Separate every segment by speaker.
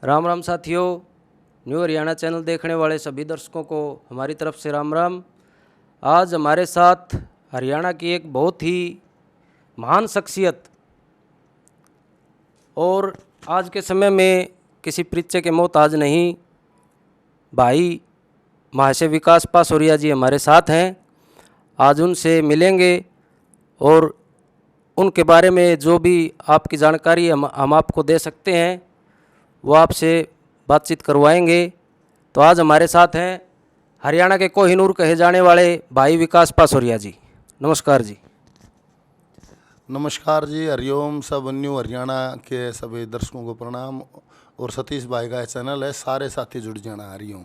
Speaker 1: राम राम साथियों, new Haryana channel देखने वाले सभी दर्शकों को हमारी तरफ से राम राम। आज हमारे साथ हरियाणा की एक बहुत ही महान शख्सियत और आज के समय में किसी परिचय के मोहताज नहीं, भाई महाशय विकास पासोरिया जी हमारे साथ हैं। आज उनसे मिलेंगे और उनके बारे में जो भी आपकी जानकारी हम आपको दे सकते हैं वो आपसे बातचीत करवाएंगे। तो आज हमारे साथ हैं हरियाणा के कोहिनूर कहे जाने वाले भाई विकास पासोरिया जी। नमस्कार जी।
Speaker 2: नमस्कार जी, हरिओम। सब न्यू हरियाणा के सभी दर्शकों को प्रणाम। और सतीश भाई का चैनल है, सारे साथी जुड़ जाना। हरिओम।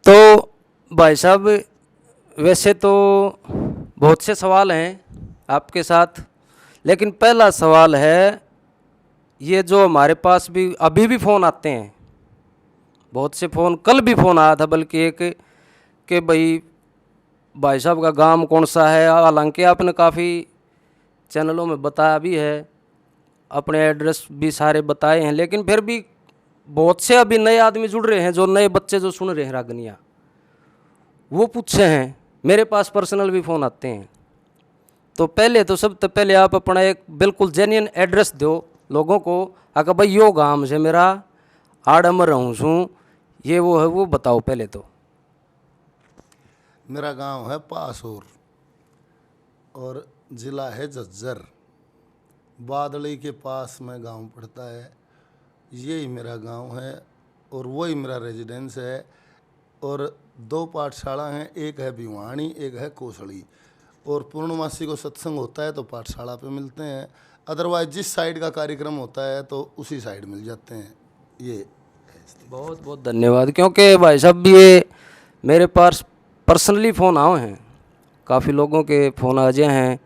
Speaker 1: तो भाई साहब, वैसे तो बहुत से सवाल हैं आपके साथ, लेकिन पहला सवाल है, ये जो हमारे पास भी अभी भी फ़ोन आते हैं, बहुत से फ़ोन, कल भी फ़ोन आया था बल्कि एक, कि भाई साहब का गांव कौन सा है। हालांकि आपने काफ़ी चैनलों में बताया भी है, अपने एड्रेस भी सारे बताए हैं, लेकिन फिर भी बहुत से अभी नए आदमी जुड़ रहे हैं, जो नए बच्चे जो सुन रहे हैं रागनिया, वो पूछे हैं। मेरे पास पर्सनल भी फ़ोन आते हैं। तो पहले तो सबसे पहले आप अपना एक बिल्कुल जेन्युइन एड्रेस दो लोगों को, अगर भाई यो गांव से मेरा आड़म रहूँ छूँ, ये वो है, वो बताओ पहले तो।
Speaker 2: मेरा गांव है पासोर और ज़िला है झज्जर। बादली के पास में गांव पड़ता है। यही मेरा गांव है और वही मेरा रेजिडेंस है। और दो पाठशाला हैं, एक है भिवानी, एक है कोसड़ी। और पूर्णमासी को सत्संग होता है तो पाठशाला पे मिलते हैं, अदरवाइज जिस साइड का कार्यक्रम होता है तो उसी साइड मिल जाते हैं। ये
Speaker 1: बहुत बहुत धन्यवाद, क्योंकि भाई साहब ये मेरे पास पर्सनली फ़ोन आए हैं, काफ़ी लोगों के फ़ोन आ जाए हैं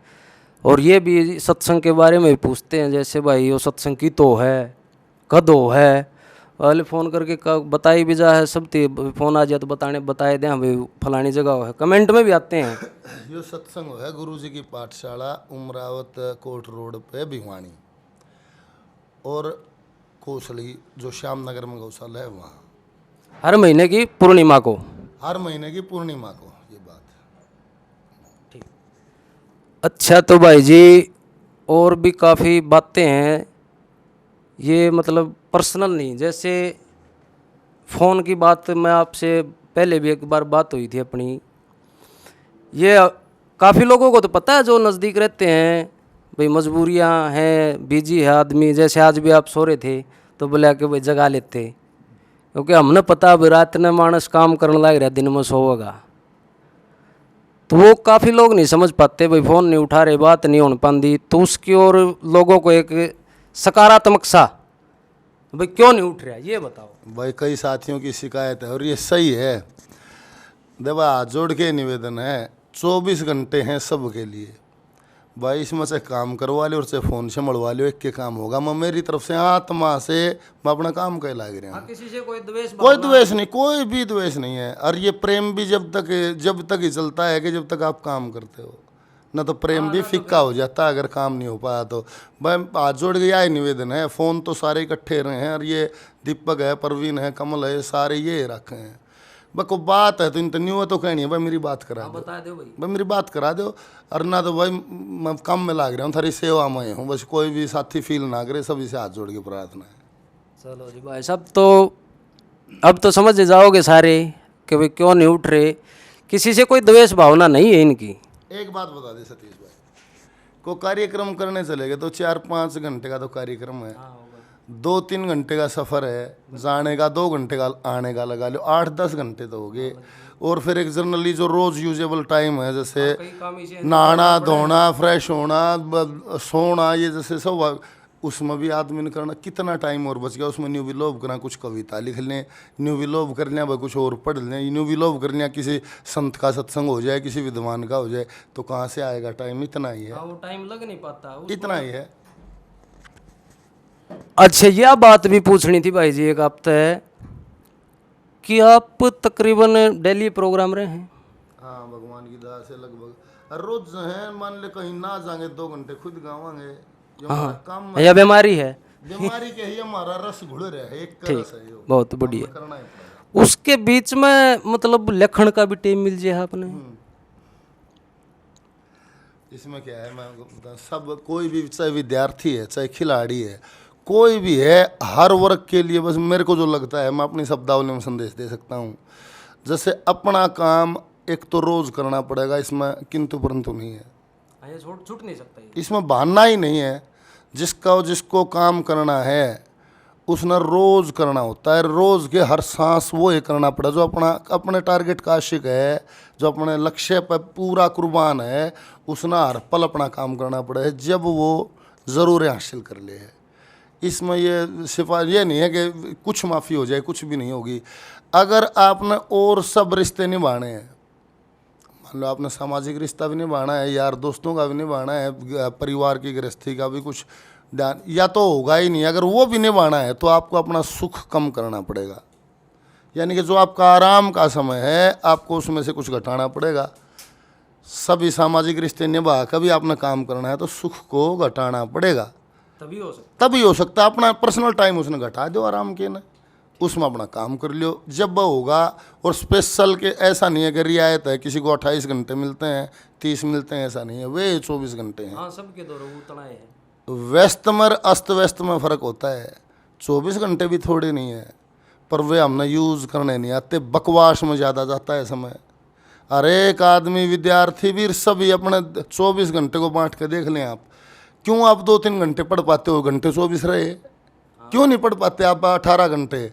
Speaker 1: और ये भी सत्संग के बारे में पूछते हैं, जैसे भाई वो सत्संग की तो है, कद हो है, वाले फ़ोन करके बताई भी जा है, सब फ़ोन आ जाए तो बताए दें भाई फलानी जगह है। कमेंट में भी आते हैं।
Speaker 2: यो सत्संग है गुरुजी की पाठशाला, उमरावत कोट रोड पे भिवानी, और कोसली जो श्यामनगर में गौशाला है वहाँ।
Speaker 1: हर महीने की पूर्णिमा को।
Speaker 2: हर महीने की पूर्णिमा को ये बात है।
Speaker 1: ठीक। अच्छा, तो भाई जी और भी काफ़ी बातें हैं, ये मतलब पर्सनल नहीं, जैसे फ़ोन की बात मैं आपसे पहले भी एक बार बात हुई थी अपनी। ये काफ़ी लोगों को तो पता है जो नज़दीक रहते हैं, भाई मजबूरियां हैं, बिजी है आदमी, जैसे आज भी आप सो रहे थे तो बोले कि भाई जगा लेते, क्योंकि हमने पता अब रात में मानस काम करने लग रहा, दिन में सोएगा, तो वो काफ़ी लोग नहीं समझ पाते, भाई फ़ोन नहीं उठा रहे, बात नहीं हो पाती, तो उसकी ओर लोगों को एक सकारात्मक सा, भाई क्यों नहीं उठ रहा ये बताओ।
Speaker 2: भाई कई साथियों की शिकायत है और ये सही है। देखो, हाथ जोड़ के निवेदन है, 24 घंटे हैं सबके लिए। भाई इसमें से काम करवा लो और से फ़ोन से मड़वा लो, एक के काम होगा। मैं मेरी तरफ से आत्मा से मैं अपना काम कह लाग रहा हूँ।
Speaker 1: किसी से कोई द्वेष
Speaker 2: नहीं, कोई भी द्वेष नहीं है। और ये प्रेम भी जब तक ही चलता है कि जब तक आप काम करते हो, न तो प्रेम भी फिक्का हो जाता है अगर काम नहीं हो पाया तो। भाई हाथ जोड़ के यही निवेदन है, फ़ोन तो सारे इकट्ठे रहे हैं, और ये दीपक है, परवीन है, कमल है, सारे ये रखे हैं। भाई को बात है तो इन न्यू है तो कहनी है, भाई मेरी बात करा दो,
Speaker 1: बता दो
Speaker 2: भाई मेरी बात करा दो। और ना तो भाई मैं काम में लाग रहा हूँ, थारी सेवा में हूँ, बस कोई भी साथी फील ना करे, सभी से हाथ जोड़ के प्रार्थना है।
Speaker 1: चलो जी भाई साहब, तो अब तो समझ जाओगे सारे कि भाई क्यों नहीं उठ रहे, किसी से कोई द्वेष भावना नहीं है इनकी।
Speaker 2: एक बात बता दे सतीश भाई, को कार्यक्रम करने चले गए तो 4-5 घंटे का तो कार्यक्रम है, 2-3 घंटे का सफ़र है, जाने का 2 घंटे का, आने का लगा लो 8-10 घंटे तो हो गए। और फिर एक जनरली जो रोज़ यूजेबल टाइम है, जैसे नहाना धोना, फ्रेश होना, सोना, ये जैसे सब, उसमें भी आदमी ने करना, कितना टाइम और बच गया। उसमें न्यू विलोप करना, कुछ कविता लिख लें, न्यू विलोप कर लें, भाई कुछ और पढ़ लें, न्यू विलोप कर लें, किसी संत का सत्संग हो जाए, किसी विद्वान का हो जाए, तो कहाँ से आएगा टाइम? इतना ही है,
Speaker 1: वो टाइम लग नहीं पाता,
Speaker 2: इतना ही है।
Speaker 1: अच्छा, यह बात भी पूछनी थी भाई जी, एक हफ्ता है कि आप तकरीबन डेली प्रोग्राम रहे हैं?
Speaker 2: हाँ, भगवान की दया से लगभग रोज है। मान ले कहीं ना जाएंगे 2 घंटे खुद गावांगे, जो हमारा काम है।
Speaker 1: या बीमारी है
Speaker 2: बीमारी के ही हमारा रस घुल रहा है, एक का रस है यो,
Speaker 1: बहुत बढ़िया।
Speaker 2: करना ही पड़ेगा।
Speaker 1: उसके बीच में मतलब लेखन का भी टाइम मिल जाए आपने।
Speaker 2: इसमें क्या है, मैं आपको बताऊं, सब कोई भी चाहे विद्यार्थी है चाहे खिलाड़ी है कोई भी है, हर वर्ग के लिए बस मेरे को जो लगता है मैं अपनी शब्दावली में संदेश दे सकता हूँ। जैसे अपना काम एक तो रोज करना पड़ेगा, इसमें किंतु परंतु नहीं है,
Speaker 1: ये छूट नहीं सकता ये।
Speaker 2: इसमें बहाना ही नहीं है। जिसको काम करना है उसने रोज करना होता है, रोज के हर सांस वो ये करना पड़ेगा। जो अपने टारगेट का आशिक है, जो अपने लक्ष्य पर पूरा कुर्बान है, उसने हर पल अपना काम करना पड़ेगा, जब वो ज़रूर हासिल कर ले है। इसमें ये सिफारिश ये नहीं है कि कुछ माफ़ी हो जाए, कुछ भी नहीं होगी। अगर आपने और सब रिश्ते निभाने हैं, मान लो आपने सामाजिक रिश्ता भी निभाना है, यार दोस्तों का भी निभाना है, परिवार की गृहस्थी का भी कुछ ध्यान, या तो होगा ही नहीं। अगर वो भी निभाना है तो आपको अपना सुख कम करना पड़ेगा, यानी कि जो आपका आराम का समय है आपको उसमें से कुछ घटाना पड़ेगा। सभी सामाजिक रिश्ते निभा कभी आपने काम करना है तो सुख को घटाना पड़ेगा, तभी हो सकता है। अपना पर्सनल टाइम उसने घटा दो आराम के ना, उसमें अपना काम कर लियो जब वह होगा। और स्पेशल के ऐसा नहीं है कि रियायत है, किसी को 28 घंटे मिलते हैं 30 मिलते हैं, ऐसा नहीं है, वे 24 घंटे हैं।
Speaker 1: हाँ, सबके दौर उतना है।
Speaker 2: व्यस्त में अस्त व्यस्त में फ़र्क होता है, 24 घंटे भी थोड़े नहीं है, पर वे हमने यूज़ करने नहीं आते, बकवास में ज़्यादा जाता है समय। अरे एक आदमी विद्यार्थी भी सभी अपने 24 घंटे को बांट के देख लें आप, क्यों आप 2-3 घंटे पढ़ पाते हो, घंटे 24 रहे, क्यों नहीं पढ़ पाते आप 18 घंटे?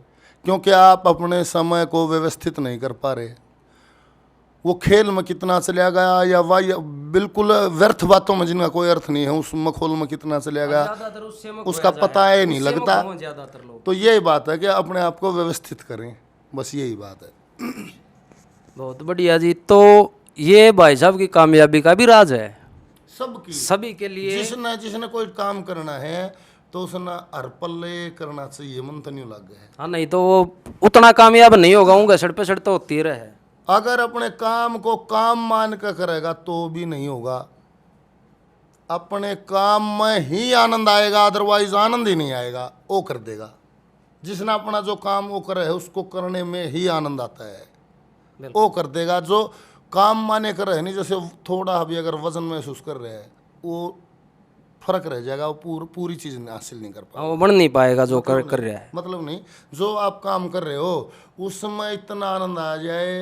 Speaker 2: क्योंकि आप अपने समय को व्यवस्थित नहीं कर पा रहे। वो खेल में कितना चला गया या बिल्कुल व्यर्थ बातों में जिनका कोई अर्थ नहीं है, उस मखौल में कितना चला गया उसका पता ही नहीं लगता। तो यही बात है कि अपने आप को व्यवस्थित करें, बस यही बात है।
Speaker 1: बहुत बढ़िया जी। तो ये भाई साहब की कामयाबी का भी राज है
Speaker 2: सबकी,
Speaker 1: सभी के लिए।
Speaker 2: जिसने कोई काम करना है तो उसने हर पल्ले करना चाहिए, मन तो नहीं लग गया।
Speaker 1: हाँ, नहीं तो वो उतना कामयाब नहीं होगा, उनका सड़ पे सड़ तो होती रहे।
Speaker 2: अगर अपने काम को काम मान कर करेगा तो भी नहीं होगा। अपने काम में ही आनंद आएगा, अदरवाइज आनंद ही नहीं आएगा। वो कर देगा जिसने अपना जो काम वो करे है, उसको करने में ही आनंद आता है, वो कर देगा। जो काम माने कर रहे नहीं, जैसे थोड़ा भी अगर वजन महसूस कर रहे हैं वो फर्क रह जाएगा, वो पूरी चीज़ हासिल नहीं कर पाएगा,
Speaker 1: वो बन नहीं पाएगा जो कर रहा है।
Speaker 2: मतलब नहीं, जो आप काम कर रहे हो उसमें इतना आनंद आ जाए,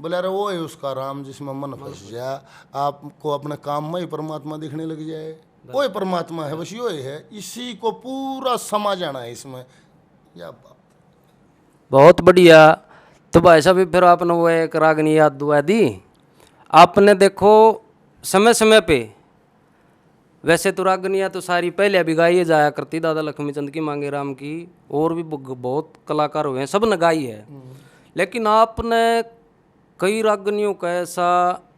Speaker 2: बोले अरे वो है उसका राम जिसमें मन फंस जाए, आपको अपने काम में ही परमात्मा दिखने लग जाए, वो ही परमात्मा है, बस यो ही है। इसी को पूरा समा जाना है इसमें, या बात।
Speaker 1: बहुत बढ़िया। तो भाई साहब फिर आपने वो एक रागनी याद दुआ दी। आपने देखो समय समय पे, वैसे तो रागनियाँ तो सारी पहले अभी गाई जाया करती, दादा लक्ष्मीचंद की, मांगे राम की, और भी बहुत कलाकार हुए हैं, सब ने गाई है। लेकिन आपने कई रागनियों का ऐसा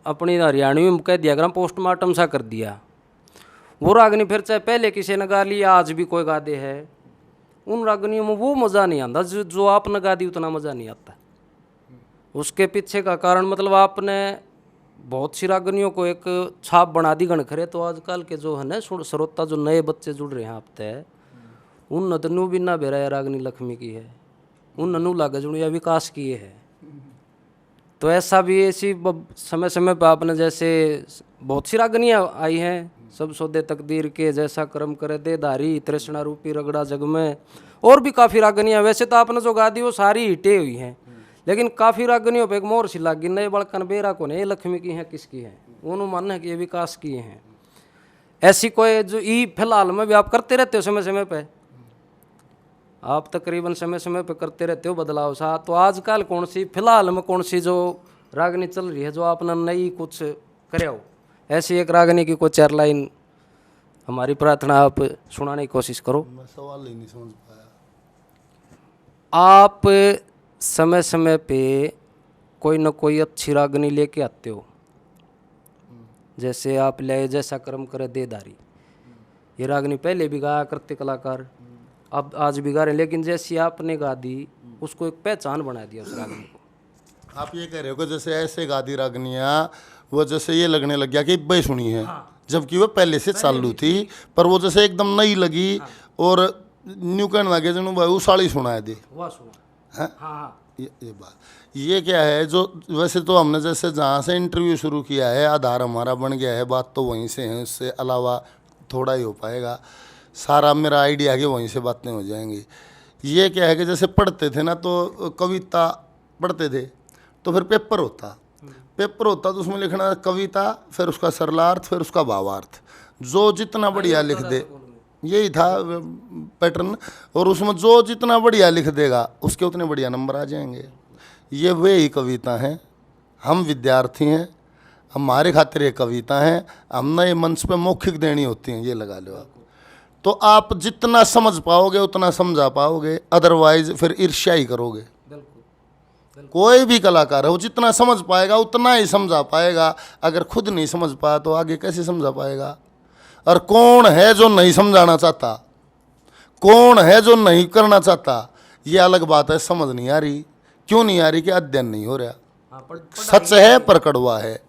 Speaker 1: अपनी हरियाणवी में कह दिया, अगर पोस्टमार्टम सा कर दिया। वो रागनी फिर चाहे पहले किसी ने गा लिया, आज भी कोई गा दे है, उन रागनियों में वो मज़ा नहीं आता जो आपने गा दी, उतना मज़ा नहीं आता। उसके पीछे का कारण मतलब आपने बहुत सी रागनियों को एक छाप बना दी गणखरे। तो आजकल के जो है ना श्रोता, जो नए बच्चे जुड़ रहे हैं आप तय, उन नू भी ना बेरा रागनी लक्ष्मी की है, उन ननू लागे जुड़िया विकास किए है। तो ऐसा भी ऐसी समय समय पर आपने जैसे बहुत सी रागनियाँ आई हैं, सब सौदे तकदीर के, जैसा कर्म करे दे धारी, तृष्णा रूपी रगड़ा जग में, और भी काफ़ी रागनियाँ। वैसे तो आपने जो गा दी वो सारी हिटे हुई हैं, लेकिन काफ़ी रागनियों पे एक मोर सी लागी, नए बड़कन बेरा को नहीं, लक्ष्मी की है किसकी है, उन्होंने मानना है कि ये विकास किए हैं। ऐसी कोई जो ई फिलहाल में भी आप करते रहते हो, समय समय पे आप तकरीबन समय समय पे करते रहते हो बदलाव सा। तो आजकल कौन सी फिलहाल में कौन सी जो रागनी चल रही है जो आपने नई कुछ करे हो, ऐसी एक रागनी की कोई 4 लाइन हमारी प्रार्थना आप सुनाने की कोशिश करो।
Speaker 2: मैं सवाल ही नहीं समझ पाया।
Speaker 1: आप समय समय पे कोई न कोई अच्छी रागनी लेके आते हो, जैसे आप ले जैसा कर्म करे देदारी, ये रागनी पहले भी गाया करते कलाकार, अब आज भी गा रहे, लेकिन जैसी आपने गा दी उसको एक पहचान बना दिया उस रागनी को।
Speaker 2: आप ये कह रहे हो कि जैसे ऐसे गा दी रागनियाँ, वो जैसे ये लगने लग गया कि बे सुनी है, जबकि वो पहले से चालू थी, पर वो जैसे एकदम नई लगी और न्यू कहने लगे जनू भाई उसाड़ी सुनाए दे।
Speaker 1: वाह सुना।
Speaker 2: हाँ
Speaker 1: हाँ हाँ।
Speaker 2: ये बात ये क्या है जो वैसे तो हमने जैसे जहाँ से इंटरव्यू शुरू किया है आधार हमारा बन गया है, बात तो वहीं से है, उससे अलावा थोड़ा ही हो पाएगा। सारा मेरा आइडिया है कि वहीं से बातें हो जाएंगी। ये क्या है कि जैसे पढ़ते थे ना तो कविता पढ़ते थे तो फिर पेपर होता तो उसमें लिखना कविता, फिर उसका सरलार्थ, फिर उसका भावार्थ, जो जितना बढ़िया लिख दे, यही था पैटर्न। और उसमें जो जितना बढ़िया लिख देगा उसके उतने बढ़िया नंबर आ जाएंगे। ये वे ही कविता हैं, हम विद्यार्थी हैं, हमारे खातिर ये कविता हैं, हमने ये मंच पे मौखिक देनी होती हैं, ये लगा लो आप। तो आप जितना समझ पाओगे उतना समझा पाओगे, अदरवाइज फिर ईर्ष्या ही करोगे। कोई भी कलाकार हो जितना समझ पाएगा उतना ही समझा पाएगा, अगर खुद नहीं समझ पाया तो आगे कैसे समझा पाएगा। और कौन है जो नहीं समझाना चाहता, कौन है जो नहीं करना चाहता, ये अलग बात है। समझ नहीं आ रही, क्यों नहीं आ रही? कि अध्ययन नहीं हो रहा। सच है पर कड़वा है,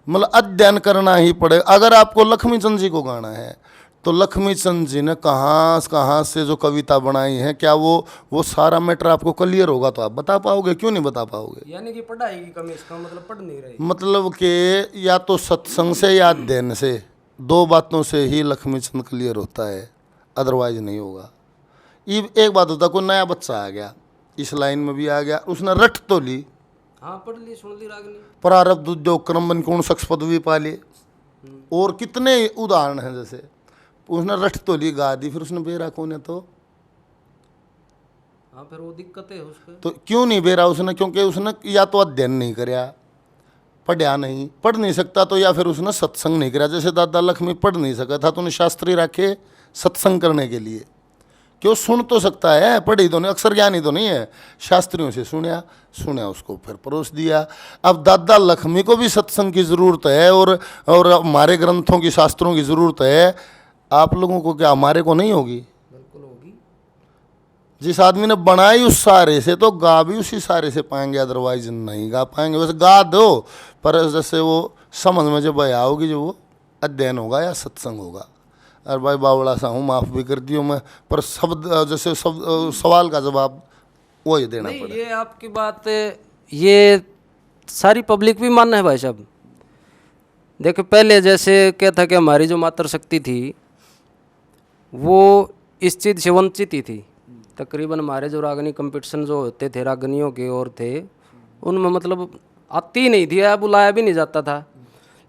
Speaker 2: मतलब अध्ययन करना ही पड़ेगा। अगर आपको लक्ष्मीचंद जी को गाना है तो लक्ष्मीचंद जी ने कहाँ से जो कविता बनाई है, क्या वो सारा मैटर आपको क्लियर होगा तो आप बता पाओगे, क्यों नहीं बता पाओगे?
Speaker 1: यानी कि पढ़ाई की कमी, इसका मतलब पढ़ नहीं रही।
Speaker 2: मतलब कि या तो सत्संग से या अध्ययन से, दो बातों से ही लक्ष्मीचंद क्लियर होता है, अदरवाइज नहीं होगा। एक बात होता, कोई नया बच्चा आ गया, इस लाइन में भी आ गया, उसने रट तो ली,
Speaker 1: हाँ पढ़ ली, सुन ली रागनी,
Speaker 2: प्रारब्ध उद्योग क्रम बन कौन शख्स पदवी पा ले, और कितने उदाहरण हैं। जैसे उसने रट तो ली, गा दी, फिर उसने बेरा कौन है तो
Speaker 1: हाँ फिर वो दिक्कत है उसको।
Speaker 2: तो क्यों नहीं बेरा उसने? क्योंकि उसने या तो अध्ययन नहीं कराया, पढ़ा नहीं, पढ़ नहीं सकता तो, या फिर उसने सत्संग नहीं कराया। जैसे दादा लक्ष्मी पढ़ नहीं सका था तो उन्हें शास्त्री रखे सत्संग करने के लिए। क्यों? सुन तो सकता है, पढ़ी तो नहीं, अक्षर ज्ञानी तो नहीं है, शास्त्रियों से सुना उसको फिर परोस दिया। अब दादा लक्ष्मी को भी सत्संग की ज़रूरत है और हमारे ग्रंथों की, शास्त्रों की ज़रूरत है। आप लोगों को क्या, हमारे को नहीं होगी?
Speaker 1: बिल्कुल होगी।
Speaker 2: जिस आदमी ने बनाई उस सारे से तो गा भी उसी सारे से पाएंगे, अदरवाइज नहीं गा पाएंगे। वैसे गा दो, पर जैसे वो समझ में जब आओगी, जो वो अध्ययन होगा या सत्संग होगा। अरे भाई बावड़ा सा हूँ, माफ़ भी कर दियो मैं, पर शब्द जैसे सवाल का जवाब वही देना
Speaker 1: नहीं,
Speaker 2: पड़े।
Speaker 1: ये आपकी बात, ये सारी पब्लिक भी मानना है भाई साहब। देखो पहले जैसे क्या था कि हमारी जो मातृशक्ति थी वो इस चीज़ से वंचित ही थी। तकरीबन हमारे जो रागनी कंपटीशन जो होते थे रागनियों के और थे, उनमें मतलब आती ही नहीं थी या बुलाया भी नहीं जाता था।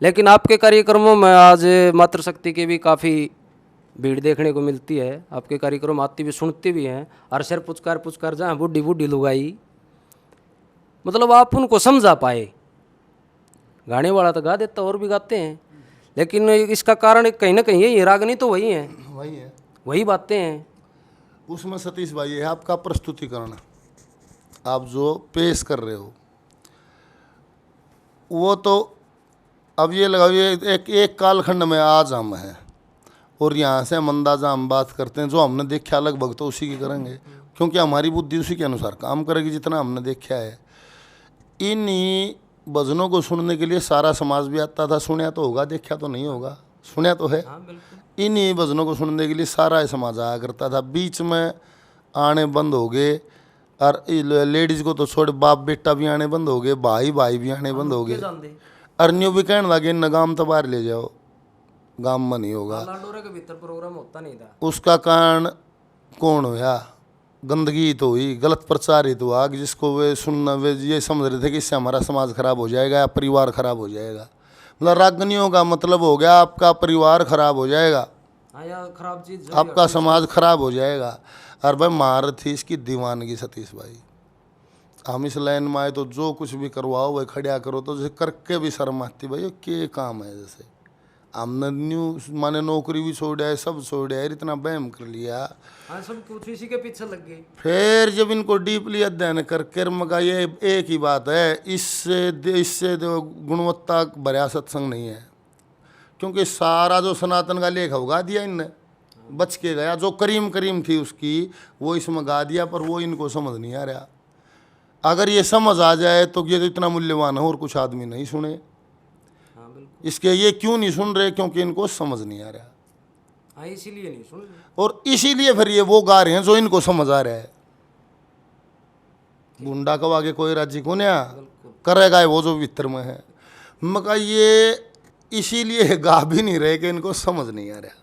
Speaker 1: लेकिन आपके कार्यक्रमों में आज मातृशक्ति की भी काफ़ी भीड़ देखने को मिलती है। आपके कार्यक्रम आती भी, सुनती भी हैं। और सिर पुचकार जहाँ बूढ़ी बूढ़ी लुगाई, मतलब आप उनको समझा पाए। गाने वाला तो गा देता, और भी गाते हैं, लेकिन इसका कारण कहीं ना कहीं यही है, रागनी तो वही है, वही बातें हैं।
Speaker 2: उसमें सतीश भाई है आपका प्रस्तुतिकरण, आप जो पेश कर रहे हो वो तो अब ये लगाओ, ये एक कालखंड में आज हम हैं और यहाँ से हम अंदाज़ा हम बात करते हैं, जो हमने देखा लगभग तो उसी की करेंगे, क्योंकि हमारी बुद्धि उसी के अनुसार काम करेगी जितना हमने देखा है। इन्हीं भजनों को सुनने के लिए सारा समाज भी आता था। सुना तो होगा, देखा तो नहीं होगा, सुना तो है। इन्हीं भजनों को सुनने के लिए सारा समाज आया करता था। बीच में आने बंद हो गए, और लेडीज़ को तो छोड़, बाप बेटा भी आने बंद हो गए, भाई भी आने बंद हो गए। अरन्यू भी कहने लगे न गांव तो बाहर ले जाओ, गांव में नहीं होगा।
Speaker 1: के भीतर प्रोग्राम होता नहीं था।
Speaker 2: उसका कारण कौन होया? गंदगी तो हुई, गलत प्रचार ही तो हुआ, जिसको वे सुनना, वे ये समझ रहे थे कि इससे हमारा समाज खराब हो जाएगा या परिवार खराब हो जाएगा। मतलब रागनियों का मतलब हो गया आपका परिवार खराब हो जाएगा,
Speaker 1: खराब चीज,
Speaker 2: आपका समाज खराब हो जाएगा। और भाई मार थी इसकी दीवानगी सतीश भाई। हम इस लाइन में आए तो जो कुछ भी करवाओ वही खड़ा करो, तो जैसे करके भी शर्म आती भाई, ये काम है। जैसे हमने माने नौकरी भी छोड़ा है, सब छोड़ा है, इतना वहम कर लिया।
Speaker 1: हाँ, सब कुछ इसी के पीछे लग गए।
Speaker 2: फिर जब इनको डीपली अध्ययन करके मगा, ये एक ही बात है, इससे गुणवत्ता भरा सत्संग नहीं है। क्योंकि सारा जो सनातन का लेख उगा दिया इनने, बच के गया। जो करीम थी उसकी वो इसमें गा दिया, पर वो इनको समझ नहीं आ रहा। अगर ये समझ आ जाए तो ये तो इतना मूल्यवान है, और कुछ आदमी नहीं सुने। इसके ये क्यों नहीं सुन रहे? क्योंकि इनको समझ नहीं आ रहा।
Speaker 1: हाँ इसीलिए नहीं सुन।
Speaker 2: और इसीलिए फिर ये वो गा रहे हैं जो इनको समझ आ रहा है। गुंडा को आगे कोई राज्य को नहीं करेगा वो जो भीतर में है। मगर ये इसीलिए गा भी नहीं रहे कि इनको समझ नहीं आ रहा।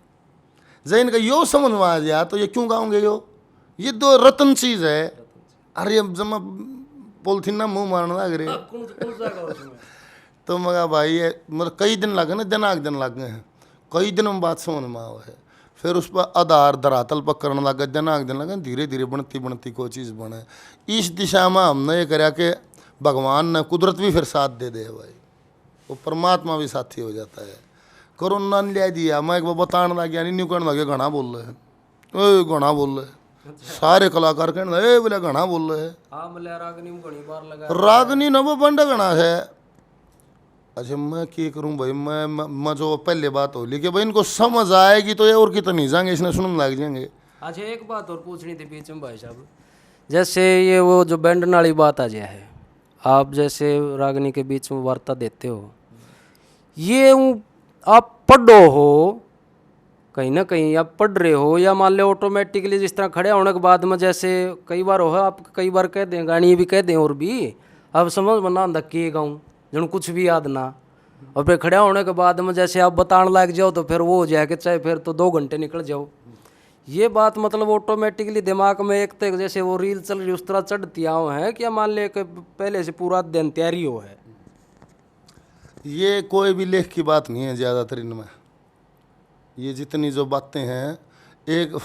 Speaker 2: जब इनका यो समझ में आ जाए तो ये क्यों गाओगे यो? ये दो रतन चीज है। अरे अब जब पोलथीन ना मुंह मारने लग रहे तो मगा भाई मतलब कई दिन लगे ना, दिनाक दिन लग गए हैं, कई दिन में बात समझ में आवा है। फिर उस पर आधार धरातल पर करने लगा, दिनाक दिन लगे, धीरे धीरे बनती बनती कोई चीज़ बने। इस दिशा में हमने ये करा कि भगवान ने कुदरत भी फिर साथ दे दे भाई, वो परमात्मा भी साथी हो जाता है। कोरोना ने लिया दिया, मैं एक बार बताने लग गया, नहीं कहने लगे घना बोल रहे हैं, घना बोल रहे हैं। सारे कलाकार कहने लगे बोले घना बोल रहे हैं, रागनी न वो बंड घना है। अच्छा मैं क्या करूं भाई, मैं जो पहले बात हो ली कि भाई इनको समझ आएगी तो ये और कितनी जाएंगे, इसने सुनने लग जाएंगे।
Speaker 1: अच्छा एक बात और पूछनी थी बीच में भाई साहब, जैसे ये वो जो बैंड नाली बात आ जाए है, आप जैसे रागनी के बीच में वार्ता देते हो, ये आप पढ़ो हो कहीं ना कहीं, आप पढ़ रहे हो या मान लो ऑटोमेटिकली जिस तरह खड़े होने के बाद में, जैसे कई बार हो आप कई बार कह दें गाड़ी भी कह दें और भी अब समझ में ना आंदा के गाऊँ जन कुछ भी याद ना, और फिर खड़ा होने के बाद में जैसे आप बताने लग जाओ तो फिर वो हो जाए कि चाहे फिर तो 2 घंटे निकल जाओ। ये बात मतलब ऑटोमेटिकली दिमाग में एक तक जैसे वो रील चल रही उस तरह चढ़ती आओ है क्या, मान ले कि पहले से पूरा दिन तैयारी हो है?
Speaker 2: ये कोई भी लेख की बात नहीं है ज़्यादातर इनमें। ये जितनी जो बातें हैं, एक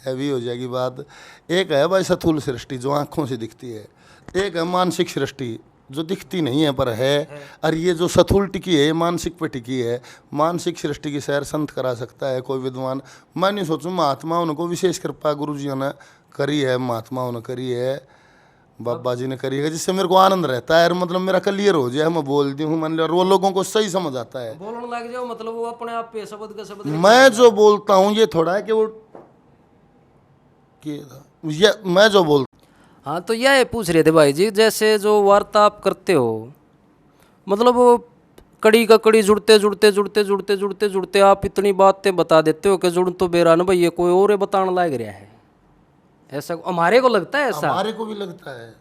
Speaker 2: हैवी हो जाएगी बात। एक है भाई स्थूल सृष्टि जो आँखों से दिखती है, एक है मानसिक सृष्टि जो दिखती नहीं है पर है। और ये जो स्थूल टिकी है मानसिक पे टिकी है। मानसिक सृष्टि की सैर संत करा सकता है कोई विद्वान। मैं नहीं सोचूं महात्मा उनको विशेष कृपा गुरु जी ने करी है, महात्माओं ने करी है, बाबा जी ने करी है, जिससे मेरे को आनंद रहता है। मतलब मेरा क्लियर हो जाए, मैं बोलती हूँ मान लो, वो लोगों को सही समझ आता है।
Speaker 1: बोलने लग जाओ मतलब वो अपने आप पे शब्द का शब्द
Speaker 2: मैं जो बोलता हूँ ये थोड़ा है कि वो ये मैं जो बोलता।
Speaker 1: हाँ तो यह पूछ रहे थे भाई जी, जैसे जो वार्ता आप करते हो मतलब वो कड़ी का कड़ी जुड़ते जुड़ते जुड़ते जुड़ते जुड़ते जुड़ते आप इतनी बातें बता देते हो कि जुड़ तो बेरा ना भाई ये कोई और बताने लग रहा है, ऐसा हमारे को लगता है। ऐसा
Speaker 2: हमारे को भी लगता है।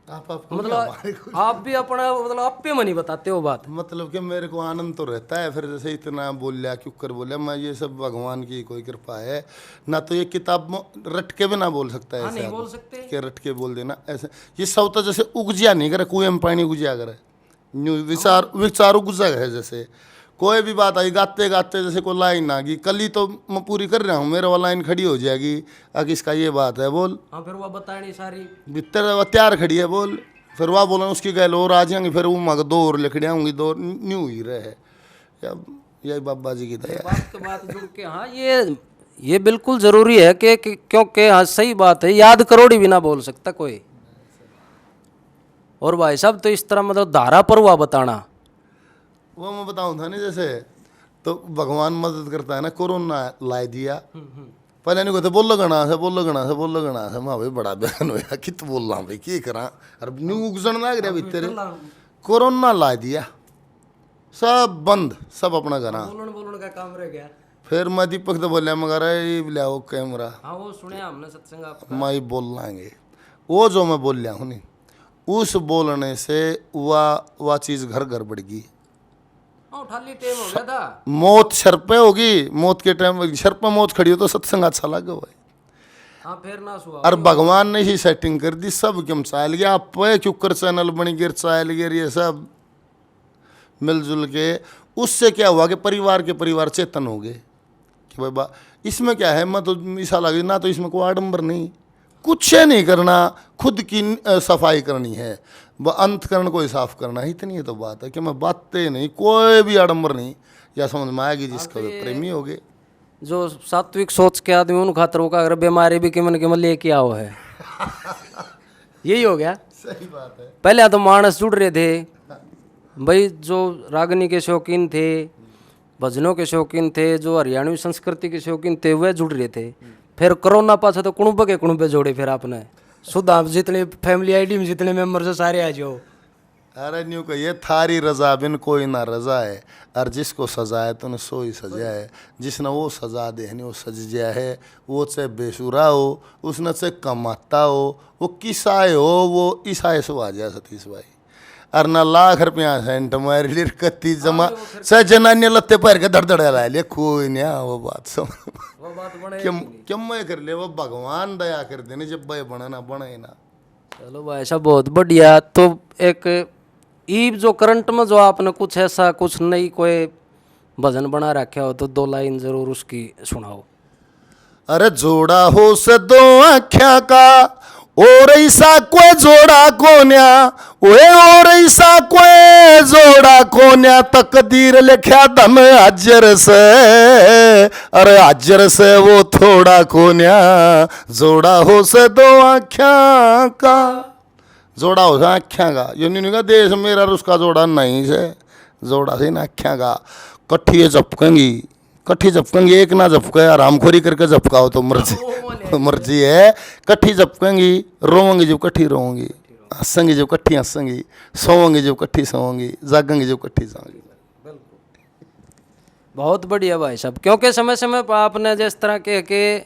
Speaker 2: आप
Speaker 1: मतलब आप भी अपना मतलब आप पे मनी बताते हो बात,
Speaker 2: मतलब कि मेरे को आनंद तो रहता है। फिर जैसे इतना बोल लिया क्यों कर बोलिया, मैं ये सब भगवान की कोई कृपा है ना। तो ये किताब में रट के भी ना बोल सकता है,
Speaker 1: नहीं बोल सकते
Speaker 2: कि रट के बोल देना ऐसे। ये सब तो जैसे उगजिया नहीं करे, कुएं में पानी उगजिया करे, विचार विचार उगजा है। जैसे कोई भी बात आई गाते गाते जैसे कोई लाइन आ गई, कल ही तो मैं पूरी कर रहा हूँ, मेरे वाला लाइन खड़ी हो जाएगी, आगे इसका ये बात है बोल,
Speaker 1: हाँ फिर वो बतानी सारी
Speaker 2: भीतर वो तैयार खड़ी है बोल, फिर वह बोला उसकी गैल और आ जाएंगे, फिर वो मग 2 और लिखड़िया होंगी, 2 न्यू ही रहे। यही बाबा जी की दया
Speaker 1: बात तो बात जुड़ के। हाँ ये बिल्कुल ज़रूरी है कि क्योंकि हाँ सही बात है, याद करोड़ी भी ना बोल सकता कोई। और भाई साहब तो इस तरह मतलब धारा पर हुआ बताना,
Speaker 2: वो मैं बताऊँ था नहीं, जैसे तो भगवान मदद करता है ना। कोरोना ला दिया, पहले नहीं कहते बोल लगना से बोल लगना से बोल लगना से, मैं भाई बड़ा बहन होया कित बोल रहा भाई की करा, अरे न्यू उगजन लग रहा भीतर। कोरोना ला दिया, सब बंद, सब अपना घरा,
Speaker 1: बोलन का काम रह गया।
Speaker 2: फिर मैं दीपक तो बोलिया मगर ले आओ कैमरा,
Speaker 1: हाँ वो सुने हमने सत्संग आपका,
Speaker 2: मैं बोल लाएंगे। वो जो मैं बोल लिया हूँ नहीं, उस बोलने से वह चीज़ घर घर बढ़ गई।
Speaker 1: ठाली टाइम हो गया था,
Speaker 2: मौत सर पे होगी, मौत के टाइम सर पे मौत खड़ी हो तो सत्संग अच्छा लगे भाई।
Speaker 1: हाँ फिर ना सुहा।
Speaker 2: और भगवान ने ही सेटिंग कर दी, सब क्यों चाल गया, आप चुकर चैनल बनी गिर चाल गिर, ये सब मिलजुल के उससे क्या हुआ कि परिवार के परिवार चेतन हो गए कि भाई इसमें क्या है। मैं तो ऐसा लगे ना, तो इसमें कोई आडम्बर नहीं, कुछ नहीं करना, खुद की सफाई करनी है, अंतकरण को ही साफ करना है, इतनी तो बात है कि मैं बातें नहीं, कोई भी आडम्बर नहीं, या समझ में आएगी जिसका प्रेमी हो गए।
Speaker 1: जो सात्विक सोच के आदमी उन खातर का अगर बीमारी भी किमन किमन लेके आओ है यही हो गया।
Speaker 2: सही बात है।
Speaker 1: पहले तो मानस जुड़ रहे थे भाई, जो रागनी के शौकीन थे, भजनों के शौकीन थे, जो हरियाणवी संस्कृति के शौकीन थे, वह जुड़ रहे थे। फिर कोरोना पासा तो कुणुब के कुणुबे जोड़े, फिर आपने सुधा जितने फैमिली आईडी में जितने मेंबर से सारे आ जाओ,
Speaker 2: अरे न्यू कहिए थारी रजा बिन कोई ना रजा है, और जिसको सजा है तो सो ही सजा है। जिसने वो सजा दे वो सज गया है, वो चाहे बेसुरा हो, उसने चाहे कमाता हो, वो किसाए हो, वो ईसाए सो आ जाए सतीश भाई। और ना लाख रुपया सेंट मार लिए कत्ती जमा से जनानी लत्ते पैर के धड़ ला लिए, कोई नहीं वो बात समझ
Speaker 1: वो बात बने
Speaker 2: क्यों क्यों मैं कर ले, वो भगवान दया कर देने, जब भाई बना बने ना।
Speaker 1: चलो भाई साहब बहुत बढ़िया। तो एक ई जो करंट में जो आपने कुछ ऐसा कुछ नई कोई भजन बना रखा हो तो 2 लाइन जरूर उसकी सुनाओ।
Speaker 2: अरे जोड़ा हो से दो आख्या का, और ऐसा कोई जोड़ा कोन्या, ओए और ऐसा कोई जोड़ा कोन्या, तकदीर लिखा दम अजर से, अरे अजर से वो थोड़ा कोन्या। जोड़ा हो से दो आख्या का, जोड़ा हो से आख्या का, यो नहीं का देश मेरा उसका जोड़ा नहीं से, जोड़ा से ना आख्या का। कट्ठी झपकेंगी, कट्ठी झपकेंगी, एक ना झपके आरामखोरी करके झपकाओ तो मर्जी है। कट्ठी झपकेंगी, रोवेंगी जब कट्ठी रोवेंगी, हंसेंगी जब कट्ठी हंसेंगी, सोवेंगी जब कट्ठी सोवेंगी, जागेंगी जब कट्ठी जागेंगी।
Speaker 1: बहुत बढ़िया भाई साहब। क्योंकि समय समय पर आपने जिस तरह के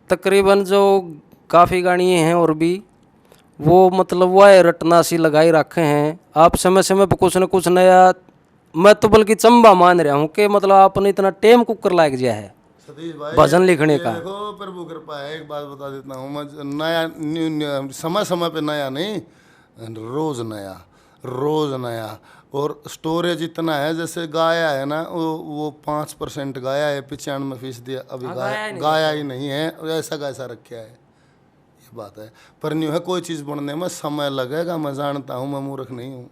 Speaker 1: तकरीबन जो काफ़ी गाड़ी हैं और भी वो मतलब वह रटना सी लगाई रखे हैं। आप समय समय पर कुछ न कुछ नया, मैं तो बल्कि चंबा मान रहा हूँ कि मतलब आपने इतना टेम कुकर लाग गया है
Speaker 2: सतीश भाई
Speaker 1: भजन लिखने का।
Speaker 2: देखो प्रभु कृपा है, एक बात बता देता हूँ मैं, नया समय समय पे नया नहीं, रोज नया, रोज नया। और स्टोरेज इतना है, जैसे गाया है ना वो 5% गाया है, 95% अभी गाया ही नहीं है, ऐसा कैसा रखा है, ये बात है। पर न्यू है कोई चीज़ बनने में समय लगेगा, मैं जानता हूँ, मैं मूर्ख नहीं हूँ,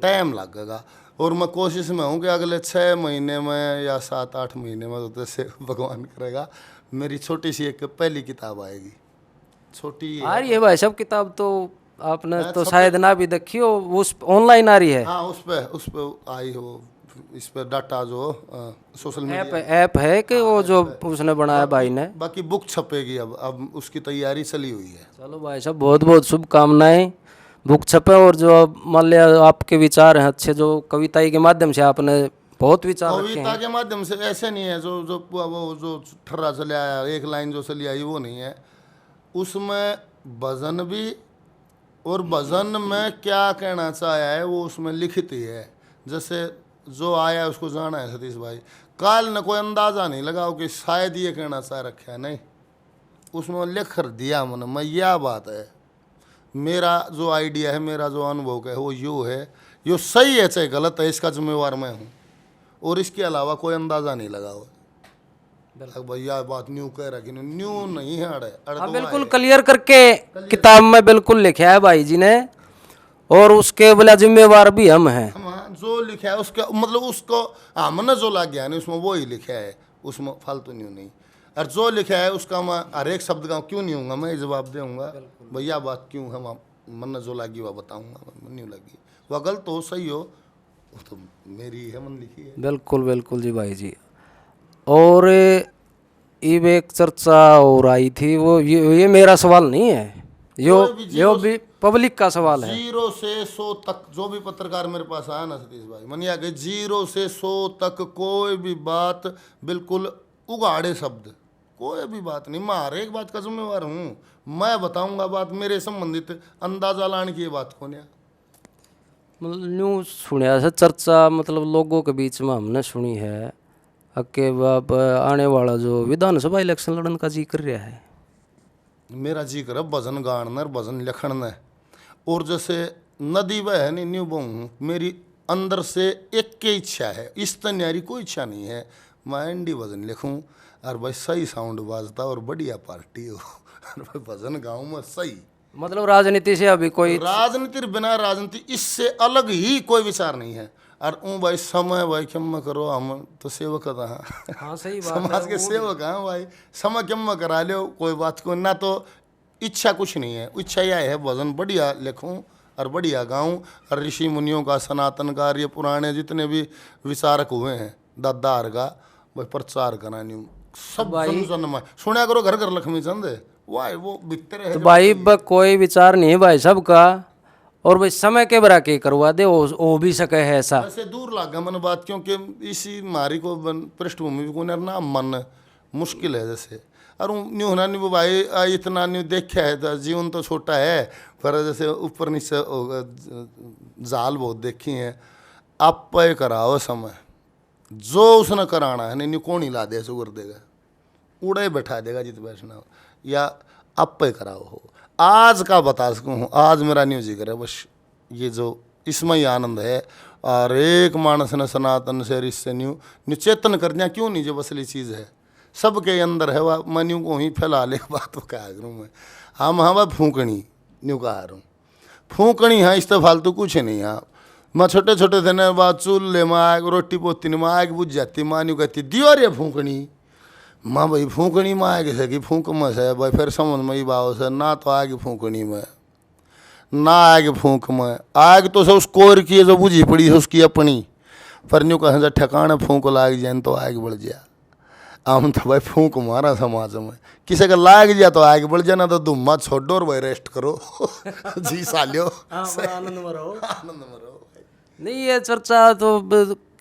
Speaker 2: टाइम लगेगा। और मैं कोशिश में हूँ कि अगले 6 महीने में या 7-8 महीने में, तो जैसे भगवान करेगा, मेरी छोटी सी एक पहली किताब आएगी, छोटी
Speaker 1: आ रही है भाई साहब किताब तो आपने तो शायद ना भी देखी हो, उस ऑनलाइन आ रही है।
Speaker 2: हाँ उस पे आई हो, इस पे डाटा जो सोशल मीडिया
Speaker 1: ऐप है कि वो जो उसने बनाया भाई ने।
Speaker 2: बाकी बुक छपेगी, अब उसकी तैयारी चली हुई है।
Speaker 1: चलो भाई साहब बहुत बहुत शुभकामनाएं, बुक छपे। और जो मान लिया आपके विचार हैं अच्छे, जो कविताई के माध्यम से आपने बहुत विचार रखे हैं।
Speaker 2: कविता के माध्यम से ऐसे नहीं है जो वो जो ठर्रा चले आया, एक लाइन जो चली आई वो नहीं है, उसमें भजन भी, और भजन में क्या कहना चाहा है वो उसमें लिखित ही है। जैसे जो आया है उसको जाना है सतीश भाई, काल न कोई अंदाज़ा नहीं लगाओ कि शायद ये कहना चाह रखा है, नहीं, उसमें लिख कर दिया मैंने। मैं यह बात है, मेरा जो आइडिया है, मेरा जो अनुभव है वो यूँ है, यो सही है चाहे गलत है, इसका जिम्मेवार मैं हूँ, और इसके अलावा कोई अंदाज़ा नहीं लगाओ भैया। बात न्यू कह रहा कि न्यू नहीं है, अड़े
Speaker 1: हाँ बिल्कुल क्लियर करके किताब में बिल्कुल लिखा है भाई जी ने, और उसके बोला जिम्मेवार भी हम हैं।
Speaker 2: जो लिखा है उसका मतलब उसको हमने जो लग गया नहीं उसमें वो ही लिखा है, उसमें फालतू न्यू नहीं। और जो लिखा है उसका मैं हर एक शब्द का क्यों नहीं हूँगा, मैं जवाब दूंगा भैया बात क्यों है, मन जो लगी वह बताऊँगा, मन नहीं लगी वह गलत हो सही हो, वो तो मेरी है, मन लिखी है।
Speaker 1: बिल्कुल बिल्कुल जी भाई जी। और इब एक चर्चा और आई थी, वो ये मेरा सवाल नहीं है, यो भी पब्लिक का सवाल है।
Speaker 2: 0 से 100 तक जो भी पत्रकार मेरे पास आया ना सतीश भाई, मनिया के 0 से 100 तक कोई भी बात बिल्कुल उगाड़े शब्द, कोई भी बात नहीं, मैं हर एक बात का जिम्मेवार हूँ, मैं बताऊंगा बात मेरे संबंधित, अंदाजा लाने की बात को नहीं।
Speaker 1: मतलब न्यूज़ सुनिया से चर्चा, मतलब लोगों के बीच में हमने सुनी है कि अब आने वाला जो विधानसभा इलेक्शन लड़ने का जी कर रहा है।
Speaker 2: मेरा जी कर भजन गान भजन लिखण ने, और जैसे नदी वह है नहीं न्यू बहु, मेरी अंदर से एक की इच्छा है, इस तन्यारी कोई इच्छा नहीं है, मैं एंडी भजन लिखूं और भाई सही साउंड बाजता और बढ़िया पार्टी हो और भाई भजन गाऊं मैं सही।
Speaker 1: मतलब राजनीति से अभी कोई,
Speaker 2: राजनीति बिना राजनीति इससे अलग ही कोई विचार नहीं है। और भाई समय भाई क्षमा करो, हम तो सेवक था,
Speaker 1: हाँ सही बात
Speaker 2: समाज के सेवक हैं भाई, समय क्षमा करा लो, कोई बात को ना, तो इच्छा कुछ नहीं है, इच्छा यह है भजन बढ़िया लिखूं और बढ़िया गाऊं, और ऋषि मुनियों का, सनातन का, ये पुराने जितने भी विचारक हुए हैं दादार का भाई प्रचार करा नहीं, सब जन में सुना करो, घर घर लक्ष्मी चंद वाह वो बिकते रहे।
Speaker 1: तो भाई कोई विचार नहीं है भाई सबका, और भाई समय के बरा के करवा दे वो भी सके है ऐसा।
Speaker 2: ऐसे दूर लागा मन बात, क्योंकि इसी मारी को पृष्ठभूमि को ना मन मुश्किल है जैसे। और न्यू होना नहीं भाई इतना न्यू देखा है तो जीवन तो छोटा है, पर जैसे ऊपर नीचे जाल बहुत देखी है। आप पे कराओ समय जो उसने कराना है, नहीं कौन ही ला दे ऐसे कर देगा, उड़े बैठा देगा जित बैठना हो, या आप पे कराओ हो। आज का बता सकूँ, आज मेरा न्यूज ही करे बस ये जो इसमें ही आनंद है। और एक मानस ने सनातन से इससे न्यू चेतन कर दिया, क्यों नहीं, जो असली चीज़ है सबके अंदर है, वह मैं न्यू को ही फैला ले बात कहा करूँ मैं। हम फूकनी न्यू कहा रहा हूँ, फूकनी है, इस तो फालतू कुछ नहीं। हाँ मैं छोटे छोटे थे ना, बात चूल्हे में आग रोटी पोती में आग बुझ जाती, माँ न्यू कहती दियो रे फूकनी, माँ भाई फूकनी में आग से कि फूक में से भाई, फिर समझ में ही भाव से ना तो आग फूकनी में ना आग फूक में, आग तो सब स्कोर की जो बुझी पड़ी है उसकी अपनी, पर न्यू कहें ठिकाने फूक लाग जाए तो आग बढ़ जाए। हम तो भाई फूक मारा समाज में, किसी का लाग जाए तो आगे बढ़ जाना, तो धुम्मा छोड़ो और भाई रेस्ट करो जी सालियो
Speaker 1: आनंद में रहो।
Speaker 2: आनंद में रहो।
Speaker 1: नहीं ये चर्चा तो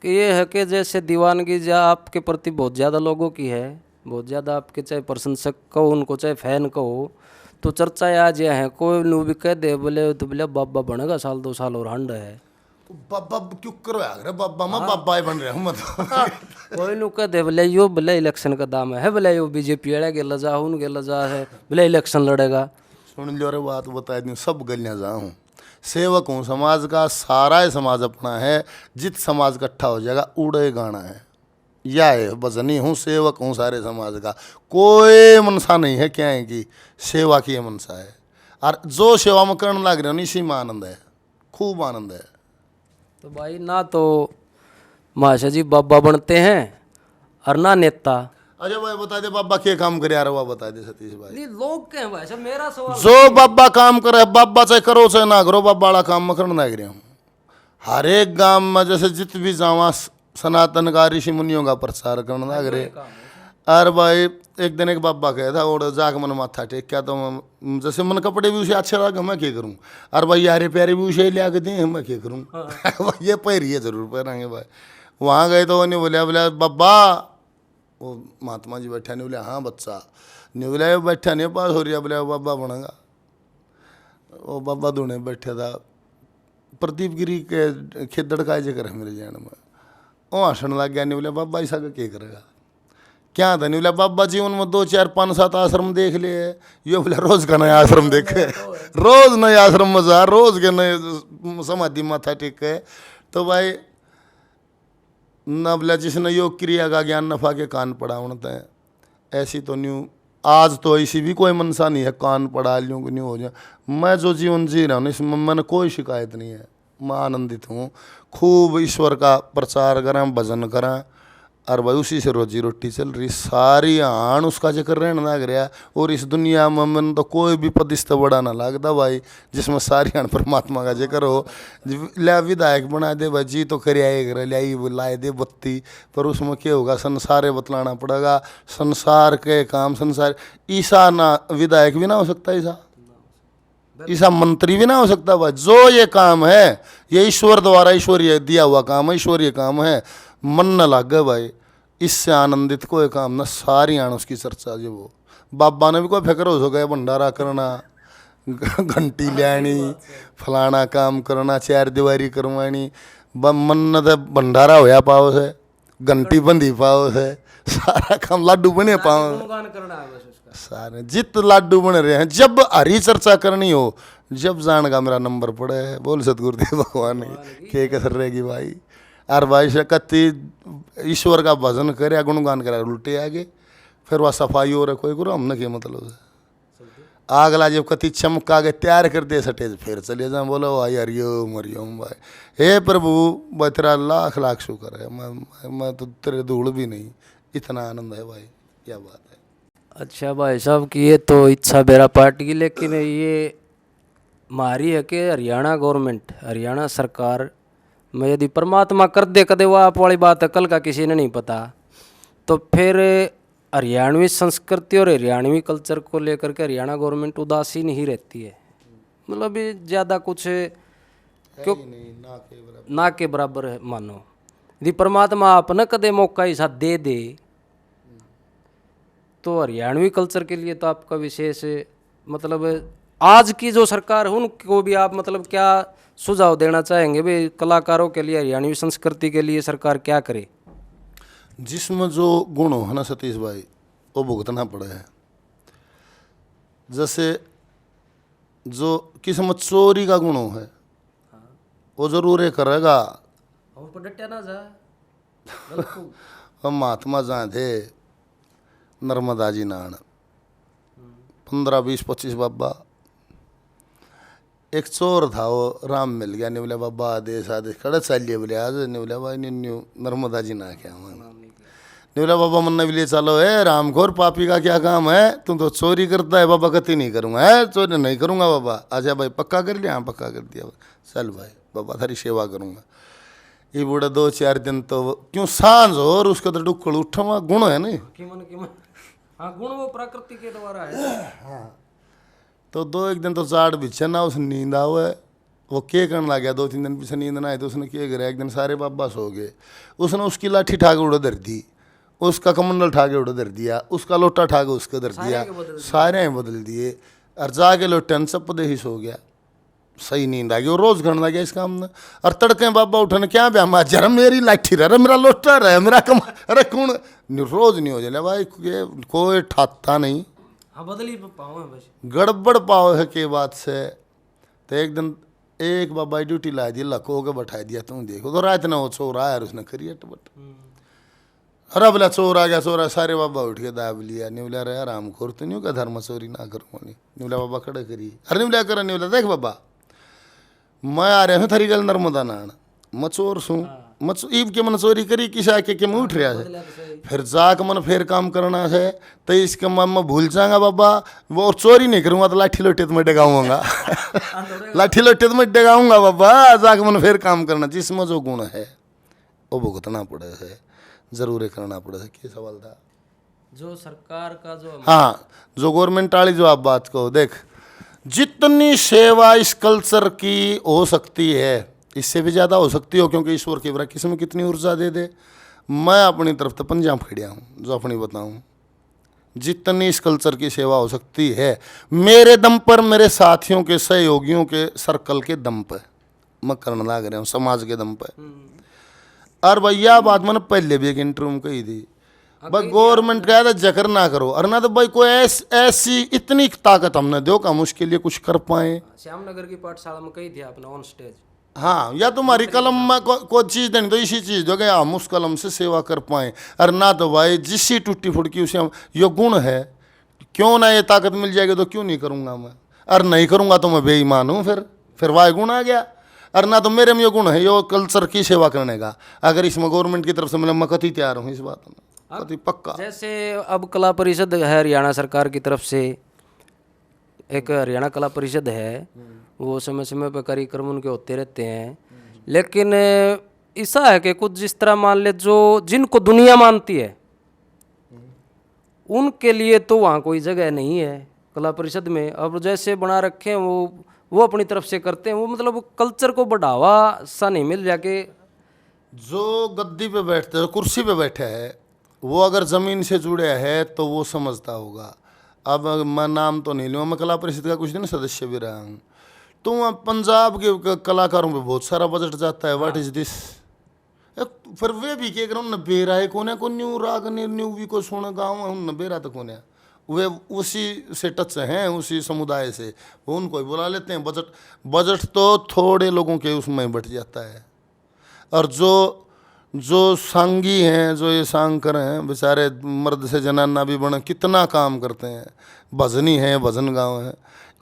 Speaker 1: ये है कि जैसे दीवानगी जो आपके प्रति बहुत ज़्यादा लोगों की है, बहुत ज़्यादा आपके चाहे प्रशंसक कहो उनको चाहे फैन कहो, तो चर्चा आज यह है कोई नू भी कह दे बोले तो बोले बाबा बनेगा 1-2 साल और हंड है
Speaker 2: बाबा क्यों करो यार, बाबा मैं बाबा ही बन रहा हूँ मैं तो
Speaker 1: कोई नू कह दे बोले यो बोले इलेक्शन का दाम है बोले यो बीजेपी अड़े गेला जा उन गेला जा है बोले इलेक्शन लड़ेगा।
Speaker 2: सुन लो रे बात बता दूँ, सब गलियाँ जाऊँ, सेवक हूँ समाज का, सारा ही समाज अपना है, जित समाज इकट्ठा हो जाएगा उड़े गाना है, या है बजनी हूँ, सेवक हूँ सारे समाज का, कोई मनसा नहीं है क्या है कि सेवा की मनसा है। और जो सेवा में करने लग रहे हो इसी में आनंद है, खूब आनंद है।
Speaker 1: तो भाई ना तो महाशय जी बाबा बनते हैं और ना नेता।
Speaker 2: अच्छा भाई बता दे बाबा क्या काम करे यार, वह बता दे सतीश भाई।
Speaker 1: नहीं लोग क्या है भाई साहब, मेरा सवाल
Speaker 2: जो बाबा काम करे, बाबा चाहे करो चाहे ना करो, बाबा वाला काम में करने लग रहे हूँ। हर एक गांव में जैसे जित भी जावा सनातन का ऋषि मुनियों का प्रचार करने लग रहे। अरे भाई एक दिन एक बाबा कहा था और जाके मन माथा टेक क्या, तो जैसे मन कपड़े भी उसे अच्छे लगे मैं क्या करूँ, अरे भाई यारे प्यारे भी उसे लिया के दें मैं क्या करूँ ये पहरिए जरूर पहनेंगे भाई। वहाँ गए तो नहीं बोले बोले बाबा, वो महात्मा जी बैठा नहीं, बोले हाँ बच्चा नहीं, बोले बैठा नहीं पास हो रही, बोले बाबा बनेगा। वो बाबा दूने बैठा था, प्रदीप गिरी के खेदड़ का जिक्र है मेरे जान में, वो हंसने लग गया। नहीं बोले बाबा ऐसा का क्या करेगा, क्या था नहीं बोला बाबा जीवन में 2, 4, 5, 7 आश्रम देख लिए, ये बोला रोज का नया आश्रम देखे, रोज नए आश्रम में जा, रोज के नए समाधि माथा टेके। तो भाई न बोला जिसने योग क्रिया का ज्ञान नफा के कान पड़ा उनते हैं, ऐसी तो न्यू आज तो ऐसी भी कोई मनसा नहीं है कान पड़ा ल्यूँ कि न्यू हो जाए। मैं जो जीवन जी रहा हूँ इसमें मैंने कोई शिकायत नहीं है, मैं आनंदित हूँ, खूब ईश्वर का प्रचार करें, भजन करें, और भाई उसी से रोजी रोटी चल रही, सारी आन उसका जिक्र रहने लग रहा। और इस दुनिया में मन तो कोई भी पदिस्त बड़ा ना लगता भाई जिसमें सारी आन परमात्मा का जिक्र हो। लिया विधायक बना दे भाई जी तो कर लिया लाए दे बत्ती, पर उसमें क्या होगा, संसार बतलाना पड़ेगा, संसार के काम संसार। ईसा ना विधायक भी ना हो सकता, ईसा मंत्री भी ना हो सकता भाई। जो ये काम है ये ईश्वर द्वारा ईश्वरीय दिया हुआ काम है, ईश्वरीय काम है, मन न लागे भाई, इससे आनंदित कोई काम न, सारी आन उसकी चर्चा। जो वो बाबा ने भी कोई फिक्र हो सके भंडारा करना, घंटी लानी, फलाना काम करना, 4 दीवारी करवानी, मन न तो भंडारा होया पाओ से, घंटी बंधी पाओ से, सारा काम लाडू बने पाओ सारे जित लाडू बन रहे हैं। जब हरी चर्चा करनी हो, जब जान का मेरा नंबर पड़े है, बोल सतगुरुदेव भगवान के कसर रहेगी भाई। और भाई से कति ईश्वर का भजन करे, गुणगान करे, उल्टे आगे फिर वह सफाई हो रहा कोई करो हमने क्या मतलब से। आगला जब कति चमका के तैयार कर दे सटेज फिर चले जाए, बोलो भाई हरिओम हरिओम भाई, हे प्रभु भाई तेरा लाख लाख शुक्र है, मैं तो तेरे धूल भी नहीं, इतना आनंद है भाई, क्या बात है।
Speaker 1: अच्छा भाई साहब की ये तो इच्छा बेरा पार्टी की, लेकिन ये हमारी है कि हरियाणा गवर्नमेंट, हरियाणा सरकार में यदि परमात्मा कर दे कदे, वो आप वाली बात है, कल का किसी ने नहीं पता, तो फिर हरियाणवी संस्कृति और हरियाणवी कल्चर को लेकर के हरियाणा गवर्नमेंट उदासीन ही रहती है। मतलब ज़्यादा कुछ क्यों
Speaker 2: ही नहीं, ना के बराबर।
Speaker 1: ना के बराबर है मानो। यदि परमात्मा आपने कदे मौका ही साथ दे दे तो हरियाणवी कल्चर के लिए तो आपका विशेष मतलब आज की जो सरकार है उनको भी आप मतलब क्या सुझाव देना चाहेंगे भाई कलाकारों के लिए हरियाणवी संस्कृति के लिए सरकार क्या करे?
Speaker 2: जिसमें जो गुण हो है ना सतीश भाई, वो भुगतना पड़े है। जैसे जो किस्म चोरी का गुण हो है वो जरूर ये करेगा।
Speaker 1: और पर डटे ना जा
Speaker 2: हम महात्मा जहाँ थे नर्मदा जी नान 15, 20, 25 बाबा, एक चोर था वो राम मिल गया। नहीं बोले बाबा आदेश आदेश खड़े चलिए बोले आज। नहीं बोले भाई न्यू नर्मदा जी ना क्या नहीं बोला बाबा मन्ना लिए चलो है रामखोर पापी का क्या काम है, तुम तो चोरी करता है। बाबा कति नहीं करूँगा है, चोरी नहीं करूँगा बाबा। आजा भाई पक्का कर लिया? हाँ पक्का कर दिया। चल भाई बाबा थारी सेवा करूँगा। ये बूढ़ा 2-4 दिन तो क्यों सांझ हो और उसका तो डुक्कड़ उठा गुण है नहीं।
Speaker 1: हाँ गुण वो प्रकृति के द्वारा है।
Speaker 2: हाँ तो 2-1 दिन तो चाट बिछे ना उस नींद आवे। वो क्या करने लग गया, 2-3 दिन पीछे नींद ना आई तो उसने क्या करा, एक दिन सारे बाबा सो गए, उसने उसकी लाठी ठाके उड़ा धर दी, उसका कमंडल ठाके उड़ा धर दिया, उसका लोटा ठाके उसका धर दिया, सारे ही बदल दिए और जाके लोटन सब पदे ही सो गया। सही नींद आ गई। वो रोज घन लग गया इस काम में। और तड़के बाबा उठने क्या ब्याह जरा मेरी लाठी रहा मेरा लोटा रहा मेरा कम, अरे कौन रोज नहीं हो जाए भाई, कोई ठाता नहीं।
Speaker 1: हाँ बदली पाओ है बस
Speaker 2: गड़बड़ पाओ है के बात से। तो एक दिन एक बाबा ड्यूटी ला दी, लको के बैठा दिया, तुम देखो तो रात ना वो चोर आया उसने करी अटबट। अरे बोला चोर आ गया, चोर आ, सारे बाबा उठ के दाब लिया। नहीं बोला अरे आराम खोर तो नहीं होगा, धर्म चोरी ना करूँगा। नहीं बोला बाबा खड़े करी। अरे नहीं बोला कर, नहीं बोला देख बाबा मैं आ रहा हूँ थारी गल नर्मदा नान, मैं चोर सूँ, मैं ईब के मन चोरी करी किस आके के मैं उठ रहा है, फिर जाक मन फिर काम करना है तो इसके मन में भूल जाऊंगा बाबा वो और चोरी नहीं करूँगा तो लाठी लोटे तो मैं डगाऊंगा लाठी लोटे तो मैं डगाऊंगा बाबा, जाक मन फिर काम करना। जिसमें जो गुण है वो भुगतना पड़े है, जरूर करना पड़े है। क्या सवाल था?
Speaker 1: जो सरकार का जो
Speaker 2: हाँ जो गवर्नमेंट वाली जो आप बात कहो, देख जितनी सेवा इस कल्चर की हो सकती है इससे भी ज़्यादा हो सकती हो, क्योंकि ईश्वर की वरा किसी में कितनी ऊर्जा दे दे। मैं अपनी तरफ तो पंजाब फेड़िया हूँ, जो अपनी बताऊँ जितनी इस कल्चर की सेवा हो सकती है मेरे दम पर, मेरे साथियों के सहयोगियों के सर्कल के दम पर मैं करने लग रहा हूँ, समाज के दम पर। और भैया बात मैंने पहले भी एक इंटरव्यू में कही थी, भाई गवर्नमेंट कहा था जकर ना करो, और ना तो भाई कोई ऐसी इतनी ताकत हमने दो कि हम उसके लिए कुछ कर पाए।
Speaker 1: श्यामनगर की पाठशाला में कही थी आपने ऑन स्टेज।
Speaker 2: हाँ या तुम्हारी कलम में कोई चीज़ देनी तो इसी चीज़ दो कि हम उस कलम से सेवा कर पाए। और ना तो भाई जिससी टूटी फुटकी उसे हम यो गुण है, क्यों ना ये ताकत मिल जाएगी तो क्यों नहीं करूँगा मैं, और नहीं करूँगा तो मैं बेईमान हूँ। फिर वाह गुण आ गया। और ना तो मेरे में ये गुण है यो कल्चर की सेवा करने का, अगर इसमें गवर्नमेंट की तरफ से मैं कति तैयार हूँ इस बात में, कति पक्का।
Speaker 1: जैसे अब कला परिषद है हरियाणा सरकार की तरफ से, एक हरियाणा कला परिषद है, वो समय समय पर कार्यक्रम उनके होते रहते हैं। लेकिन ऐसा है कि कुछ जिस तरह मान ले जो जिनको दुनिया मानती है उनके लिए तो वहाँ कोई जगह नहीं है कला परिषद में। अब जैसे बना रखे हैं वो अपनी तरफ से करते हैं, वो मतलब कल्चर को बढ़ावा सा नहीं मिल जाके।
Speaker 2: जो गद्दी पे बैठते हैं, कुर्सी पे बैठे है, वो अगर ज़मीन से जुड़े है तो वो समझता होगा। अब मैं नाम तो नहीं लूँगा, मैं कला परिषद का कुछ दिन सदस्य भी रहा हूँ। तो वहाँ पंजाब के कलाकारों पे बहुत सारा बजट जाता है। What is this? फिर वे भी क्या करो न बेरा है कोने को न्यू राग न्यू भी को सुन गाँव न बेरा तो कोने, वे उसी से टच हैं, उसी समुदाय से, वो उनको ही बुला लेते हैं। बजट तो थोड़े लोगों के उसमें बट जाता है। और जो सांगी हैं, जो ये सांकर हैं बेचारे, मर्द से जनाना भी बने, कितना काम करते हैं, भजनी हैं, भजन गाँव हैं,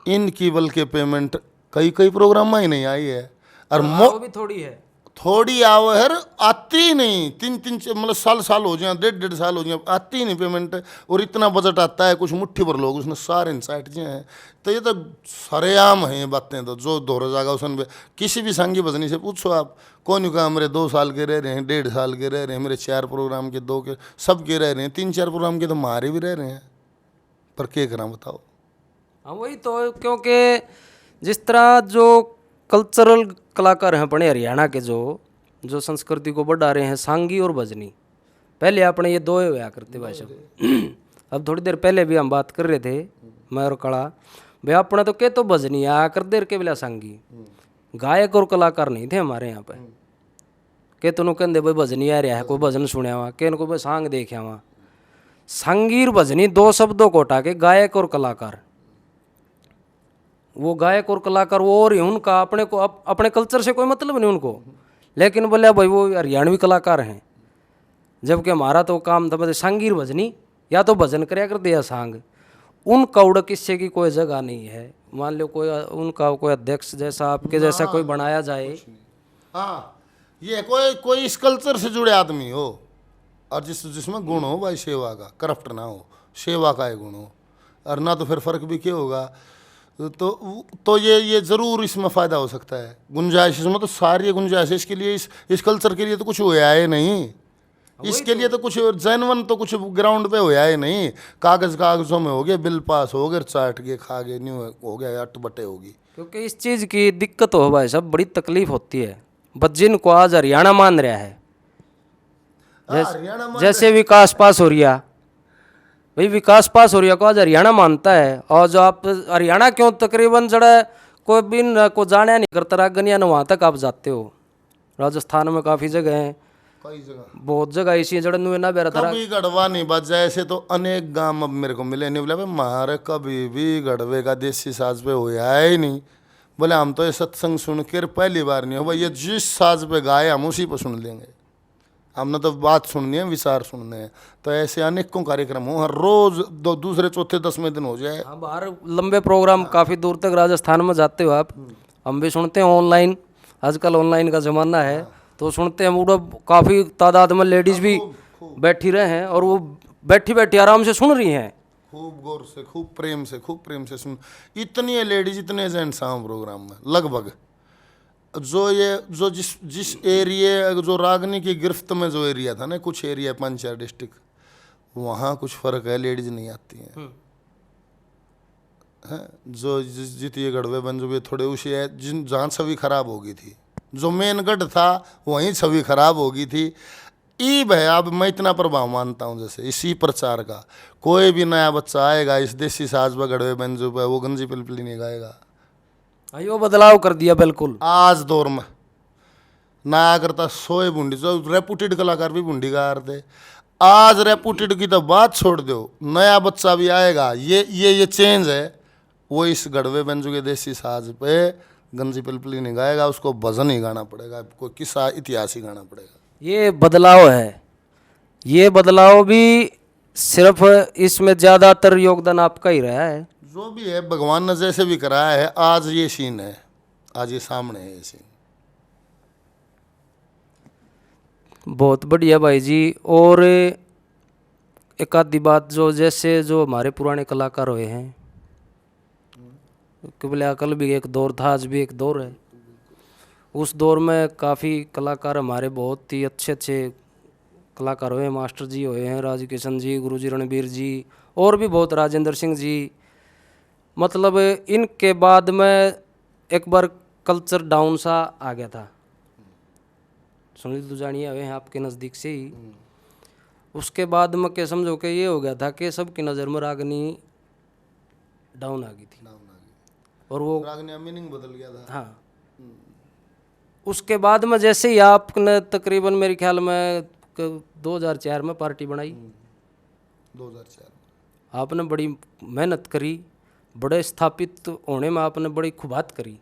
Speaker 2: इनकी बल्कि पेमेंट कई प्रोग्राम में ही नहीं आई है। और
Speaker 1: वो भी
Speaker 2: थोड़ी आओ है, आती ही नहीं। 3 मतलब साल हो जाए, 1.5 साल हो जाए, आती ही नहीं पेमेंट। और इतना बजट आता है, कुछ मुट्ठी भर लोग उसने सारे इंसाइट जो हैं। तो ये तो सरेआम है ये बातें, तो जो दोहरा जाएगा उसने किसी भी सांगी भजनी से पूछो आप, कौन कहा मेरे 2 साल के रह रहे हैं, 1.5 साल के रह रहे हैं, मेरे 4 प्रोग्राम के 2 के सब के रह रहे हैं, 3-4 प्रोग्राम के तो मारे भी रह रहे हैं। पर क्या करा बताओ?
Speaker 1: हाँ वही तो, क्योंकि जिस तरह जो कल्चरल कलाकार हैं अपने हरियाणा के, जो संस्कृति को बढ़ा रहे हैं, सांगी और भजनी। पहले अपने ये दो ही हुआ करते भाई साहब। अब थोड़ी देर पहले भी हम बात कर रहे थे, मैं और कड़ा भाई, अपना तो के तो भजनी आया कर देर के बिला सांगी, गायक और कलाकार नहीं थे हमारे यहाँ पे। के तो कहते भाई भजनी आ रहा है, कोई भजन सुनया हुआ, के को भाई सांग देखा हुआ। सांगी और भजनी दो शब्दों को उठा के गायक और कलाकार, वो गायक और कलाकार वो और ही उनका अपने को अपने कल्चर से कोई मतलब नहीं उनको, लेकिन बोले भाई वो हरियाणवी कलाकार हैं। जबकि हमारा तो काम था मतलब सांगी और भजनी, या तो भजन कराया कर दिया सांग। उनका उड़ किस्से की कोई जगह नहीं है। मान लो कोई उनका कोई अध्यक्ष जैसा आपके जैसा कोई बनाया जाए।
Speaker 2: हाँ, ये कोई इस कल्चर से जुड़े आदमी हो और जिसमें गुण हो भाई सेवा का, करप्ट ना हो, सेवा का ही गुण हो, और ना तो फिर फर्क भी क्या होगा। तो ये जरूर इसमें फ़ायदा हो सकता है। गुंजाइश इसमें तो सारी गुंजाइश है इसके लिए, इस कल्चर के लिए तो कुछ होया है नहीं, इसके लिए तो कुछ जनवन तो कुछ ग्राउंड पे होया है नहीं। कागज़ों में हो गया, बिल पास हो गए, चाट के खा गए, न्यू हो गया, अट बटे होगी।
Speaker 1: क्योंकि इस चीज़ की दिक्कत हो भाई साहब, बड़ी तकलीफ होती है। बस जिनको आज हरियाणा मान रहा है, जैसे विकास पास हो रिया भाई, विकास पास हो रिया को आज हरियाणा मानता है। और जो आप हरियाणा क्यों तकरीबन जड़ा कोई बिन को जाना नहीं करता रागनिया न, वहाँ तक आप जाते हो। राजस्थान में काफ़ी जगह हैं,
Speaker 2: कई जगह
Speaker 1: बहुत जगह ऐसी है जड़ा नुए ना बेरा था।
Speaker 2: कभी गढ़वा नहीं बच जाए, ऐसे तो अनेक गांव अब मेरे को मिले नहीं। बोले भाई मारे कभी भी गढ़वे का देसी साज पे होया ही नहीं। बोले हम तो ये सत्संग सुन कर पहली बार नहीं हो भाई, ये जिस साज पे गाए हम उसी पर सुन लेंगे, हमने तो बात सुननी है, विचार सुनने हैं। तो ऐसे अनेकों कार्यक्रम हो, हर रोज दूसरे चौथे 10वें दिन हो जाए।
Speaker 1: हाँ, बाहर लंबे प्रोग्राम काफ़ी दूर तक राजस्थान में जाते हो आप, हम भी सुनते हैं ऑनलाइन। आजकल ऑनलाइन का ज़माना है तो सुनते हैं। वो काफ़ी तादाद में लेडीज़ भी बैठी रहे हैं और वो बैठी बैठी आराम से सुन रही हैं,
Speaker 2: खूब गौर से, खूब प्रेम से सुन। इतनी लेडीज इतने जेंट्स हैं प्रोग्राम में लगभग। जो जिस एरिया, जो रागनी की गिरफ्त में जो एरिया था ना, कुछ एरिया 5-4 डिस्ट्रिक्ट, वहाँ कुछ फ़र्क है, लेडीज नहीं आती हैं। जो जितने गढ़वे बन जो थोड़े उसे है, जहाँ छवि खराब हो गई थी, जो मेन गढ़ था वहीं छवि खराब हो गई थी। ई भाई अब मैं इतना प्रभाव मानता हूँ, जैसे इसी प्रचार का कोई भी नया बच्चा आएगा इस देसी साज पर गढ़वे बंजू पे, वो गंजी पिलपिली नहीं गाएगा।
Speaker 1: यो बदलाव कर दिया बिल्कुल
Speaker 2: आज दौर में ना करता सोए बूंदी, जो रेपुटेड कलाकार भी बूंदी गा रहे थे। आज रेपुटेड की तो बात छोड़ दो, नया बच्चा भी आएगा, ये चेंज है। वो इस गढ़वे बंजू के देसी साज पे गंजी पिलपिली नहीं गाएगा, उसको भजन ही गाना पड़ेगा, कोई किस्सा इतिहास ही गाना पड़ेगा।
Speaker 1: ये बदलाव है। ये बदलाव भी सिर्फ इसमें ज़्यादातर योगदान आपका ही रहा है।
Speaker 2: जो भी है भगवान ने जैसे भी कराया है, आज ये सीन है, आज ये सामने है ये सीन।
Speaker 1: बहुत बढ़िया भाई जी। और एक आधी बात, जैसे जो हमारे पुराने कलाकार हुए हैं, बोले अकल भी एक दौर था, आज भी एक दौर है। उस दौर में काफ़ी कलाकार हमारे बहुत ही अच्छे अच्छे कलाकार हुए हैं। मास्टर जी हुए हैं, राज किशन जी, गुरुजी रणबीर जी, और भी बहुत, राजेंद्र सिंह जी। मतलब इनके बाद में एक बार कल्चर डाउन सा आ गया था। सुनील दुजानिया हुए हैं आपके नज़दीक से ही। उसके बाद में क्या समझो कि ये हो गया था कि सबकी नज़र में रागनी डाउन आ गई थी, और वो
Speaker 2: रागनी मीनिंग बदल गया था।
Speaker 1: हाँ, उसके बाद में जैसे ही आपने तकरीबन मेरे ख्याल में 2004 में पार्टी बनाई,
Speaker 2: 2004
Speaker 1: आपने बड़ी मेहनत करी, बड़े स्थापित होने में आपने बड़ी खुबात करी।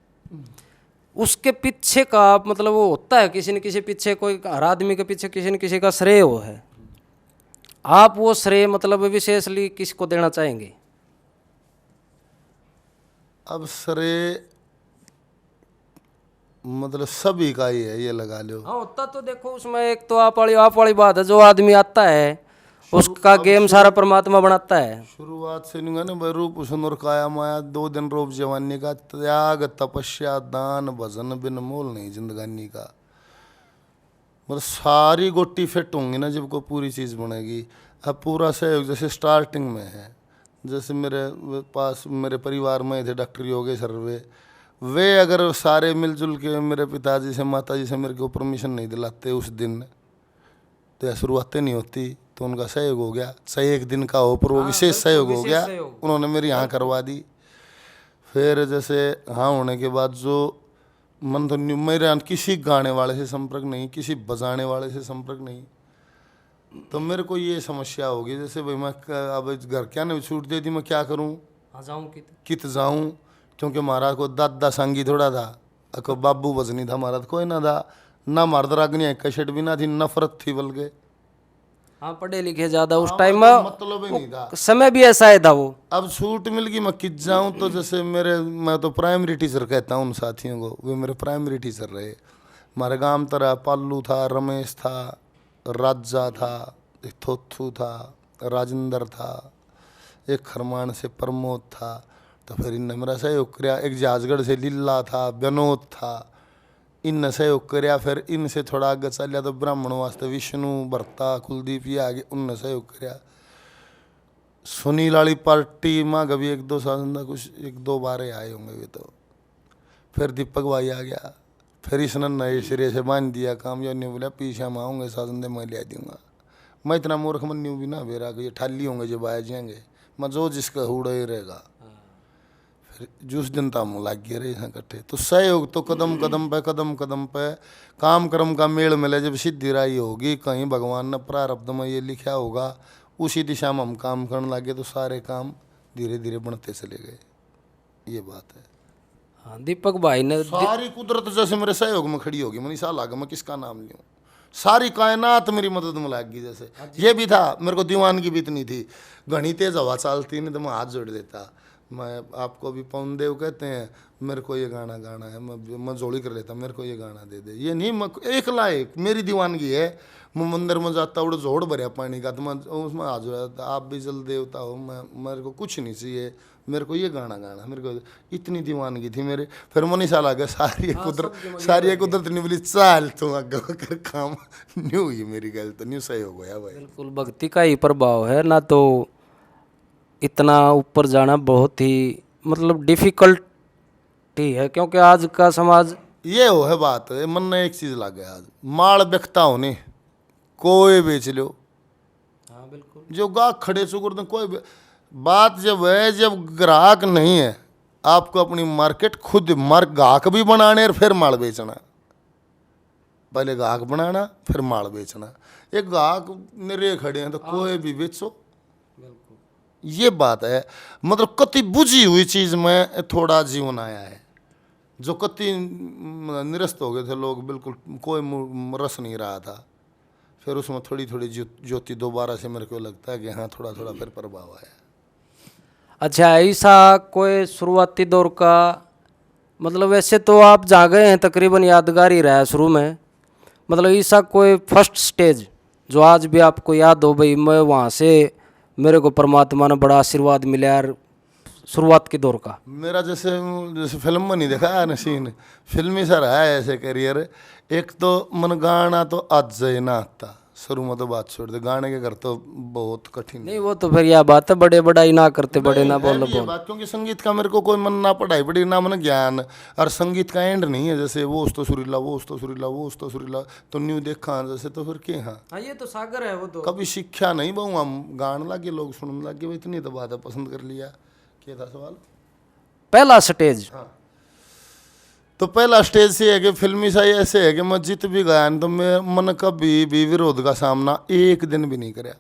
Speaker 1: उसके पीछे का आप मतलब वो होता है किसी न किसी पीछे, कोई हर आदमी के पीछे किसी न किसी का श्रेय वो है। आप वो श्रेय मतलब विशेषली किसको देना चाहेंगे?
Speaker 2: अब श्रेय मतलब सभी का ही है, ये लगा लो।
Speaker 1: हाँ, होता तो देखो उसमें एक तो आप वाली बात है, जो आदमी आता है उसका गेम सारा परमात्मा बनाता है।
Speaker 2: शुरुआत से नहीं ना भाई, रूप सुंदर काया माया 2 दिन रूप जवानी का, त्याग तपस्या दान भजन बिन मोल नहीं जिंदगानी का। मतलब सारी गोटी फिट होंगी ना जब को पूरी चीज़ बनेगी। अब पूरा सहयोग जैसे स्टार्टिंग में है, जैसे मेरे पास मेरे परिवार में थे डॉक्टर योगेश सर्वे, वे अगर सारे मिलजुल के मेरे पिताजी से माताजी से मेरे को परमिशन नहीं दिलाते उस दिन, तो यह शुरुआतें नहीं होती। तो उनका सहयोग हो गया, चाहे एक दिन का हो पर वो विशेष सहयोग हो गया, उन्होंने मेरी यहाँ करवा दी। फिर जैसे हाँ होने के बाद जो मन तो मेरे किसी गाने वाले से संपर्क नहीं, किसी बजाने वाले से संपर्क नहीं। तो मेरे को ये समस्या होगी, जैसे भाई मैं अब घर क्या ने छूट दे दी, मैं क्या करूँ, कित जाऊँ, क्योंकि महाराज को दादा संगी थोड़ा था, को बाबू बजनी था, महाराज कोई ना था, ना मर्द रागनी कशट भी ना थी, नफरत थी बल्कि।
Speaker 1: हाँ पढ़े लिखे ज्यादा उस टाइम
Speaker 2: मतलब ही नहीं था,
Speaker 1: समय भी ऐसा है था वो।
Speaker 2: अब छूट मिल गई मैं कित जाऊँ। तो जैसे मैं तो प्राइमरी टीचर कहता हूँ उन साथियों को, वे मेरे प्राइमरी टीचर रहे। हमारे गांव तरह पालू था, रमेश था, राजा था, एक थोथू था, राजेंद्र था, एक खरमान से प्रमोद था। तो फिर इनने मेरा सहयोग कराया। एक जाजगढ़ से लीला था, विनोद था, इन सहयोग कराया। फिर इनसे थोड़ा आगे चलिया तो ब्राह्मणों वास्ते विष्णु भरता कुलदीप ये आगे उनने सहयोग कराया। सुनील वाली पार्टी माँ कभी एक दो साल कुछ एक दो बार आए होंगे वे तो। फिर दीपक भाई आ गया, फिर इसने नए सिरे से बांध दिया काम। जो नहीं बोला पीछे हम आऊँगे साधन दे मैं ले दूंगा। मैं इतना मूर्ख मन नहीं भी ना बेरा कि ये ठाली होंगे जो बाय जाएंगे, मैं जो जिसका हुड़ा ही रहेगा। फिर जिस दिन तम लग गए रहे इकट्ठे। तो सहयोग तो कदम कदम पे काम कर्म का मेल मिले। जब सिद्धि राई होगी कहीं भगवान ने प्रारब्ध में ये लिखा होगा, उसी दिशा में हम काम करने लगे तो सारे काम धीरे धीरे बढ़ते चले गए। ये बात है।
Speaker 1: हाँ दीपक भाई ने
Speaker 2: सारी कुदरत जैसे मेरे सहयोग में खड़ी होगी, मनीषा लागा, मैं किसका नाम लूँ, सारी कायनात मेरी मदद में लग गई। जैसे ये भी था, मेरे को दीवानगी भी इतनी थी, घनी तेज हवा चलती नहीं तो मैं हाथ जोड़ देता। मैं आपको भी पवन देव कहते हैं, मेरे को ये गाना गाना है, मैं जोड़ी कर लेता, मेरे को ये गाना दे दे। ये नहीं, मैं एक लायक मेरी दीवानगी है। मैं मंदिर में जाता उड़ जोड़ भरिया पानी का, तो मैं उसमें हाथ जोड़ता, आप भी जल देवता हो, मैं मेरे को कुछ नहीं चाहिए, मेरे को ये गाना गाना, मेरे को इतनी दीवानगी थी मेरे। फिर मनीषा लगा सारी कुदरत नहीं बोली चाल तो आगे कर काम न्यू हुई मेरी गल, तो न्यू सही हो गया भाई।
Speaker 1: बिल्कुल भक्ति का ही प्रभाव है ना, तो इतना ऊपर जाना बहुत ही मतलब डिफिकल्ट ही है, क्योंकि आज का समाज
Speaker 2: ये हो है बात है। मन ने एक चीज लग गया, आज माल बिकता होने कोई बेच लो।
Speaker 1: हाँ बिल्कुल,
Speaker 2: जो गाहक खड़े चुकर कोई बात जब है, जब ग्राहक नहीं है आपको अपनी मार्केट खुद ग्राहक भी बनाने और फिर माल बेचना। पहले ग्राहक बनाना फिर माल बेचना। एक ग्राहक निरे खड़े हैं तो कोई भी बेचो, ये बात है। मतलब कति बुझी हुई चीज में थोड़ा जीवन आया है, जो कति निरस्त हो गए थे लोग, बिल्कुल कोई रस नहीं रहा था। फिर उसमें थोड़ी थोड़ी ज्योति दोबारा से मेरे को लगता है कि हाँ थोड़ा थोड़ा फिर प्रभाव आया।
Speaker 1: अच्छा ऐसा कोई शुरुआती दौर का, मतलब वैसे तो आप जहाँ गए हैं तकरीबन यादगार ही रहा है शुरू में, मतलब ऐसा कोई फर्स्ट स्टेज जो आज भी आपको याद हो, भाई मैं वहाँ से मेरे को परमात्मा ने बड़ा आशीर्वाद मिला यार, शुरुआत के दौर का?
Speaker 2: मेरा जैसे फिल्म में नहीं देखा है ना सीन, फिल्मी सा रहा है ऐसे करियर। एक तो मन गाना तो आज ना आता, शुरू में तो बात छोड़ दे, गाने के घर तो बहुत कठिन
Speaker 1: नहीं, वो तो फिर यह बात है, बड़े बड़ाई ना करते, बड़े ना बोलो
Speaker 2: ये बात, क्योंकि संगीत का मेरे को कोई मन ना पढ़ाई पड़ी ना मन ज्ञान, और संगीत का एंड नहीं है। जैसे वो तो सुरीला, वो तो सुरीला, वो तो सुरीला, तो न्यू देखा जैसे, तो फिर क्या। हाँ
Speaker 1: ये तो सागर है, वो तो
Speaker 2: कभी शिक्षा नहीं बहु, हम गाने लगे, लोग सुनने लगे, इतनी तो बात है, पसंद कर लिया। क्या था सवाल?
Speaker 1: पहला स्टेज।
Speaker 2: हाँ, तो पहला स्टेज से है कि फिल्मी सा ऐसे है कि मैं जीत भी गया तो मैं मन कभी भी विरोध का सामना एक दिन भी नहीं कराया।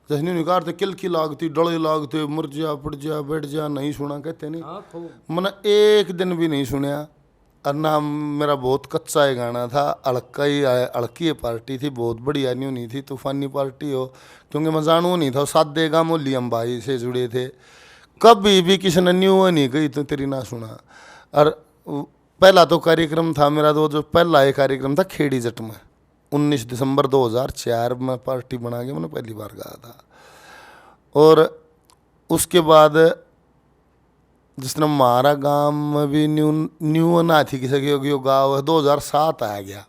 Speaker 2: जैसे नहीं निकारते, किल की लागती, डले लागते, मर जा, पड़ जा, बैठ जा, नहीं सुना कहते नहीं, मैंने एक दिन भी नहीं सुना। और ना मेरा बहुत कच्चा है गाना था, अड़की पार्टी थी, बहुत बढ़िया न्यू नहीं थी, तूफानी पार्टी हो, क्योंकि मैं जानू नहीं था, सादे गाँव लियम भाई से जुड़े थे, कभी भी किसी ने न्यू नहीं गई तो तेरी ना सुना। और पहला तो कार्यक्रम था मेरा, तो जो पहला एक कार्यक्रम था खेड़ी जट में, 19 दिसंबर 2004 में पार्टी बना के मैंने पहली बार गाया था। और उसके बाद जिस तरह हमारा गांव में भी न्यू ना थी किसी की गाँव, 2007 आ गया,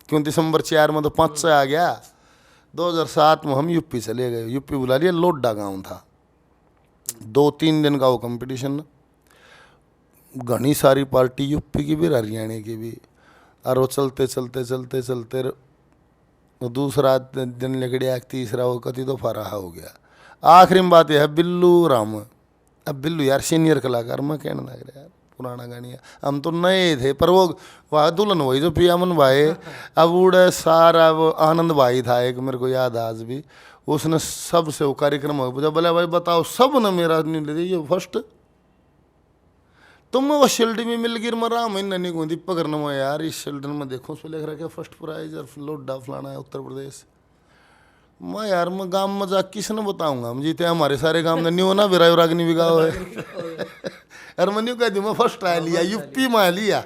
Speaker 2: क्यों दिसंबर 4 में तो 5 से आ गया। 2007 में हम यूपी चले गए, यूपी बुला लिया, लोड्डा गाँव था, 2-3 दिन का वो कंपटीशन। घनी सारी पार्टी यूपी की भी हरियाणा की भी, और वो चलते चलते चलते चलते वो दूसरा दिन लिखड़िया, तीसरा वो कति तो फारा हो गया। आखिरी में बात यह है बिल्लू राम। अब बिल्लू यार सीनियर कलाकार, मैं कहने लग रहा यार पुराना गानी है, हम तो नए थे, पर वो वह दुल्हन वही जो पियामन भाई, अब उड़े सारा वो आनंद भाई था एक, मेरे को याद आज भी, उसने सबसे वो कार्यक्रम हो पूछा, बोले भाई बताओ, सब ने मेरा नहीं ले ये फर्स्ट, तुम वो शील्ड में मिल गिर मरा महीना नहीं को दीपक करना मैं यार, इस शील्ड में देखो उसमें लिख रहा है फर्स्ट प्राइज और लोडा फलाना है उत्तर प्रदेश। मैं यार मैं गांव में जा किसने बताऊंगा, हम जीते हमारे सारे गांव में नहीं हो ना, विराय रागनी भी गाँव है और मैं नहीं कह दी मैं फर्स्ट आ लिया, यूपी में लिया,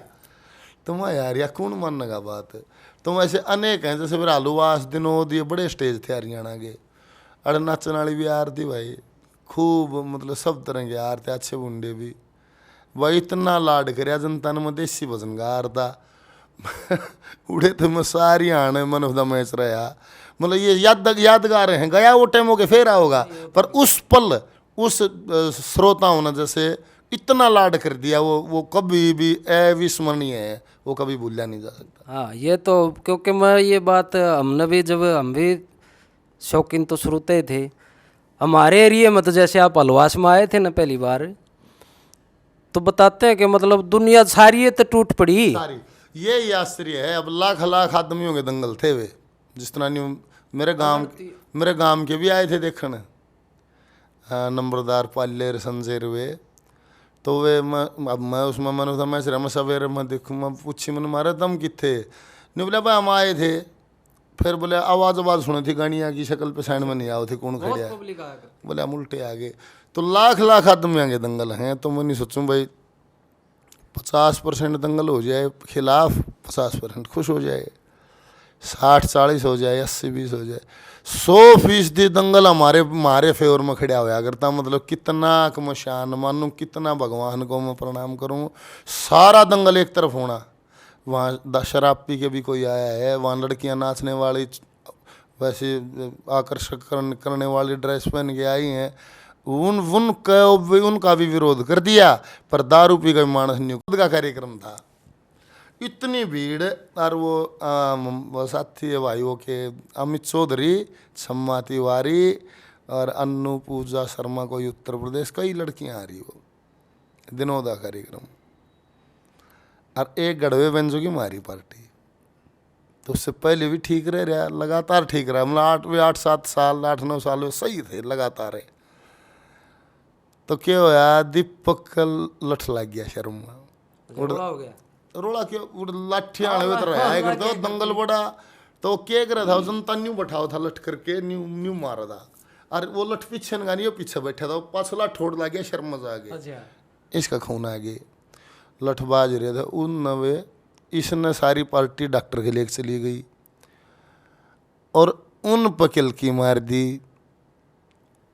Speaker 2: तो मैं यार या कौन मानने का बात है। तो ऐसे अनेक हैं, जैसे फिर आलूवास दिनों ये बड़े स्टेज थे हरियाणा के, अरे नाचने वाली भी यार थी भाई खूब, मतलब सब तरह के यार थे, अच्छे बुंडे भी भाई, इतना लाड कर जनता ने, मैं देसी भजन गा रहा था उड़े तो मैं सारी आने मन ऑफ द मैच रहा, मतलब ये यादगार हैं, गया वो टाइम हो के फेरा होगा, पर उस पल उस श्रोताओं ने जैसे इतना लाड कर दिया, वो कभी भी अविस्मरणीय है, वो कभी भूला नहीं जा सकता।
Speaker 1: हाँ ये तो, क्योंकि मैं ये बात हमने भी, जब हम भी शौकीन तो शुरूते थे हमारे एरिया में, तो जैसे आप हलवास में आए थे ना पहली बार, तो बताते हैं कि मतलब दुनिया सारी तो टूट पड़ी
Speaker 2: सारी, ये आश्चर्य है। अब लाख लाख आदमियों के दंगल थे वे, जिस तरह नहीं मेरे गांव के भी आए थे देखने, नंबरदार पालेर संजेर वे, तो वे अब मैं उसमें मन था, मैं सिर्फ सवेरे मैं देखूँ, मैं पूछी मैंने मारे दम किथे, नहीं बोले भाई हम आए थे, फिर बोले आवाज़ सुनी थी गानिया की शक्ल पे साइड में नहीं आओ थे, कौन खड़े है, बोले हम उल्टे आ गए। तो लाख लाख आदमियों के दंगल हैं, तो मैं नहीं सोचूं भाई 50% दंगल हो जाए खिलाफ, 50% खुश हो जाए, 60-40 हो जाए, 80-20 हो जाए, 100% दंगल हमारे फेवर में खड़ा होया करता, मतलब कितना मैं शान मानूँ, कितना भगवान को मैं प्रणाम करूँ, सारा दंगल एक तरफ होना। वहाँ शराब पी के भी कोई आया है, वहाँ लड़कियाँ नाचने वाली वैसे आकर्षक करने वाली ड्रेस पहन के आई हैं, उनका भी विरोध कर दिया, पर दारू पी का मानस नहीं, खुद का कार्यक्रम था, इतनी भीड़। और वो साथी है भाइयों के अमित चौधरी, सम्मा तिवारी और अन्नू पूजा शर्मा, कोई उत्तर प्रदेश, कई लड़कियां आ रही वो दिनों का कार्यक्रम, और एक गढ़वे बेंजो की मारी पार्टी, तो उससे पहले भी ठीक रहा, लगातार ठीक रहा, मतलब 8-7 साल 8-9 साल सही थे लगातार है। तो क्या होया, दीपक लठ लग गया शर्म में,
Speaker 1: हो गया
Speaker 2: रोड़ा क्यों लाठियां आने में रहा है करता दंगल बड़ा, तो क्या कर रहा था जनता न्यू बैठाओ था लठ करके, न्यू मारा था, और वो लठ पीछे नहीं पीछे बैठा था, पाछला ठोड़ लग गया, शर्म मजा आ गया, इसका खून आ गया, लठ बाज रहे थे उन नवे, इसने सारी पार्टी डॉक्टर के लेके चली गई, और उन पकिल की मार दी,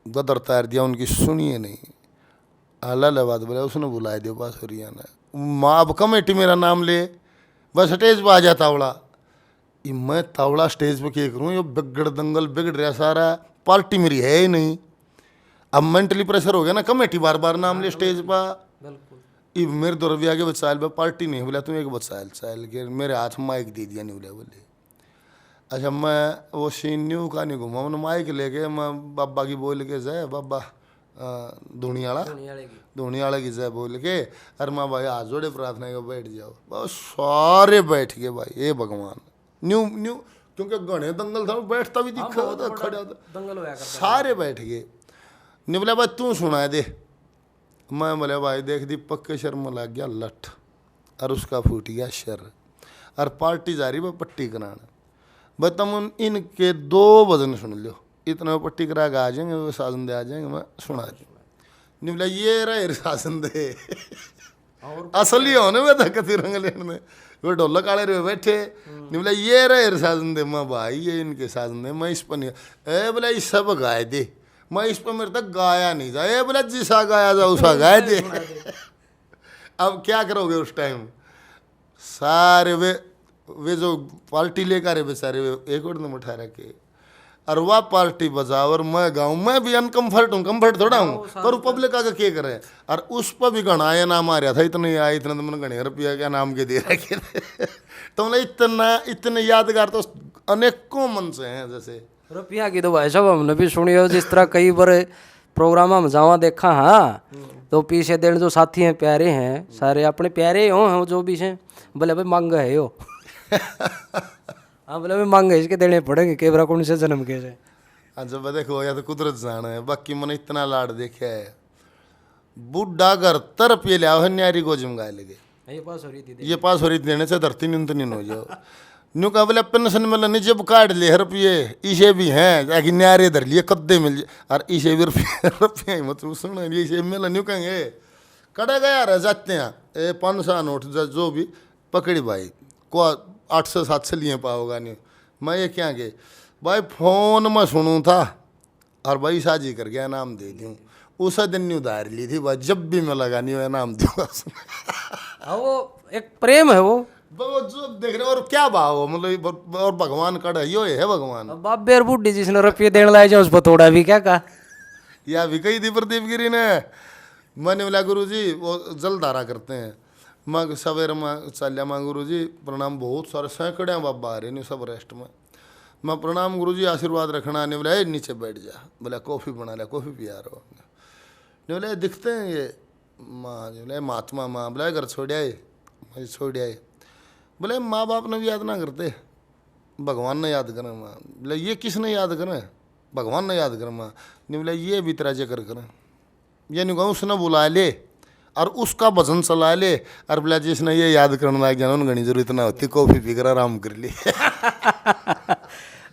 Speaker 2: गदर तार दिया, उनकी सुनिए नहीं, आला बात बोला, उसने बुलाया दिया बासुरिया ने, माँ अब कमेटी मेरा नाम ले, बस स्टेज पर आ जा तावड़ा, मैं तावड़ा स्टेज पे क्या करूँ, ये बिगड़ दंगल बिगड़ रहा सारा, पार्टी मेरी है ही नहीं, अब मेंटली प्रेशर हो गया ना, कमेटी बार बार नाम ले स्टेज पर, ये मेरे दो रवि आगे बचायल पे पार्टी नहीं बोला, तुम एक बचायल के मेरे हाथ में माइक दे दिया, नहीं बोले अच्छा मैं वो सीन न्यू का नहीं घूमा, मैंने माइक लेके मैं बाबा की बोल के जाए, बाबा धुनियाला की जय बोल के, अरे माँ भाई हाथ जोड़े प्रार्थना के बैठ जाओ, बस सारे बैठ गए भाई, ये भगवान न्यू क्योंकि घने दंगल था, बैठता भी दिखा होता, खड़ा होता, सारे बैठ गए, नहीं बोला भाई तू सुना दे, मैं बोले भाई देख दीपक के शर्म लग गया लठ, और उसका फूट गया शर, और पार्टी जा रही भाई पट्टी कराना, भाई तुम इनके 2 भजन सुन लो, इतना पट्टी करा के आ जाएंगे, वो शासन दे आ जाएंगे, मैं सुना दूँ, नहीं बोला ये रहा शासन दे असली होने में था कथी रंग लेने, वो ढोलक काले रहे बैठे, नहीं बोला ये रहा शासन दे, मैं भाई ये इनके शासन दे, मैं इस पर नहीं, ए बोला इस सब गाए दे, मैं इस पर मेरे तक गाया नहीं था, ये बोला जिसा गाया जा उसा गाए दे अब क्या करोगे उस टाइम, सारे वे जो पार्टी लेकर बेचारे वे एक और नंबर उठा रखे, और वह पार्टी बजाओ और मैं गाऊं, मैं भी अनकम्फर्ट हूँ, कम्फर्ट थोड़ा हूँ, पर पब्लिक आगे क्या करे। और उस पर भी घना आया नाम आ रहा था, इतने आए इतने, तो मैंने घने रुपया क्या नाम के दे रखे थे। तो मतलब इतना इतने यादगार तो अनेकों मन से हैं। जैसे
Speaker 1: रुपया की तो भाई साहब हमने भी सुनी हो, जिस तरह कई बार प्रोग्राम हम जावा देखा। हाँ, तो पीछे देने जो साथी हैं प्यारे हैं, सारे अपने प्यारे हो जो भी हैं, बोले भाई मांग है यो। हाँ, बोले भाई मांग है, इसके देने पड़ेंगे, केवरा कौन से जन्म के से।
Speaker 2: हाँ, जब देखो या तो कुदरत जाना है, बाकी मैंने इतना लाड देखा है। बुढ़ा घर तरफ ये लिया न्यारी को जिमगाए लगे,
Speaker 1: ये पास हो रही थी,
Speaker 2: ये पास हो रही देने से धरती न्यून हो जाओ। न्यू का बोले पेंशन मिल नहीं, जब काट ले रुपये इसे भी हैं जाके न्यारे धर लिए कद्दे मिल जाए, और इसे भी रुपये मतलब सुन इसे मिल न्यू कहेंगे कड़ा गया रह जाते हैं। 500 नोट जो भी पकड़ी भाई को 800-700 लिए पाओगा नहीं। मैं ये क्या के भाई फोन में सुनूँ था और भाई साजी कर गया नाम दे दूँ। उस दिन न्यू उधार ली थी भाई, जब भी मैं लगा नहीं नाम दूंगा।
Speaker 1: हाँ, वो एक प्रेम है वो
Speaker 2: जो देख रहे हो, और क्या भाव हो मतलब, और भगवान कड़ा यो है भगवान।
Speaker 1: अब बाप बेर बुढ़ी जिसने रुपये देने लाए जाए उस पर थोड़ा भी क्या कहा।
Speaker 2: या भी कही थी प्रदीप गिरी ने। मैंने बोला गुरु जी वो जलधारा करते हैं, मैं सवेरे में चलिया माँ गुरु जी प्रणाम, बहुत सारे सैकड़े बाबा आ रहे नहीं सब रेस्ट में। मैं प्रणाम गुरु जी आशीर्वाद रखना। ने बोला नीचे बैठ जा, बोला कॉफ़ी बना लिया, कॉफ़ी पिया रहा हो। ने बोला दिखते हैं ये माँ, जो बोले महात्मा माँ, बोला घर छोड़ आए, मैं छोड़ आए। बोले माँ बाप ने भी याद ना करते, भगवान ने याद करें माँ। बोले ये किसने याद करें, भगवान ने याद करें माँ। नहीं बोला ये भी तेरा जिक्र करें, ये नहीं कहूँ उसने बुला ले और उसका भजन चला ले, और बोला जिसने ये याद करने लग जाना उन घनी जरूरत ना होती, कॉफी पी कर आराम कर ली।